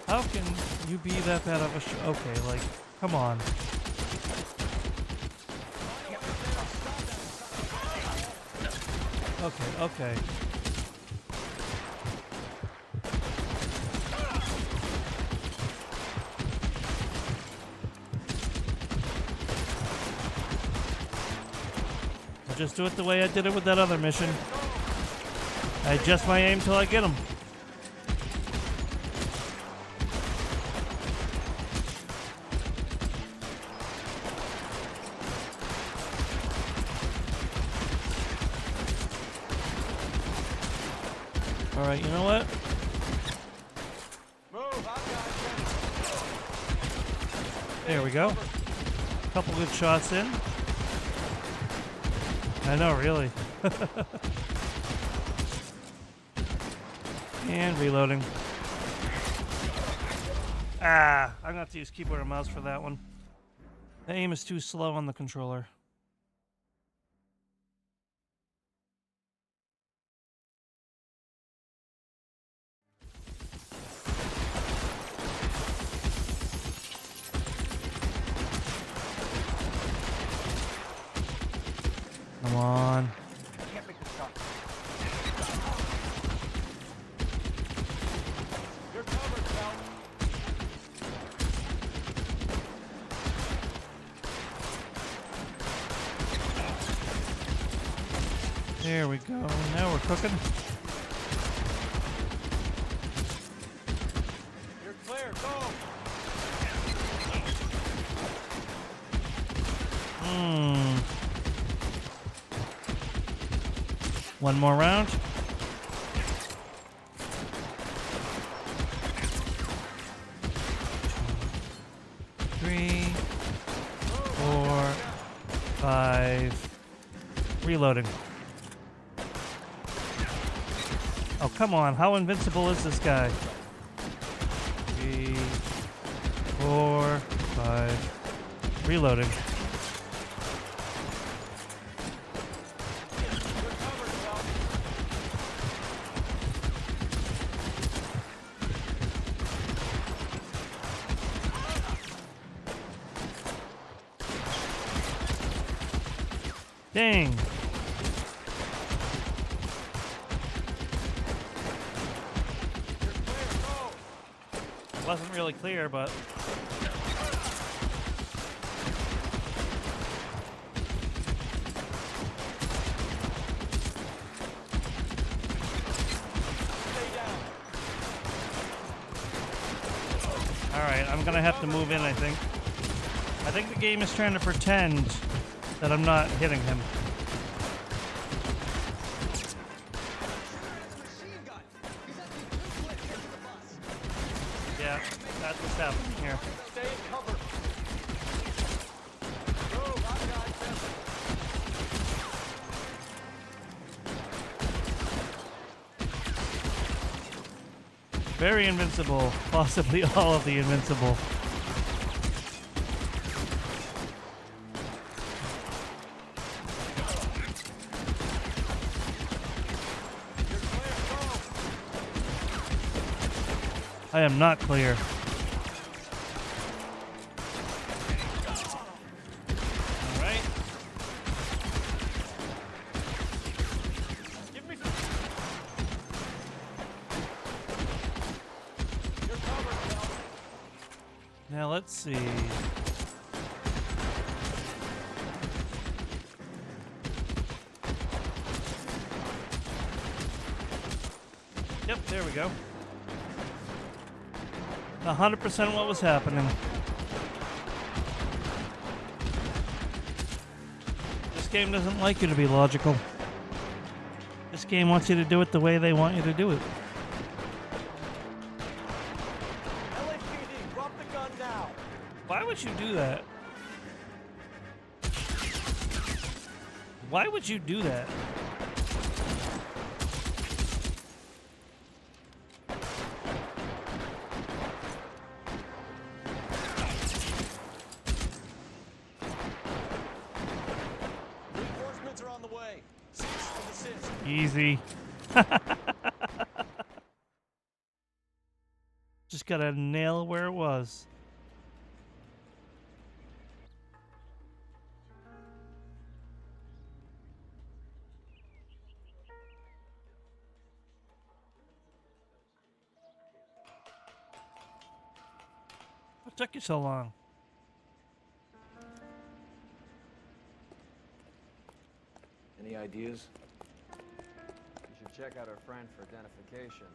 How can you be that bad of a okay, like, come on. Okay. I'll just do it the way I did it with that other mission. I adjust my aim till I get him. All right, you know what? There we go. Couple good shots in. I know, really. And reloading. I'm gonna have to use keyboard and mouse for that one. The aim is too slow on the controller. Come on. You're covered, pal. There we go. Now we're cooking. You're clear. Go. One more round. 3, 4, 5. Reloading. Oh, come on. How invincible is this guy? 3, 4, 5. Reloading. Dang. It wasn't really clear, but alright, I'm gonna have to move in, I think. I think the game is trying to pretend that I'm not hitting him. Yeah, that's what's happening here. Stay in cover. Very invincible. Possibly all of the invincible. I am not clear. Alright. Give me some. You're covered, Phelps. Now let's see. Yep, there we go. 100% what was happening. This game doesn't like you to be logical. This game wants you to do it the way they want you to do it. LAPD, drop the gun now. Why would you do that? Why would you do that? Reinforcements are on the way. Cease and desist. Easy. Just gotta nail where it was. What took you so long? Any ideas? You should check out our friend for identification,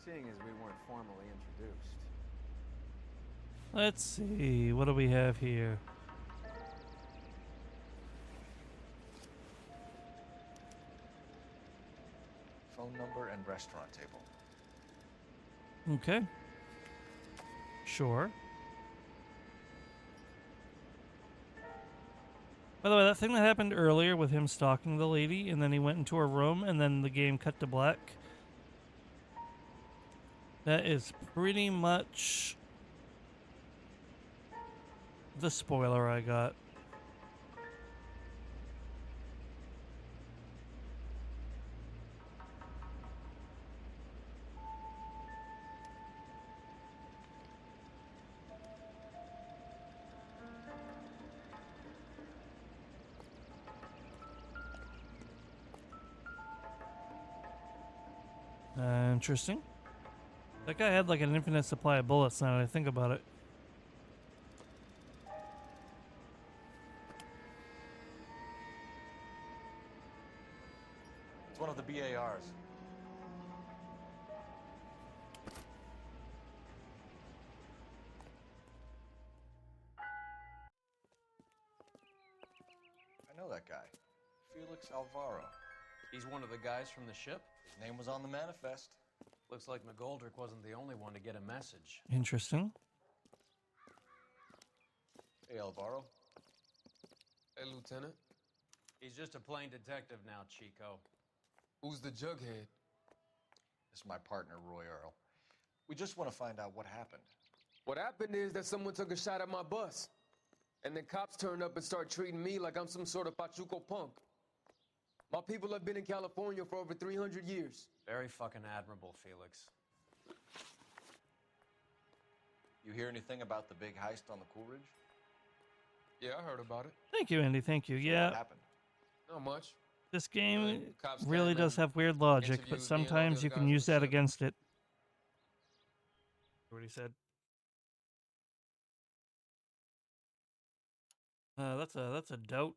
seeing as we weren't formally introduced. Let's see. What do we have here? Phone number and restaurant table. Okay. Sure. By the way, that thing that happened earlier with him stalking the lady and then he went into her room and then the game cut to black. That is pretty much the spoiler I got. Interesting. That guy had like an infinite supply of bullets now that I think about it. It's one of the BARs. I know that guy. Felix Alvaro. He's one of the guys from the ship? His name was on the manifest. Looks like McGoldrick wasn't the only one to get a message. Interesting. Hey, Alvaro. Hey, Lieutenant. He's just a plain detective now, Chico. Who's the jughead? This is my partner, Roy Earl. We just want to find out what happened. What happened is that someone took a shot at my bus. And then cops turned up and start treating me like I'm some sort of Pachuco punk. My people have been in California for over 300 years. Very fucking admirable, Felix. You hear anything about the big heist on the Coolidge? Yeah, I heard about it. Thank you, Andy. Thank you. Yeah. What happened? Not much. This game cops really came does and have weird logic, but interviewed me and all the sometimes other you can guys on use the that ship. against it. What he said. That's a doubt.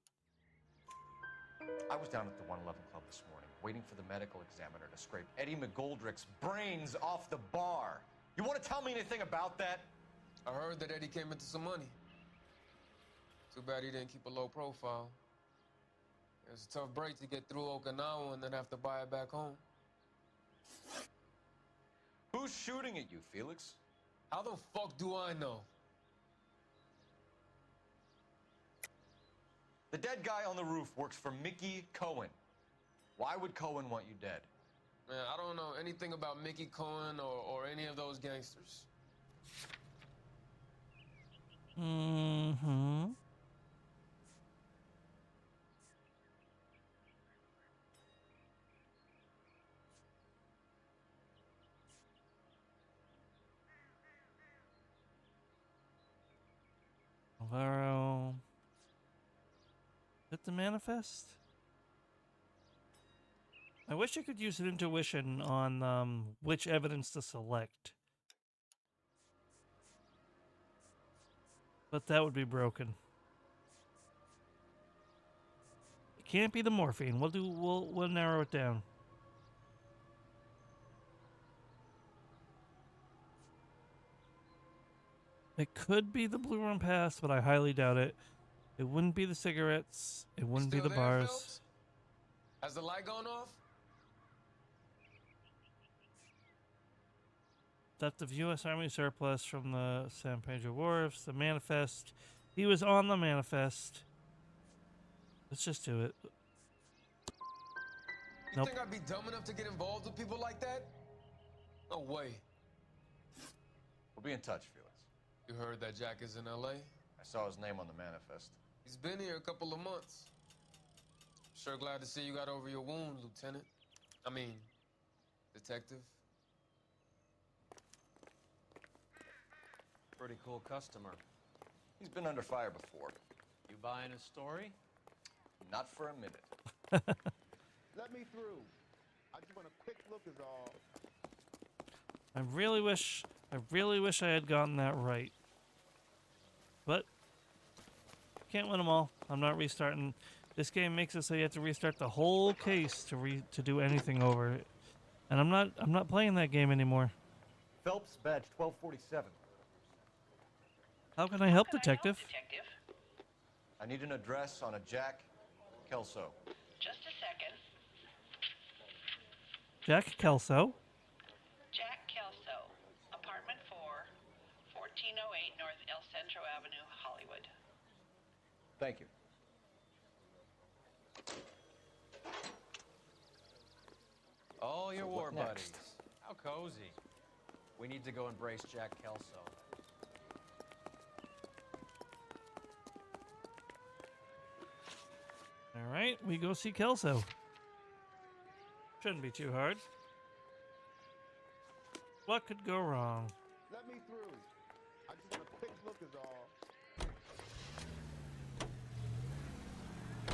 I was down at the 111 Club this morning, waiting for the medical examiner to scrape Eddie McGoldrick's brains off the bar. You want to tell me anything about that? I heard that Eddie came into some money. Too bad he didn't keep a low profile. It was a tough break to get through Okinawa and then have to buy it back home. Who's shooting at you, Felix? How the fuck do I know? The dead guy on the roof works for Mickey Cohen. Why would Cohen want you dead? Man, I don't know anything about Mickey Cohen or any of those gangsters. Mm-hmm. Alvaro. Is it the manifest? I wish I could use an intuition on which evidence to select. But that would be broken. It can't be the morphine. We'll narrow it down. It could be the Blue Room Pass, but I highly doubt it. It wouldn't be the cigarettes. It wouldn't be Still the there, bars. Phelps? Has the light gone off? Theft of U.S. Army surplus from the San Pedro Wharves. The manifest. He was on the manifest. Let's just do it. You Nope. think I'd be dumb enough to get involved with people like that? No way. We'll be in touch, Felix. You heard that Jack is in L.A.? I saw his name on the manifest. He's been here a couple of months. Sure glad to see you got over your wound, Lieutenant. I mean, Detective. Pretty cool customer. He's been under fire before. You buying his story? Not for a minute. Let me through. I just want a quick look is all. I really wish I had gotten that right. But can't win them all. I'm not restarting. This game makes it so you have to restart the whole case to do anything over it. And I'm not playing that game anymore. Phelps, badge 1247. How can I help, Detective? I need an address on a Jack Kelso. Just a second. Jack Kelso. Jack Kelso, apartment 4, 1408 North El Centro Avenue, Hollywood. Thank you. Oh, your So war what buddies. next? How cozy. We need to go embrace Jack Kelso. All right, we go see Kelso. Shouldn't be too hard. What could go wrong? Let me through. I just want a quick look is all.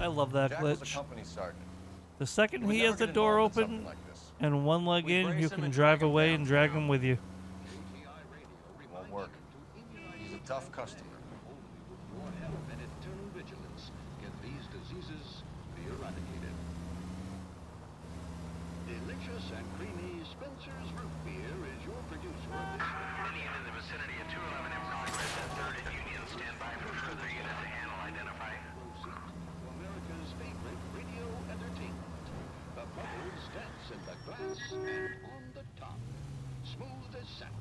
I love that Jack was a glitch. company sergeant. The second We'd he never has the get door involved in something open like this. and one leg We in, brace you him can and drive drag him away and drag him with you. Won't work. He's a tough customer. And eternal vigilance can these diseases be eradicated. Delicious and creamy Spencer's Root Beer is your producer of this. Union in the vicinity of 211 in progress at 3rd and Union. Stand by for further unit to handle identify. America's favorite radio entertainment. The and on the top. Smooth as satin.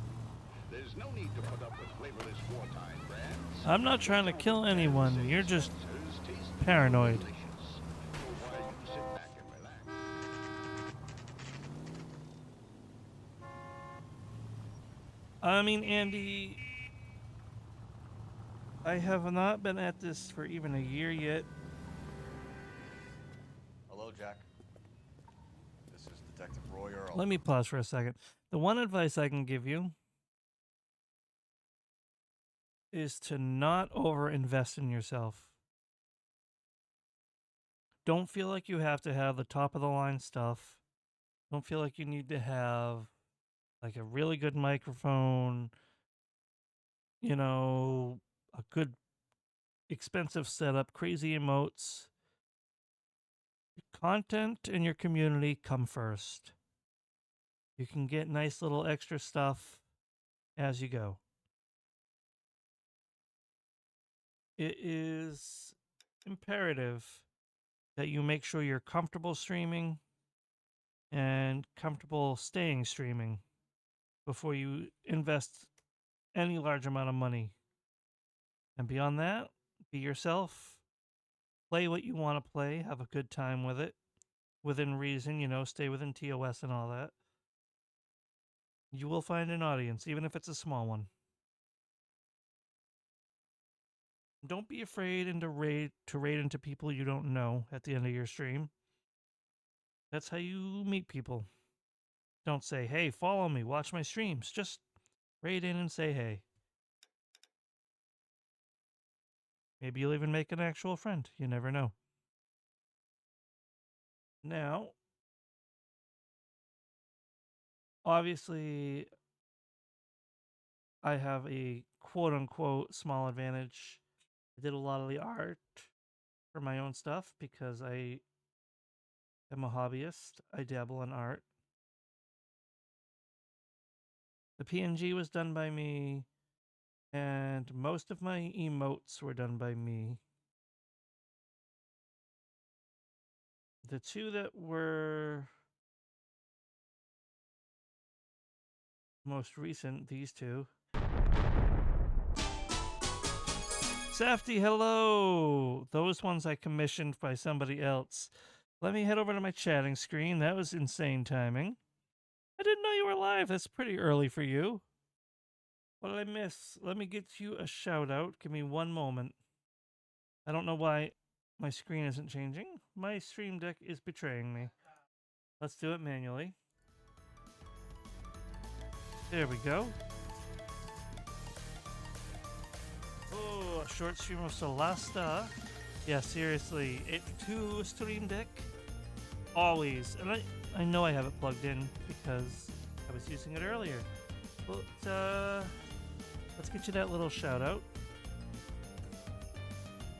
There's no need to put up with flavorless wartime brands. I'm not trying to kill anyone. You're just paranoid. So why don't you sit back and relax? I mean, Andy, I have not been at this for even a year yet. Hello, Jack. This is Detective Roy Earl. Let me pause for a second. The one advice I can give you is to not overinvest in yourself. Don't feel like you have to have the top of the line stuff. Don't feel like you need to have like a really good microphone, you know, a good expensive setup, crazy emotes. Content and your community come first. You can get nice little extra stuff as you go. It is imperative that you make sure you're comfortable streaming and comfortable staying streaming before you invest any large amount of money. And beyond that, be yourself. Play what you want to play. Have a good time with it. Within reason, you know, stay within TOS and all that. You will find an audience, even if it's a small one. Don't be afraid to raid into people you don't know at the end of your stream. That's how you meet people. Don't say, hey, follow me, watch my streams. Just raid in and say hey. Maybe you'll even make an actual friend. You never know. Now, obviously, I have a quote-unquote small advantage. I did a lot of the art for my own stuff because I am a hobbyist. I dabble in art. The PNG was done by me, and most of my emotes were done by me. The two that were most recent, these two. Safety, hello! Those ones I commissioned by somebody else. Let me head over to my chatting screen. That was insane timing. I didn't know you were live. That's pretty early for you. What did I miss? Let me get you a shout out. Give me one moment. I don't know why my screen isn't changing. My stream deck is betraying me. Let's do it manually. There we go. Oh, a short stream of Solasta. Yeah, seriously. It's to Stream Deck. Always. And I know I have it plugged in because I was using it earlier. But, let's get you that little shout out.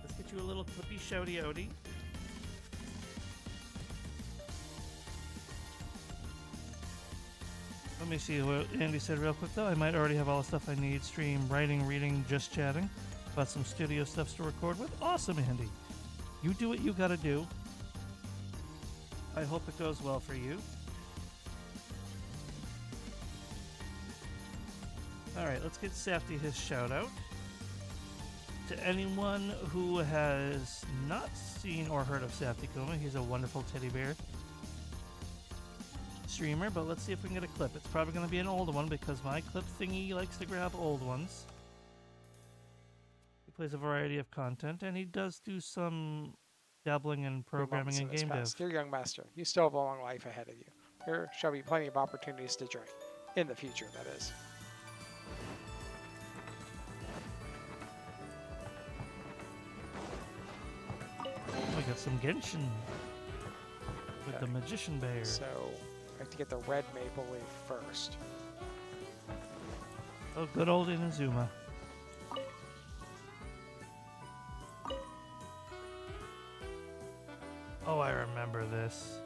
Let's get you a little clippy shouty outy. Let me see what Andy said real quick though. I might already have all the stuff I need. Stream, writing, reading, just chatting. Got some studio stuff to record with. Awesome, Andy. You do what you gotta do. I hope it goes well for you. Alright, let's get Safety his shout out. To anyone who has not seen or heard of Safety Kuma, he's a wonderful teddy bear streamer, but let's see if we can get a clip. It's probably going to be an old one because my clip thingy likes to grab old ones. He plays a variety of content, and he does do some dabbling in programming and game dev. Dear young master, you still have a long life ahead of you. There shall be plenty of opportunities to join. In the future, that is. We got some Genshin with the Magician Bear. So, I have to get the red maple leaf first. Oh, good old Inazuma. Oh, I remember this.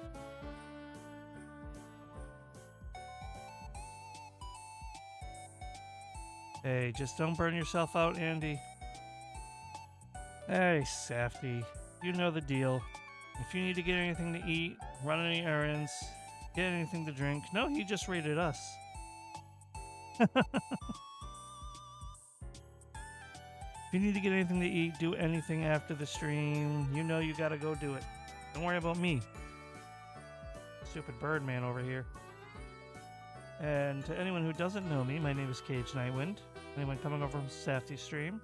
Hey, just don't burn yourself out, Andy. Hey, Safety. You know the deal. If you need to get anything to eat, run any errands, Get anything to drink? No, he just rated us. If you need to get anything to eat, do anything after the stream. You know you gotta go do it. Don't worry about me. Stupid Birdman over here. And to anyone who doesn't know me, my name is Cage Nightwind. Anyone coming over from Safety Stream,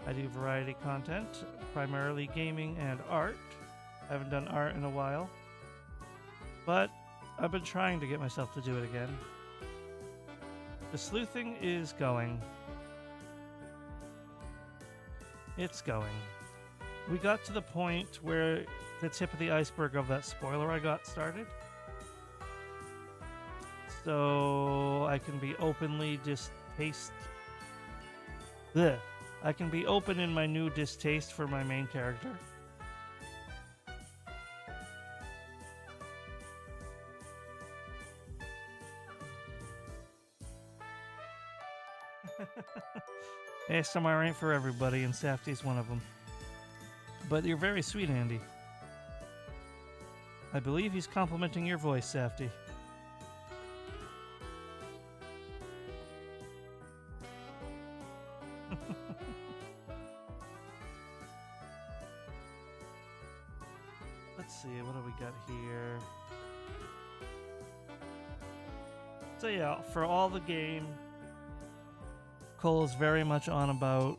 I do variety content, primarily gaming and art. I haven't done art in a while, but I've been trying to get myself to do it again. The sleuthing is going. It's going. We got to the point where the tip of the iceberg of that spoiler I got started. So I can be openly I can be open in my new distaste for my main character. ASMR ain't for everybody, and Safty's one of them. But you're very sweet, Andy. I believe he's complimenting your voice, Safty. Let's see, what do we got here? So yeah, for all the game, Cole is very much on about,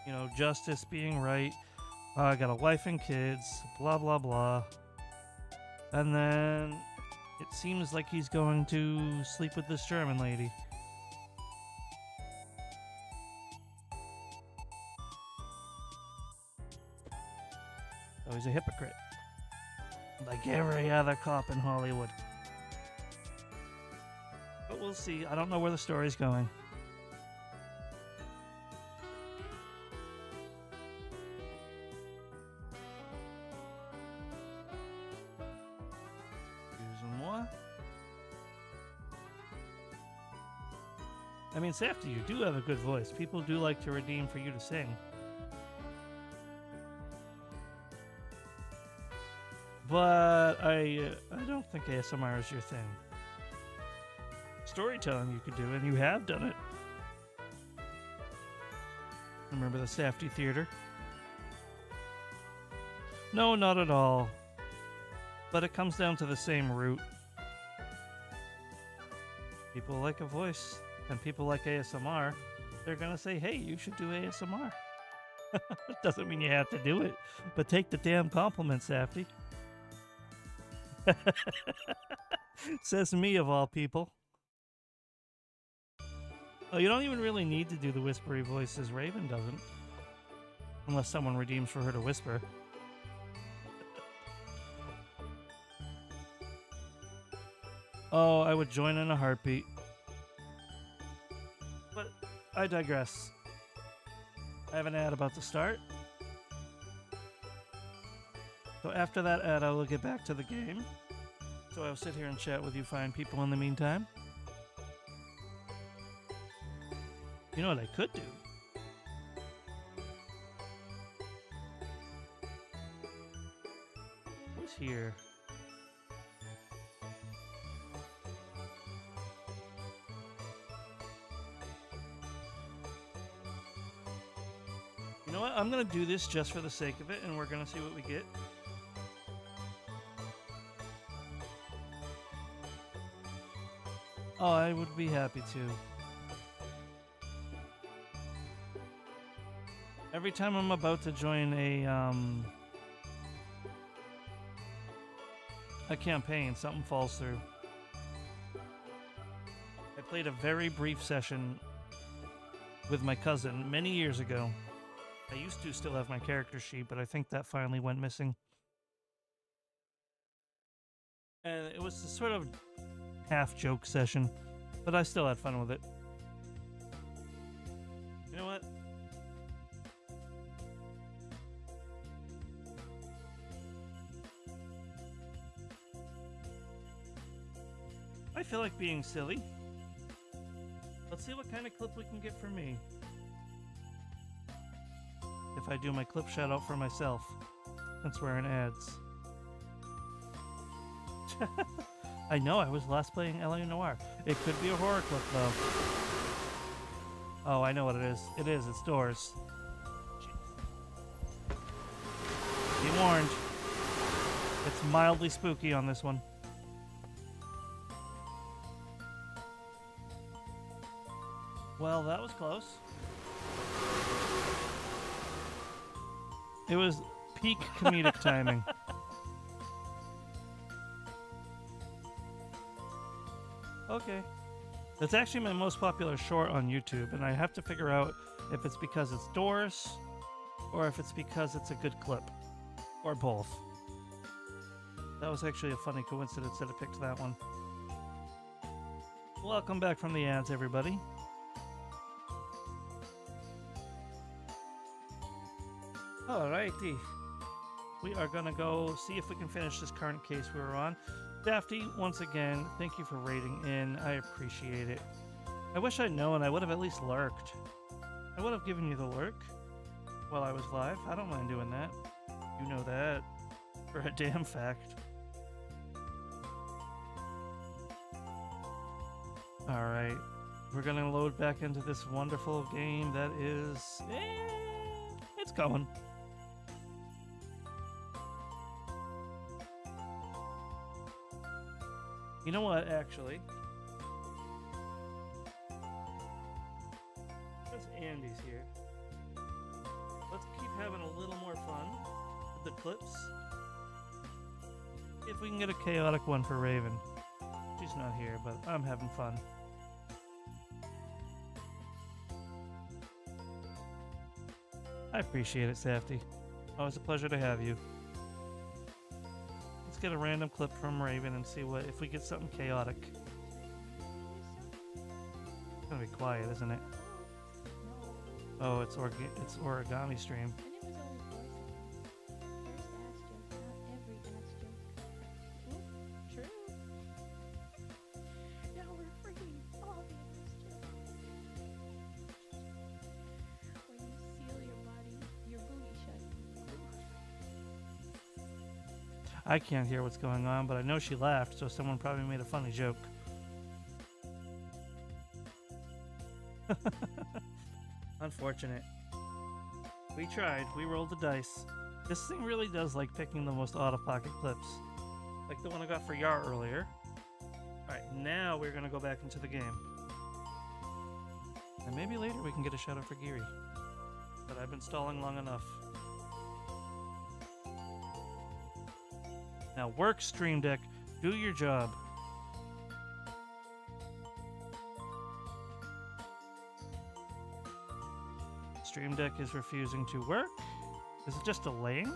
you know, justice being right. I got a wife and kids, blah blah blah. And then it seems like he's going to sleep with this German lady. So he's a hypocrite. Like every other cop in Hollywood. But we'll see. I don't know where the story's going. I mean, Safety, you do have a good voice. People do like to redeem for you to sing. But I don't think ASMR is your thing. Storytelling you could do, and you have done it. Remember the Safety Theater? No, not at all. But it comes down to the same root. People like a voice. And people like ASMR, they're going to say, hey, you should do ASMR. Doesn't mean you have to do it, but take the damn compliment, Safety. Says me of all people. Oh, you don't even really need to do the whispery voices. Raven doesn't. Unless someone redeems for her to whisper. Oh, I would join in a heartbeat. But I digress. I have an ad about to start. So after that ad, I will get back to the game. So I'll sit here and chat with you fine people in the meantime. You know what I could do? Who's here? You know what? I'm going to do this just for the sake of it, and we're going to see what we get. Oh, I would be happy to. Every time I'm about to join a campaign, something falls through. I played a very brief session with my cousin many years ago. I used to still have my character sheet, but I think that finally went missing. And it was a sort of half-joke session, but I still had fun with it. You know what? I feel like being silly. Let's see what kind of clip we can get from me. If I do my clip shout out for myself, since we're in ads. I know, I was last playing LA Noire. It could be a horror clip, though. Oh, I know what it is. It's doors. Be warned. It's mildly spooky on this one. Well, that was close. It was peak comedic timing. Okay. That's actually my most popular short on YouTube, and I have to figure out if it's because it's doors or if it's because it's a good clip. Or both. That was actually a funny coincidence that I picked that one. Welcome back from the ads, everybody. Alrighty. We are gonna go see if we can finish this current case we were on. Dafty, once again, thank you for raiding in. I appreciate it. I wish I'd known. I would have at least lurked. I would have given you the lurk while I was live. I don't mind doing that. You know that for a damn fact. Alright. We're gonna load back into this wonderful game that is... it's going. You know what, actually? Since Andy's here, let's keep having a little more fun with the clips. See if we can get a chaotic one for Raven. She's not here, but I'm having fun. I appreciate it, Safety. Always a pleasure to have you. Let's get a random clip from Raven and see what if we get something chaotic. It's gonna be quiet, isn't it? Oh, it's origami stream. I can't hear what's going on, but I know she laughed, so someone probably made a funny joke. Unfortunate. We tried. We rolled the dice. This thing really does like picking the most out-of-pocket clips. Like the one I got for Yar earlier. Alright, now we're gonna go back into the game. And maybe later we can get a shout out for Geary. But I've been stalling long enough. Now work, Stream Deck. Do your job. Stream Deck is refusing to work. Is it just delaying?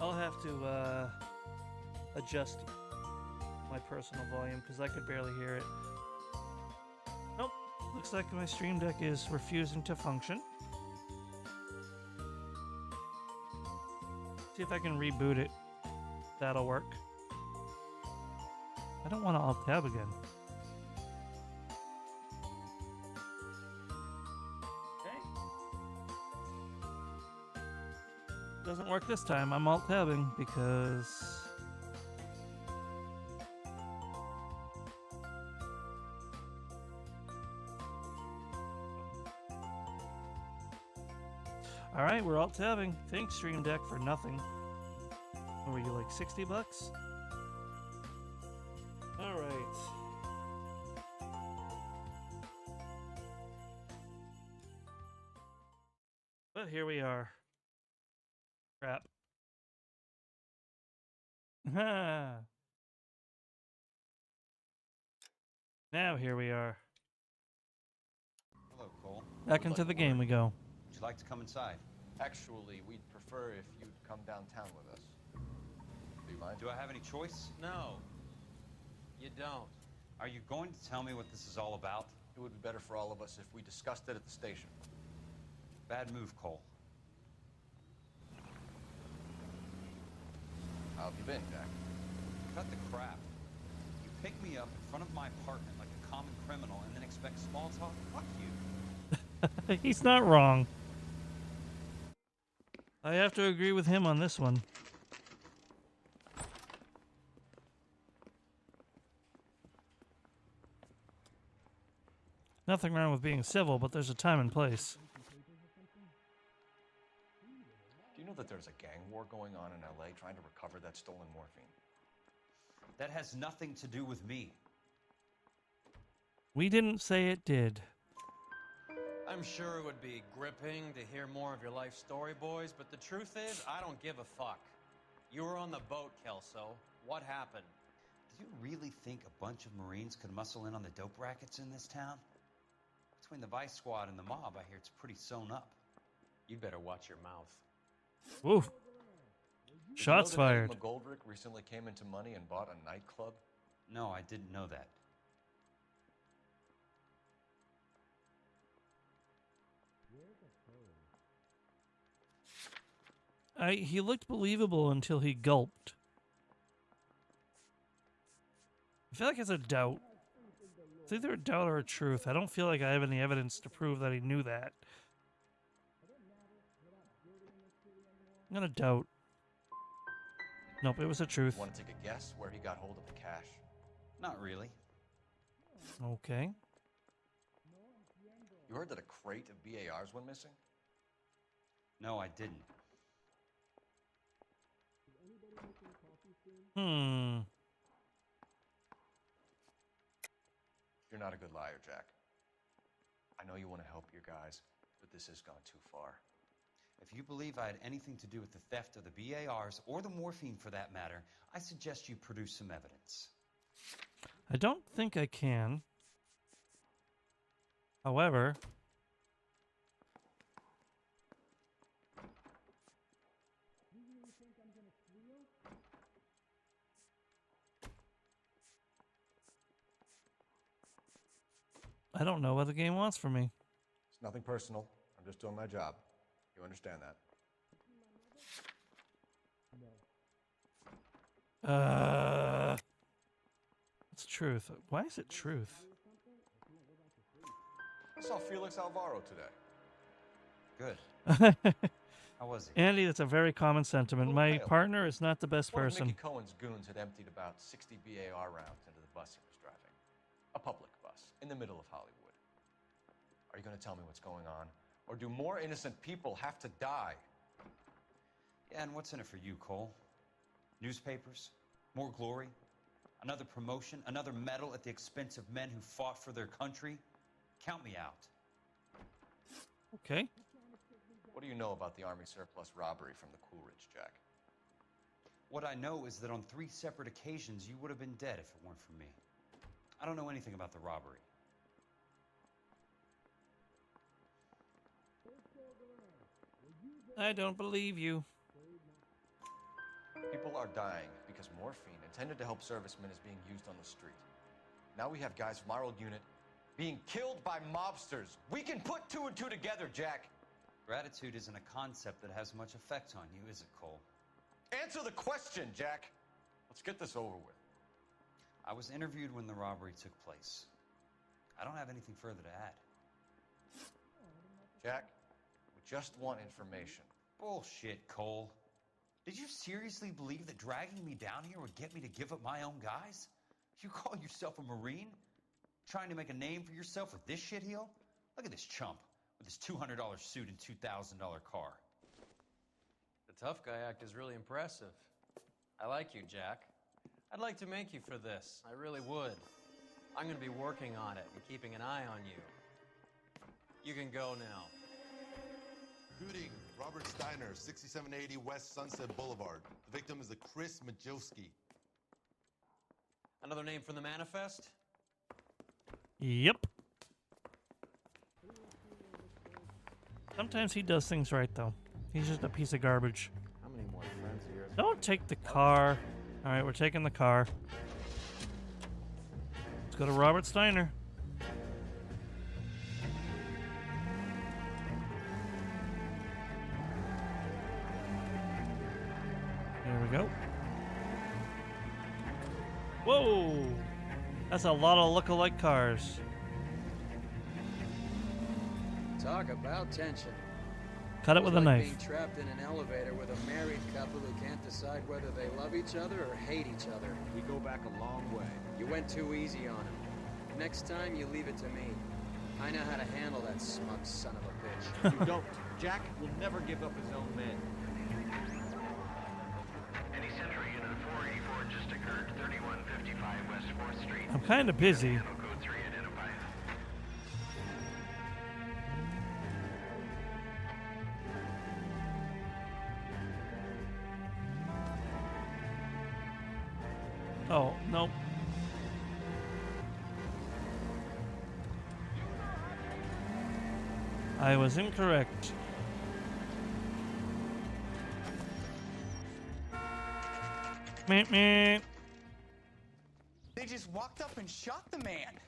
I'll have to adjust my personal volume because I could barely hear it. Nope. Looks like my Stream Deck is refusing to function. See if I can reboot it. That'll work. I don't want to alt-tab again. Okay. Doesn't work this time. I'm alt-tabbing because... Alright, we're alt-tabbing. Thanks, Stream Deck, for nothing. What were you, like 60 bucks? Alright. But here we are. Crap. Now here we are. Hello, Cole. Back into the game we go. Would you like to come inside? Actually, we'd prefer if you'd come downtown with us. Do you mind? Do I have any choice? No. You don't. Are you going to tell me what this is all about? It would be better for all of us if we discussed it at the station. Bad move, Cole. How have you been, Jack? Cut the crap. You pick me up in front of my apartment like a common criminal and then expect small talk? Fuck you. He's not wrong. I have to agree with him on this one. Nothing wrong with being civil, but there's a time and place. Do you know that there's a gang war going on in LA trying to recover that stolen morphine? That has nothing to do with me. We didn't say it did. I'm sure it would be gripping to hear more of your life story, boys, but the truth is, I don't give a fuck. You were on the boat, Kelso. What happened? Do you really think a bunch of Marines could muscle in on the dope rackets in this town? Between the Vice Squad and the mob, I hear it's pretty sewn up. You'd better watch your mouth. Ooh. Did Shots you know that fired. Eddie McGoldrick recently came into money and bought a nightclub? No, I didn't know that. He looked believable until he gulped. I feel like it's a doubt. It's either a doubt or a truth. I don't feel like I have any evidence to prove that he knew that. I'm gonna doubt. Nope, it was a truth. Want to take a guess where he got hold of the cash? Not really. Okay. You heard that a crate of BARs went missing? No, I didn't. You're not a good liar, Jack. I know you want to help your guys, but this has gone too far. If you believe I had anything to do with the theft of the BARs, or the morphine for that matter, I suggest you produce some evidence. I don't think I can. However, I don't know what the game wants from me. It's nothing personal. I'm just doing my job. You understand that? It's truth. Why is it truth? I saw Felix Alvaro today. Good. How was he? Andy, that's a very common sentiment. My partner is not the best One of person. Mickey Cohen's goons had emptied about 60 BAR rounds into the bus he was driving. A public bus in the middle of Hollywood. Are you going to tell me what's going on? Or do more innocent people have to die? Yeah, and what's in it for you, Cole? Newspapers? More glory? Another promotion? Another medal at the expense of men who fought for their country? Count me out. Okay. What do you know about the Army surplus robbery from the Coolidge, Jack? What I know is that on 3 separate occasions, you would have been dead if it weren't for me. I don't know anything about the robbery. I don't believe you. People are dying because morphine intended to help servicemen is being used on the street. Now we have guys from our old unit being killed by mobsters. We can put 2 and 2 together, Jack. Gratitude isn't a concept that has much effect on you, is it, Cole? Answer the question, Jack. Let's get this over with. I was interviewed when the robbery took place. I don't have anything further to add. Jack, we just want information. Bullshit, Cole. Did you seriously believe that dragging me down here would get me to give up my own guys? You call yourself a Marine? Trying to make a name for yourself with this shitheel? Look at this chump with his $200 suit and $2,000 car. The tough guy act is really impressive. I like you, Jack. I'd like to make you for this. I really would. I'm going to be working on it and keeping an eye on you. You can go now. Shooting, Robert Steiner, 6780 West Sunset Boulevard. The victim is a Chris Majowski. Another name from the manifest? Yep. Sometimes he does things right, though. He's just a piece of garbage. How many more friends of yours? Don't take the car. All right, we're taking the car. Let's go to Robert Steiner. Here we go. Whoa! That's a lot of look-alike cars. Talk about tension. Cut it with a knife. Being trapped in an elevator with a married couple who can't decide whether they love each other or hate each other. We go back a long way. You went too easy on him. Next time, you leave it to me. I know how to handle that smug son of a bitch. You don't. Jack will never give up his own men. Any Central Unit 484 just occurred, 3155 West 4th Street. I'm kind of busy. Code 3 identified. Oh, nope. I was incorrect. Meh, meh. They just walked up and shot the man.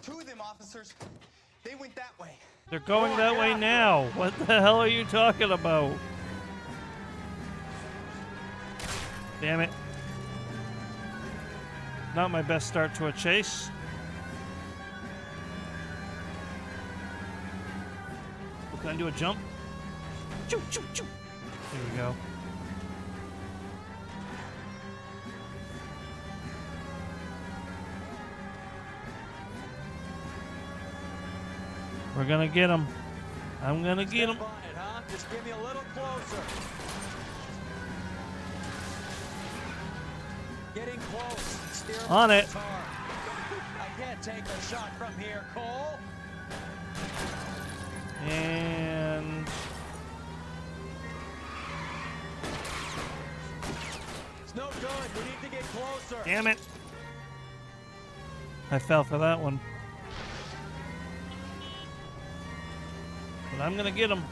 Two of them officers, they went that way. They're going that way now. What the hell are you talking about? Damn it. Not my best start to a chase. Oh, can I do a jump? Choo, choo, choo. There we go. We're gonna get him. I'm gonna get him. On it, huh? Just give me a little closer. Getting close. Steer On it. car. I can't take a shot from here, Cole. And It's no good. We need to get closer. damn it. I fell for that one. But I'm gonna get him.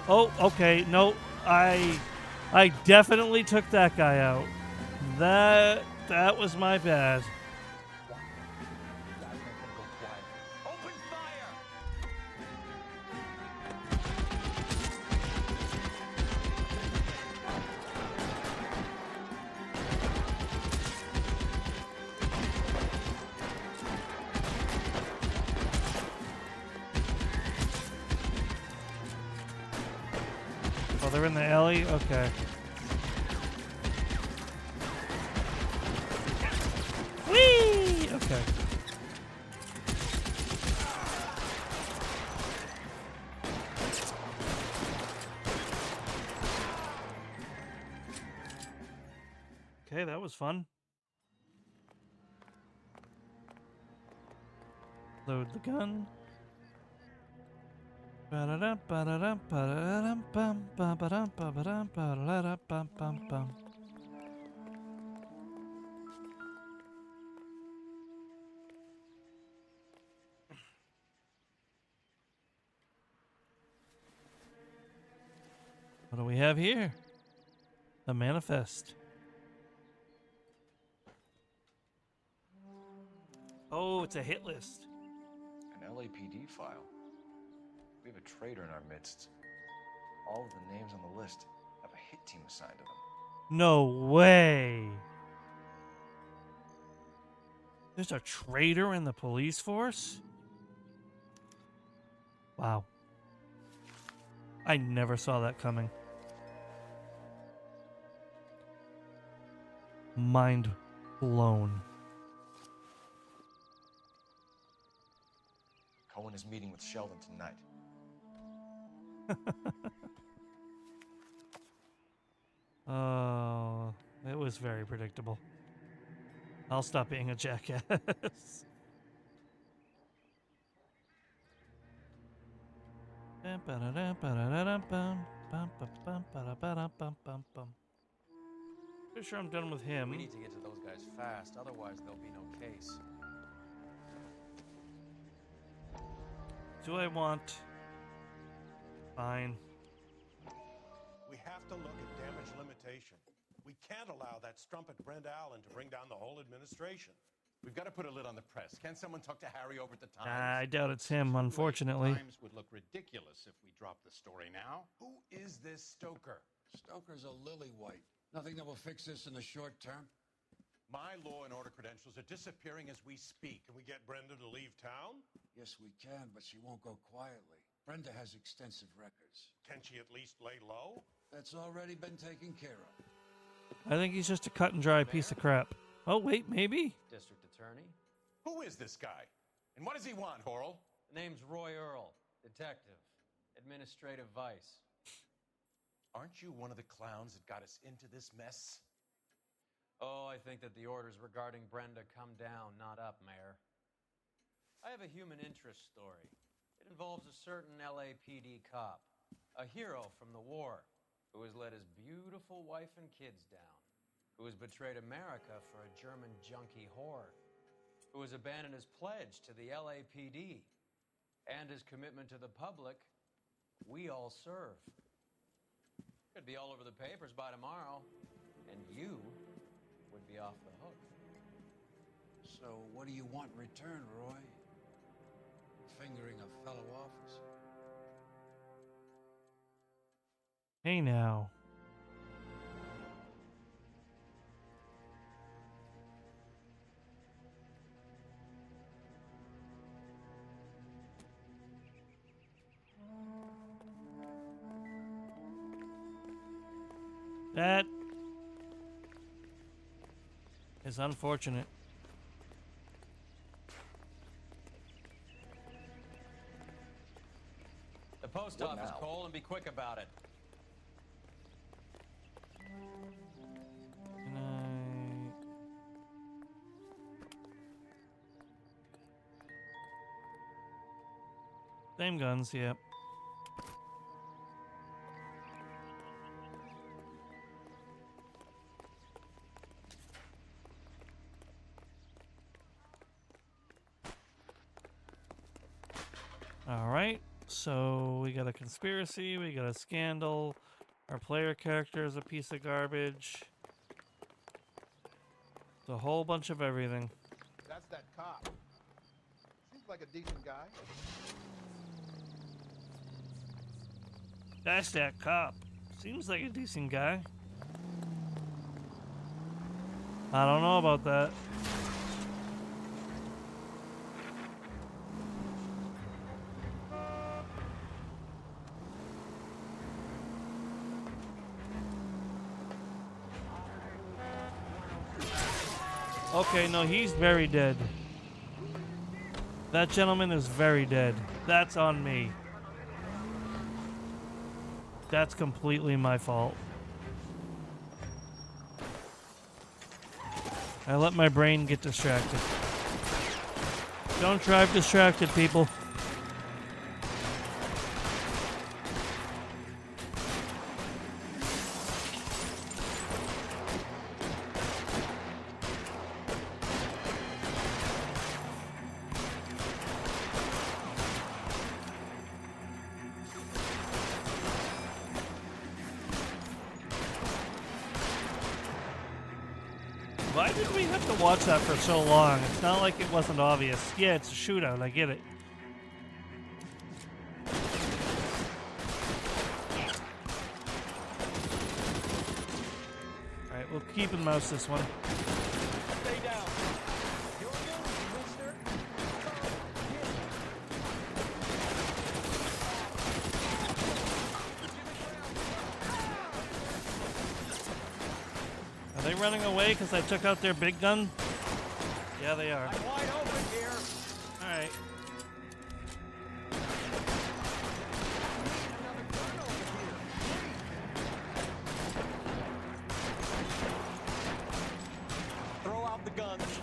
Oh, okay. No, I definitely took that guy out. That was my bad. Open fire! Oh, they're in the alley? Okay. Whee! Okay. Okay, that was fun. Load the gun. Ba-da-dum, ba-da-dum, ba-da-dum, bum, ba-ba-dum, ba-ba-dum, ba-da-da, bum, bum, bum. What do we have here? A manifest. Oh, it's a hit list. An LAPD file. We have a traitor in our midst. All of the names on the list have a hit team assigned to them. No way. There's a traitor in the police force? Wow. I never saw that coming. Mind blown. Cohen is meeting with Sheldon tonight. Oh, it was very predictable. I'll stop being a jackass. Pretty sure I'm done with him. We need to get to those guys fast, otherwise there'll be no case. Do I want... Fine. We have to look at damage limitation. We can't allow that strumpet Brent Allen to bring down the whole administration. We've got to put a lid on the press. Can't someone talk to Harry over at the Times? I doubt it's him, unfortunately. Times would look ridiculous if we dropped the story now. Who is this Stoker? Stoker's a lily white. Nothing that will fix this in the short term. My law and order credentials are disappearing as we speak. Can we get Brenda to leave town? Yes, we can, but she won't go quietly. Brenda has extensive records. Can she at least lay low? That's already been taken care of. I think he's just a cut and dry piece of crap. Oh, wait, maybe? District Attorney. Who is this guy? And what does he want, Horrell? The name's Roy Earl, detective, administrative vice. Aren't you one of the clowns that got us into this mess? Oh, I think that the orders regarding Brenda come down, not up, Mayor. I have a human interest story. It involves a certain LAPD cop, a hero from the war, who has let his beautiful wife and kids down, who has betrayed America for a German junkie whore, who has abandoned his pledge to the LAPD and his commitment to the public. We all serve. Could be all over the papers by tomorrow, and you would be off the hook. So what do you want in return, Roy? Fingering a fellow officer? Hey now. That is unfortunate. The post What office, now? Cole, and be quick about it. Good night. Same guns, yep. All right, so we got a conspiracy, we got a scandal, our player character is a piece of garbage. It's a whole bunch of everything. That's that cop. Seems like a decent guy. That's that cop. Seems like a decent guy. I don't know about that. Okay, no, he's very dead. That gentleman is very dead. That's on me. That's completely my fault. I let my brain get distracted. Don't drive distracted, people. Why did we have to watch that for so long? It's not like it wasn't obvious. Yeah, it's a shootout. I get it. Alright, we'll keep and mouse this one. Stay down. Are they running away because I took out their big gun? Yeah, they are. I'm wide open here. Alright. Throw out the guns.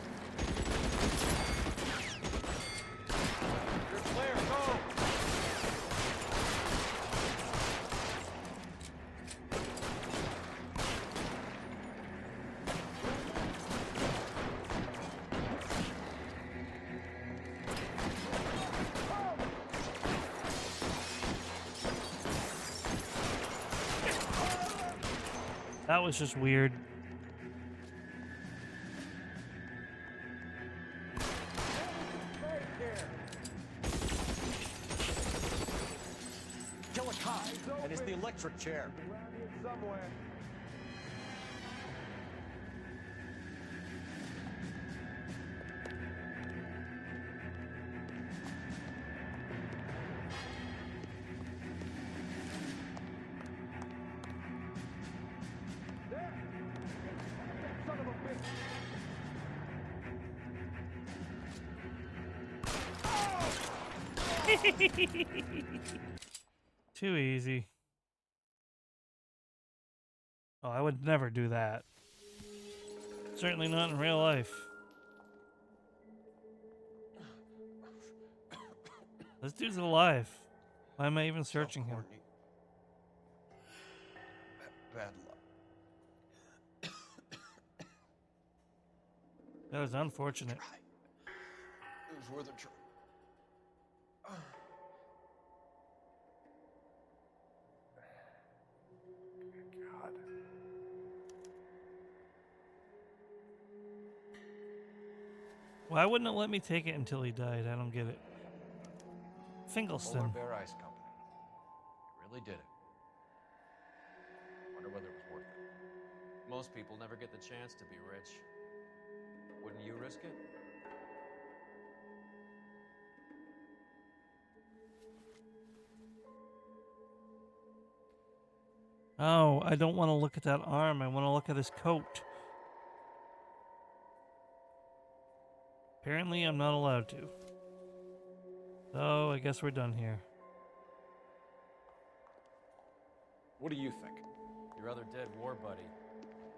You're clear. Go. That was just weird. Kill a cop, and it's the electric chair. Somewhere. Too easy. Oh, I would never do that. Certainly not in real life. This dude's alive. Why am I even searching him? Bad luck. That was unfortunate. It was worth a try. God. Why wouldn't it let me take it until he died? I don't get it. Polar Fingalston. Bear Ice Company. It really did it. Wonder whether it was worth it. Most people never get the chance to be rich. Wouldn't you risk it? Oh, I don't want to look at that arm. I want to look at his coat. Apparently, I'm not allowed to. So, I guess we're done here. What do you think? Your other dead war buddy.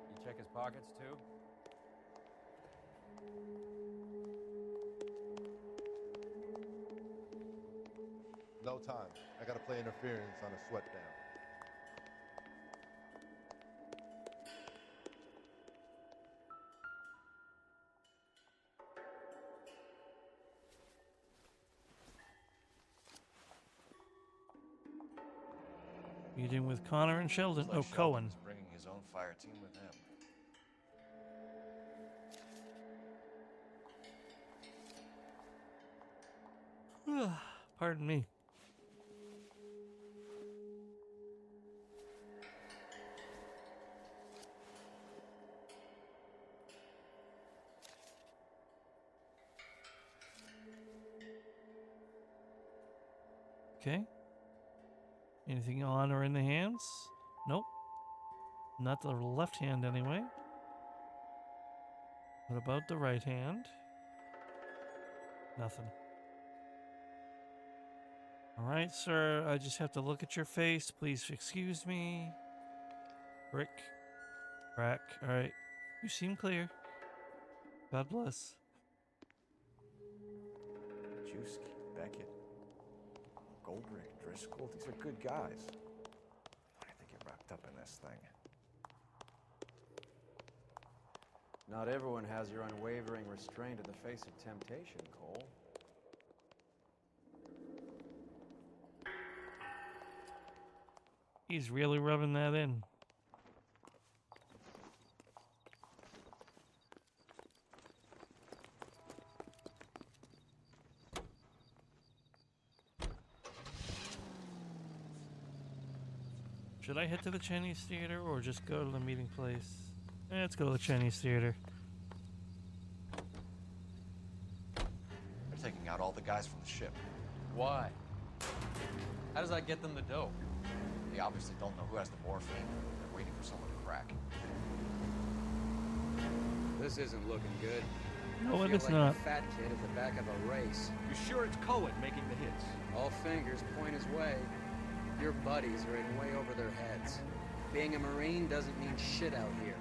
You check his pockets too? No time. I gotta play interference on a sweat down. Meeting with Connor and Sheldon. Looks like Oh, Cohen. Sheldon's bringing his own fire team with him. Pardon me. Okay. Anything on or in the hands? Nope. Not the left hand anyway. What about the right hand? Nothing. All right, sir. I just have to look at your face. Please excuse me. Brick. Crack. All right. You seem clear. God bless. Juski, Beckett, Goldrick, Driscoll, these are good guys. Why did they get wrapped up in this thing? Not everyone has your unwavering restraint in the face of temptation, Cole. He's really rubbing that in. Should I head to the Chinese theater or just go to the meeting place? Let's go to the Chinese theater. They're taking out all the guys from the ship. Why? How does that get them the dope? They obviously don't know who has the morphine. They're waiting for someone to crack. This isn't looking good. No, I it feel is like not. a fat kid at the back of a race. You sure it's Cohen making the hits? All fingers point his way. Your buddies are in way over their heads. Being a Marine doesn't mean shit out here.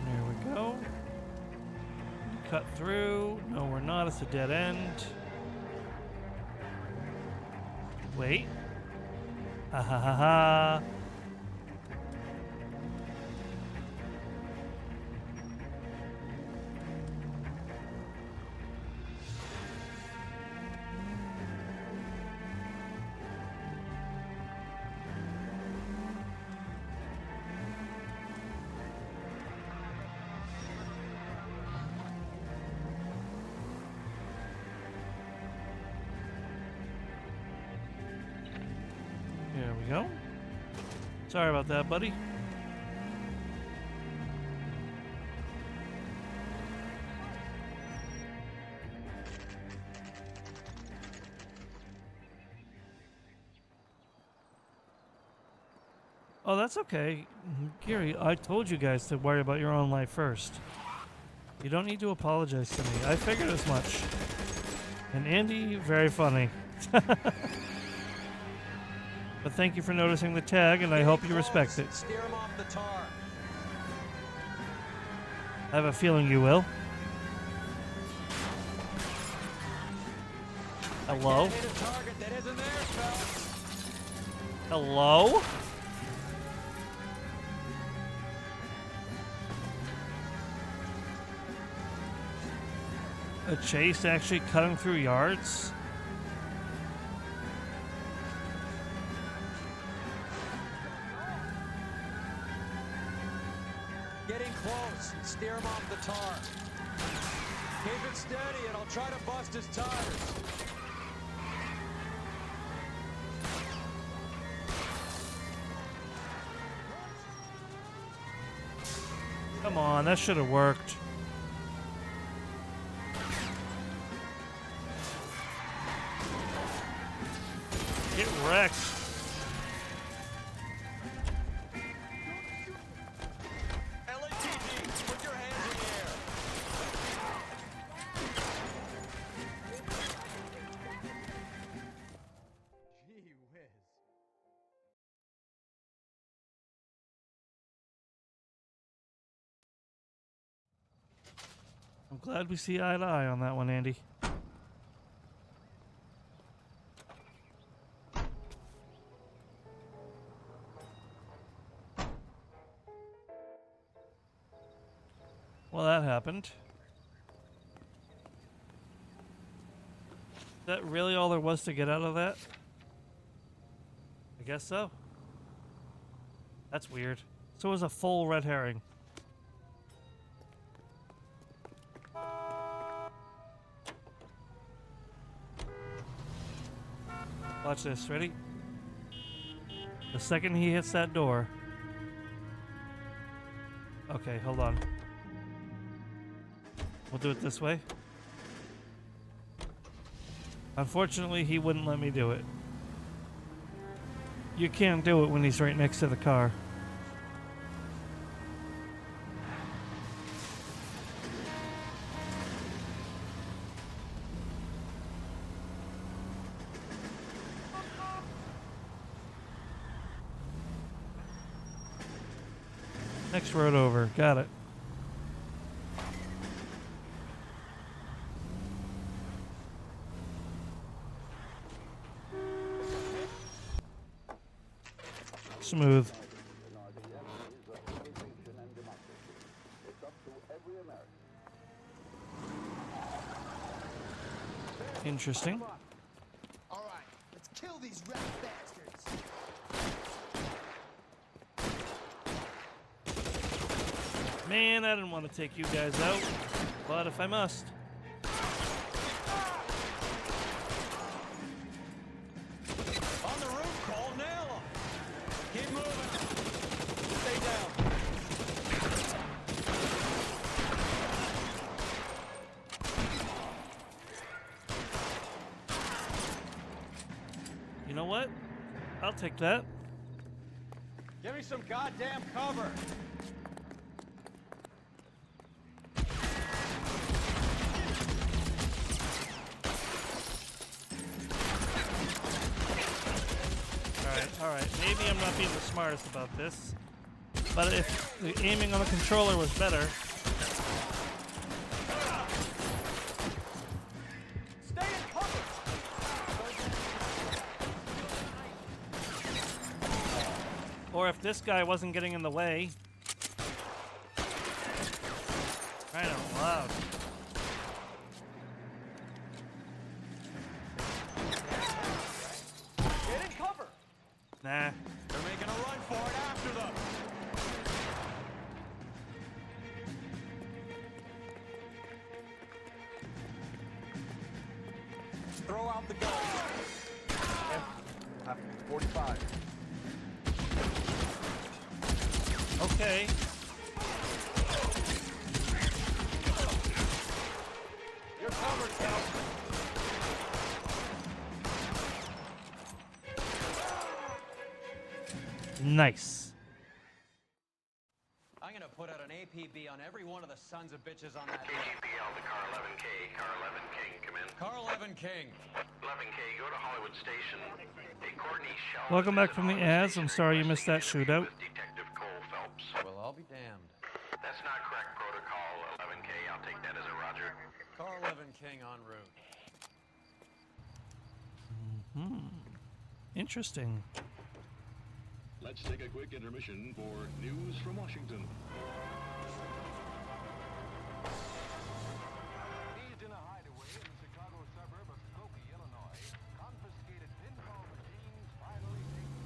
There we go. Cut through. No, we're not. It's a dead end. Wait. Ha ha ha ha. There we go. Sorry about that, buddy. Oh, that's okay. Gary, I told you guys to worry about your own life first. You don't need to apologize to me. I figured as much. And Andy, very funny. But thank you for noticing the tag, and I hope you respect it. Steer him off the tar. I have a feeling you will. Hello? Hit a target that isn't there, fellas. Hello? A chase actually cutting through yards? Getting close. Steer him off the tar. Keep it steady and I'll try to bust his tires. Come on, that should have worked. Get wrecked. LAPD, put your hands in the air. Gee whiz. I'm glad we see eye to eye on that one, Andy. Well, that happened. Is that really all there was to get out of that? I guess so. That's weird. So it was a full red herring. Watch this, ready? The second he hits that door. Okay, hold on. We'll do it this way. Unfortunately, he wouldn't let me do it. You can't do it when he's right next to the car. Next road over. Got it. Smooth. Interesting. All right, let's kill these rat bastards. Man, I didn't want to take you guys out, but if I must. On the roof, Cole, nail him. Keep moving. Stay down. You know what? I'll take that. Give me some goddamn cover. Alright, maybe I'm not being the smartest about this, but if the aiming on the controller was better... Stay in cover. Or if this guy wasn't getting in the way... Right out loud. Get in cover. Nah. They're making a run for it after them. Throw out the gun. 45. Okay. You're covered, Scout. Nice. I'm gonna put out an APB on every one of the sons of bitches on that hill. APL to car 11K. Car 11 King, come in. Car 11 King. 11K, go to Hollywood Station. Hey, Courtney Sheldon. Welcome back from the ads. I'm sorry you missed that shootout. Detective Cole Phelps. Well, I'll be damned. That's not correct protocol, 11K. I'll take that as a roger. Car 11 King en route. Interesting. Let's take a quick intermission for news from Washington. Seized in a hideaway in the Chicago suburb of Skokie, Illinois, confiscated pinball machines finally taken.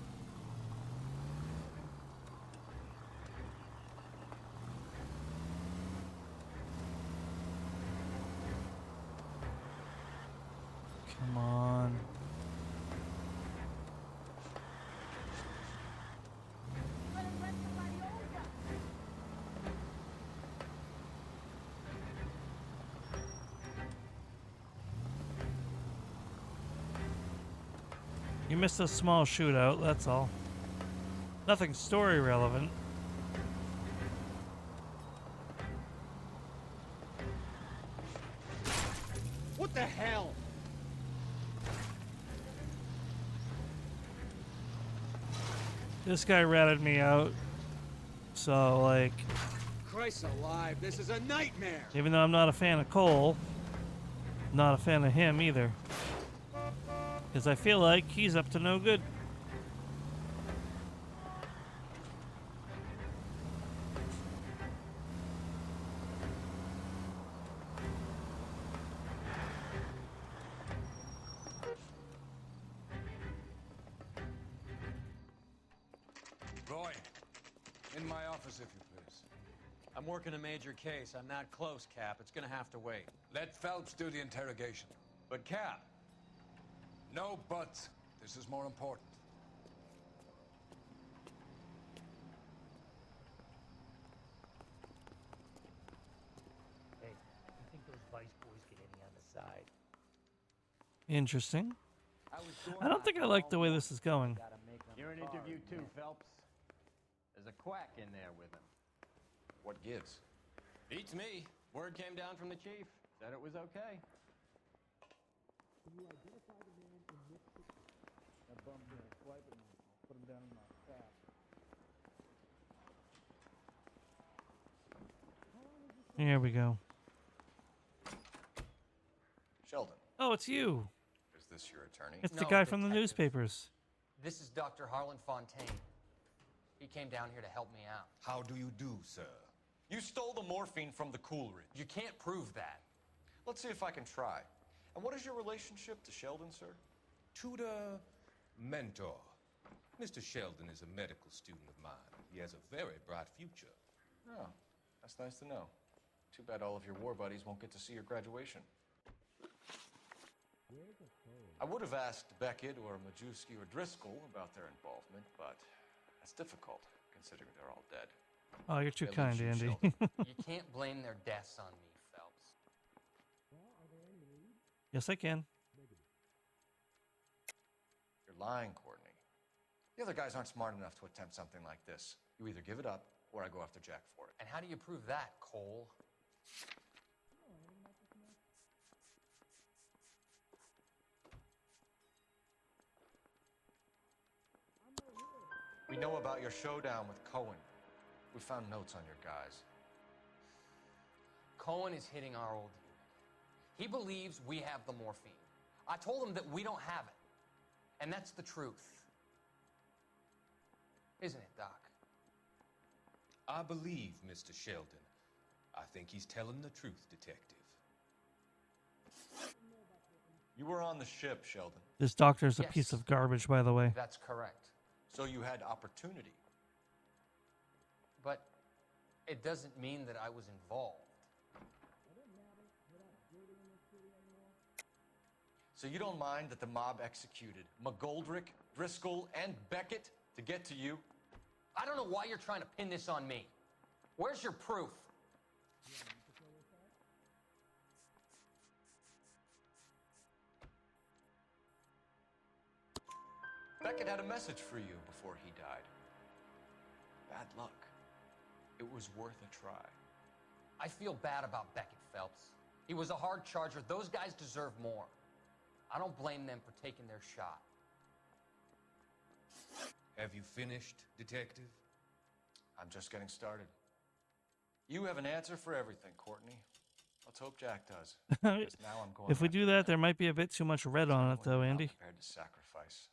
Come on. You missed a small shootout, that's all. Nothing story relevant. What the hell? This guy ratted me out. So, like, Christ alive, this is a nightmare! even though I'm not a fan of Cole, I'm not a fan of him either. Because I feel like he's up to no good. Roy, in my office, if you please. I'm working a major case. I'm not close, Cap. It's gonna have to wait. Let Phelps do the interrogation. But, Cap, No buts. This is more important. Hey, you think those Vice boys get any on the side? Interesting. I don't think I like the way this is going. You're an interview too, Phelps. There's a quack in there with him. What gives? Beats me. Word came down from the chief. Said it was okay. That bum's gonna swipe at me. I'll put him down in my trap. Here we go. Sheldon, Oh, it's you. is this your attorney? It's the guy from the newspapers. This is Dr. Harlan Fontaine. He came down here to help me out. How do you do, sir? You stole the morphine from the Coolidge. You can't prove that. Let's see if I can try. And what is your relationship to Sheldon, sir? Tutor, mentor. Mr. Sheldon is a medical student of mine. He has a very bright future. Oh, that's nice to know. Too bad all of your war buddies won't get to see your graduation. I would have asked Beckett or Majewski or Driscoll about their involvement, but that's difficult, considering they're all dead. Oh, you're too At kind, least you, Andy. You can't blame their deaths on me, Phelps. Yes, I can. You're lying, Courtney. The other guys aren't smart enough to attempt something like this. You either give it up, or I go after Jack for it. And how do you prove that, Cole? We know about your showdown with Cohen. We found notes on your guys. Cohen is hitting our old unit. He believes we have the morphine. I told him that we don't have it. And that's the truth. Isn't it, Doc? I believe Mr. Sheldon. I think he's telling the truth, Detective. You were on the ship, Sheldon. This doctor's a Yes. piece of garbage, by the way. That's correct. So you had opportunity. But it doesn't mean that I was involved. So you don't mind that the mob executed McGoldrick, Driscoll, and Beckett to get to you? I don't know why you're trying to pin this on me. Where's your proof? Beckett had a message for you before he died. Bad luck. It was worth a try. I feel bad about Beckett, Phelps. He was a hard charger. Those guys deserve more. I don't blame them for taking their shot. Have you finished, Detective? I'm just getting started. You have an answer for everything, Courtney. Let's hope Jack does. 'Cause now I'm going If we after do that, there might be a bit too much red on it, someone though, you're not Andy. prepared to sacrifice.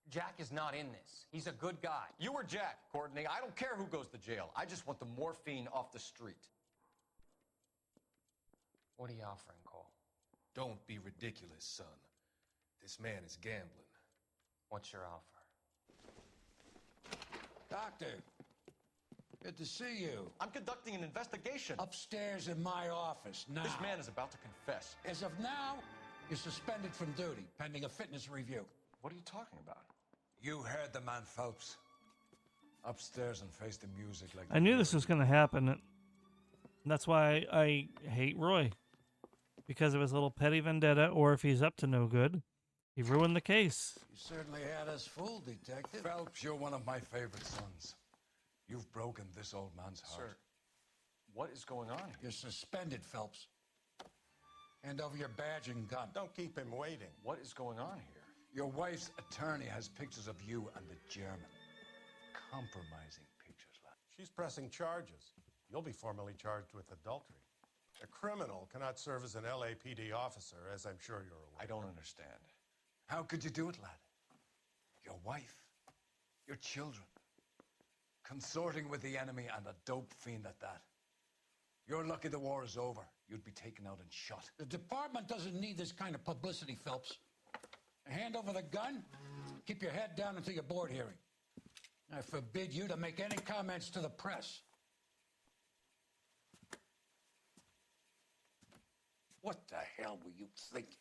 Jack is not in this. He's a good guy. You or Jack, Courtney. I don't care who goes to jail. I just want the morphine off the street. What are you offering, Cole? Don't be ridiculous, son. This man is gambling. What's your offer? Doctor, good to see you. I'm conducting an investigation. Upstairs in my office now. This man is about to confess. As of now, you're suspended from duty, pending a fitness review. What are you talking about? You heard the man, Phelps. Upstairs and face the music like... I knew this was going to happen. And that's why I hate Roy. Because of his little petty vendetta, or if he's up to no good, he ruined the case. You certainly had us fooled, Detective. Phelps, you're one of my favorite sons. You've broken this old man's heart. Sir, what is going on here? You're suspended, Phelps. Hand over your badge and gun. Don't keep him waiting. What is going on here? Your wife's attorney has pictures of you and the German. Compromising pictures, lad. She's pressing charges. You'll be formally charged with adultery. A criminal cannot serve as an LAPD officer, as I'm sure you're aware. I don't understand. How could you do it, lad? Your wife, your children, consorting with the enemy and a dope fiend at that. You're lucky the war is over. You'd be taken out and shot. The department doesn't need this kind of publicity, Phelps. Hand over the gun, keep your head down until your board hearing. I forbid you to make any comments to the press. What the hell were you thinking?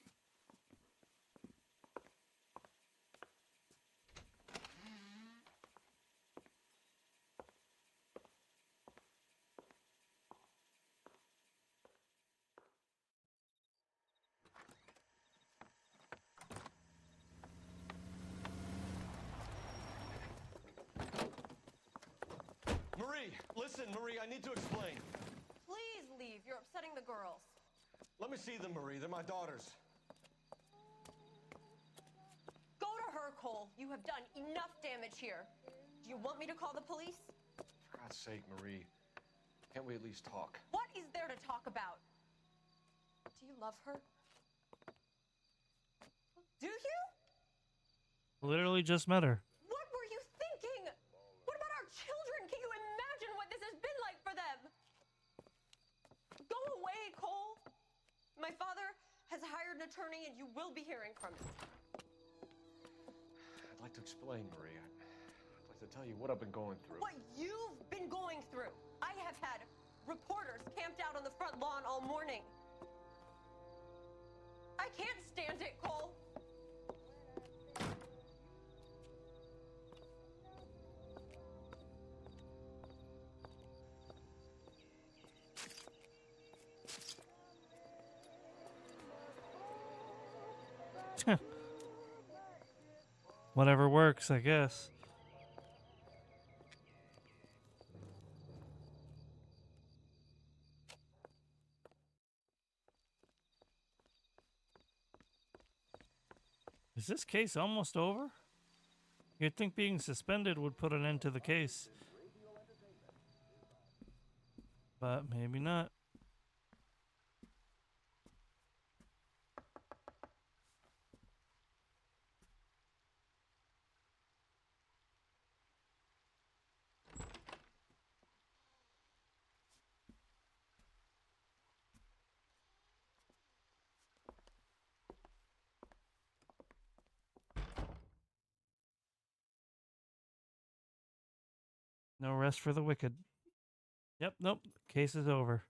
Marie, listen, Marie, I need to explain. Please leave. You're upsetting the girls. Let me see them, Marie. They're my daughters. Go to her, Cole. You have done enough damage here. Do you want me to call the police? For God's sake, Marie, can't we at least talk? What is there to talk about? Do you love her? Do you? Literally just met her. What were you thinking? What about our children? Can you imagine what this has been like for them? Go away, Cole. My father has hired an attorney and you will be hearing from him. I'd like to explain, Marie. I'd like to tell you what I've been going through. What you've been going through. I have had reporters camped out on the front lawn all morning. I can't stand it, Cole. Whatever works, I guess. Is this case almost over? You'd think being suspended would put an end to the case. But maybe not. No rest for the wicked. Yep, nope. Case is over.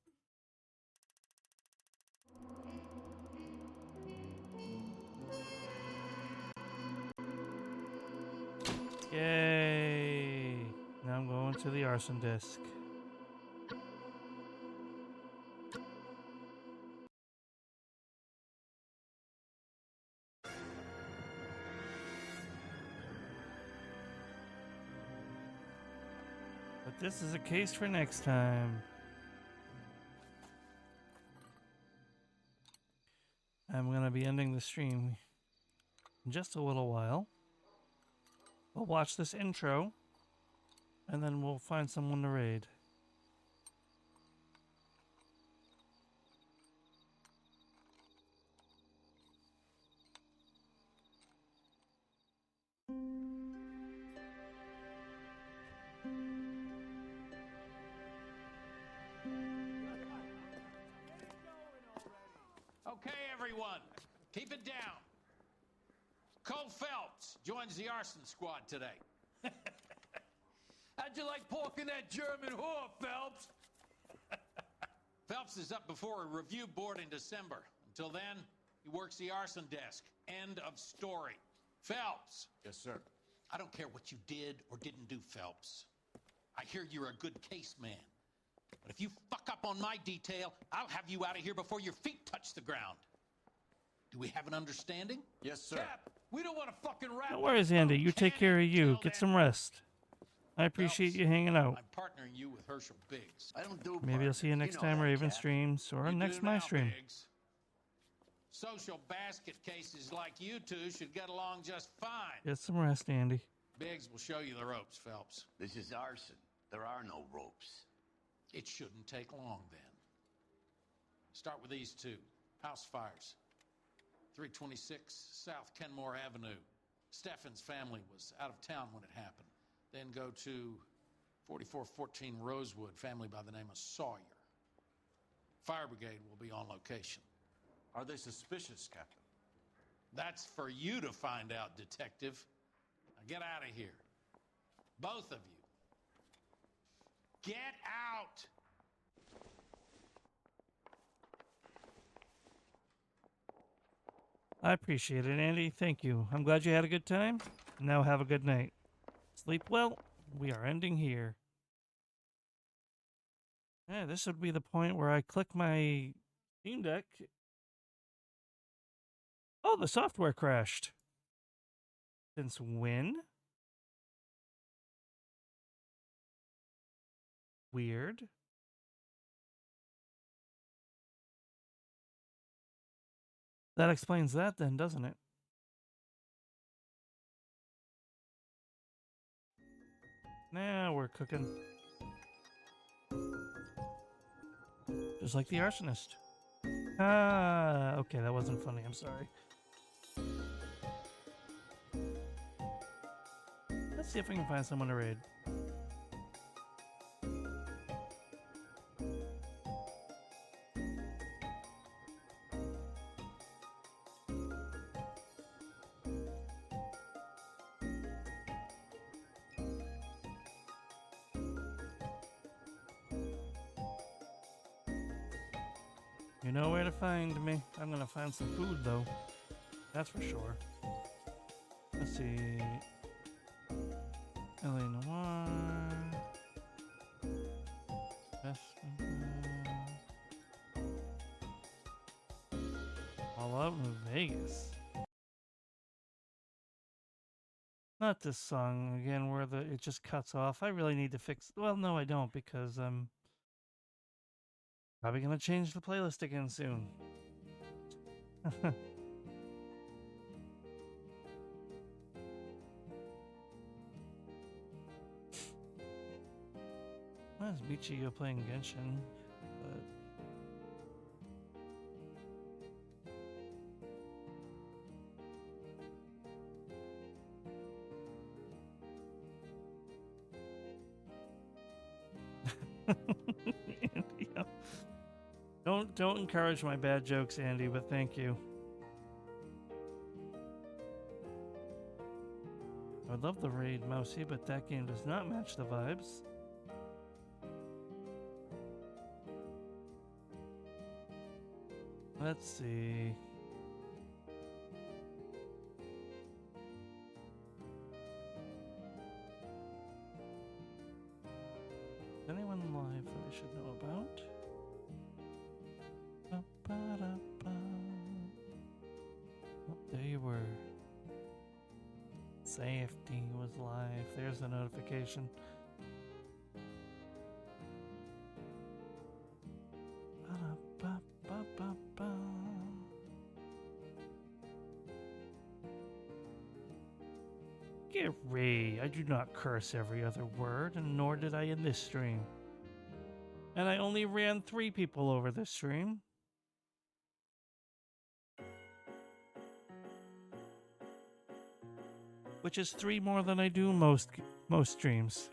Yay! Now I'm going to the arson desk. This is a case for next time. I'm going to be ending the stream in just a little while. We'll watch this intro, and then we'll find someone to raid. Okay, everyone, keep it down. Cole Phelps joins the arson squad today. How'd you like porking that German whore, Phelps? Phelps is up before a review board in December. Until then, he works the arson desk. End of story. Phelps. Yes, sir. I don't care what you did or didn't do, Phelps. I hear you're a good case man. But if you fuck up on my detail, I'll have you out of here before your feet touch the ground. Do we have an understanding? Yes, sir. Cap, we don't want to fucking wrap No worries, Andy. You take care of you. Get some rest. I appreciate you hanging out. I'm partnering you with Herschel Biggs. I don't do Maybe I'll see you next time Raven streams or next my stream. Biggs. Social basket cases like you two should get along just fine. Get some rest, Andy. Biggs will show you the ropes, Phelps. This is arson. There are no ropes. It shouldn't take long, then. Start with these two. House fires. 326 South Kenmore Avenue. Steffen's family was out of town when it happened. Then go to 4414 Rosewood, family by the name of Sawyer. Fire brigade will be on location. Are they suspicious, Captain? That's for you to find out, Detective. Now get out of here. Both of you. Get out! I appreciate it, Andy. Thank you. I'm glad you had a good time. Now have a good night. Sleep well. We are ending here. Yeah, this would be the point where I click my Steam Deck. Oh, the software crashed. Since when? Weird. That explains that then, doesn't it? Now we're cooking. Just like the arsonist. Ah, okay, that wasn't funny. I'm sorry. Let's see if we can find someone to raid. You know where to find me. I'm gonna find some food though. That's for sure. Let's see. LA Noire. All out in Vegas. Not this song again where it just cuts off. I really need to fix. Well, no, I don't because I'm probably gonna change the playlist again soon. That's Michio playing Genshin, but Andy, don't encourage my bad jokes, Andy, but thank you. I would love the raid Mousy, but that game does not match the vibes. Let's see. Is anyone live that I should know about? Oh, there you were. Safety was live. There's the notification. Gary, I do not curse every other word, and nor did I in this stream. And I only ran 3 people over this stream. Which is 3 more than I do most streams.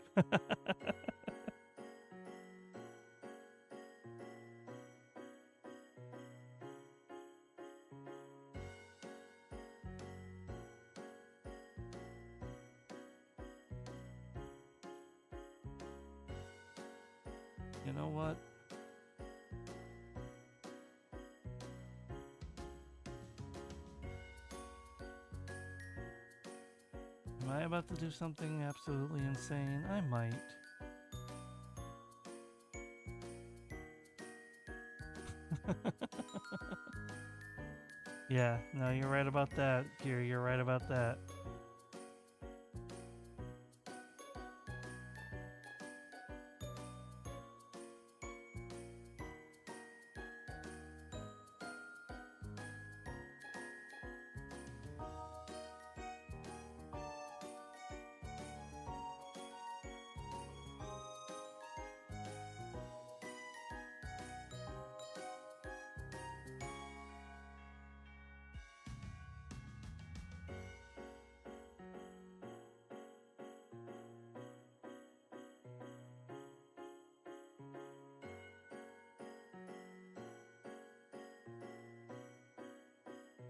You know what? Am I about to do something absolutely insane? I might. Yeah, no, you're right about that, Gary. You're right about that.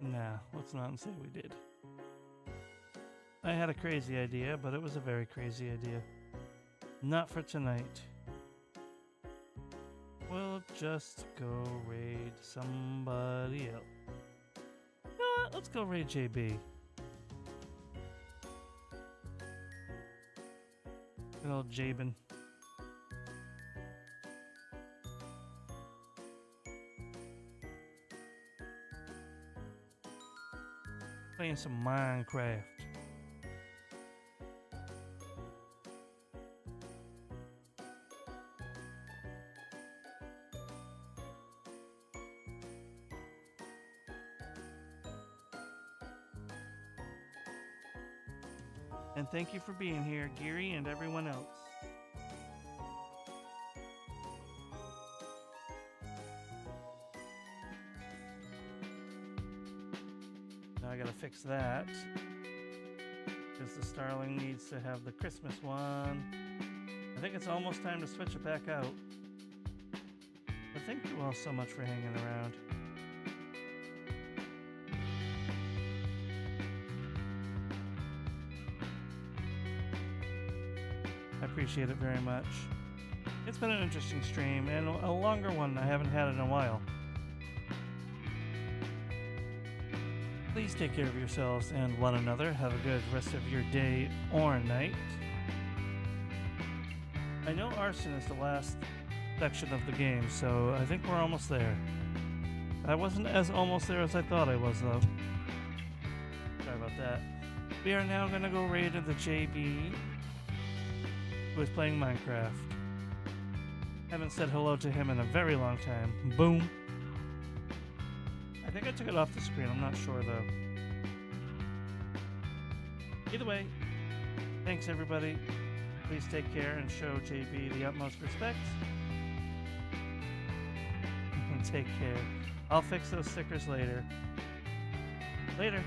Nah, let's not say we did. I had a crazy idea, but it was a very crazy idea. Not for tonight. We'll just go raid somebody else. You know what? Let's go raid JB. Good old Jabin. Playing some Minecraft. And thank you for being here, Geary, and everyone else. Now I gotta fix that, because the Starling needs to have the Christmas one. I think it's almost time to switch it back out. But thank you all so much for hanging around. I appreciate it very much. It's been an interesting stream, and a longer one I haven't had in a while. Please take care of yourselves and one another. Have a good rest of your day or night. I know arson is the last section of the game, so I think we're almost there. I wasn't as almost there as I thought I was, though. Sorry about that. We are now going to go raid into JB, who is playing Minecraft. Haven't said hello to him in a very long time. Boom. I think I took it off the screen. I'm not sure, though. Either way, thanks, everybody. Please take care and show JB the utmost respect. Take care. I'll fix those stickers later. Later.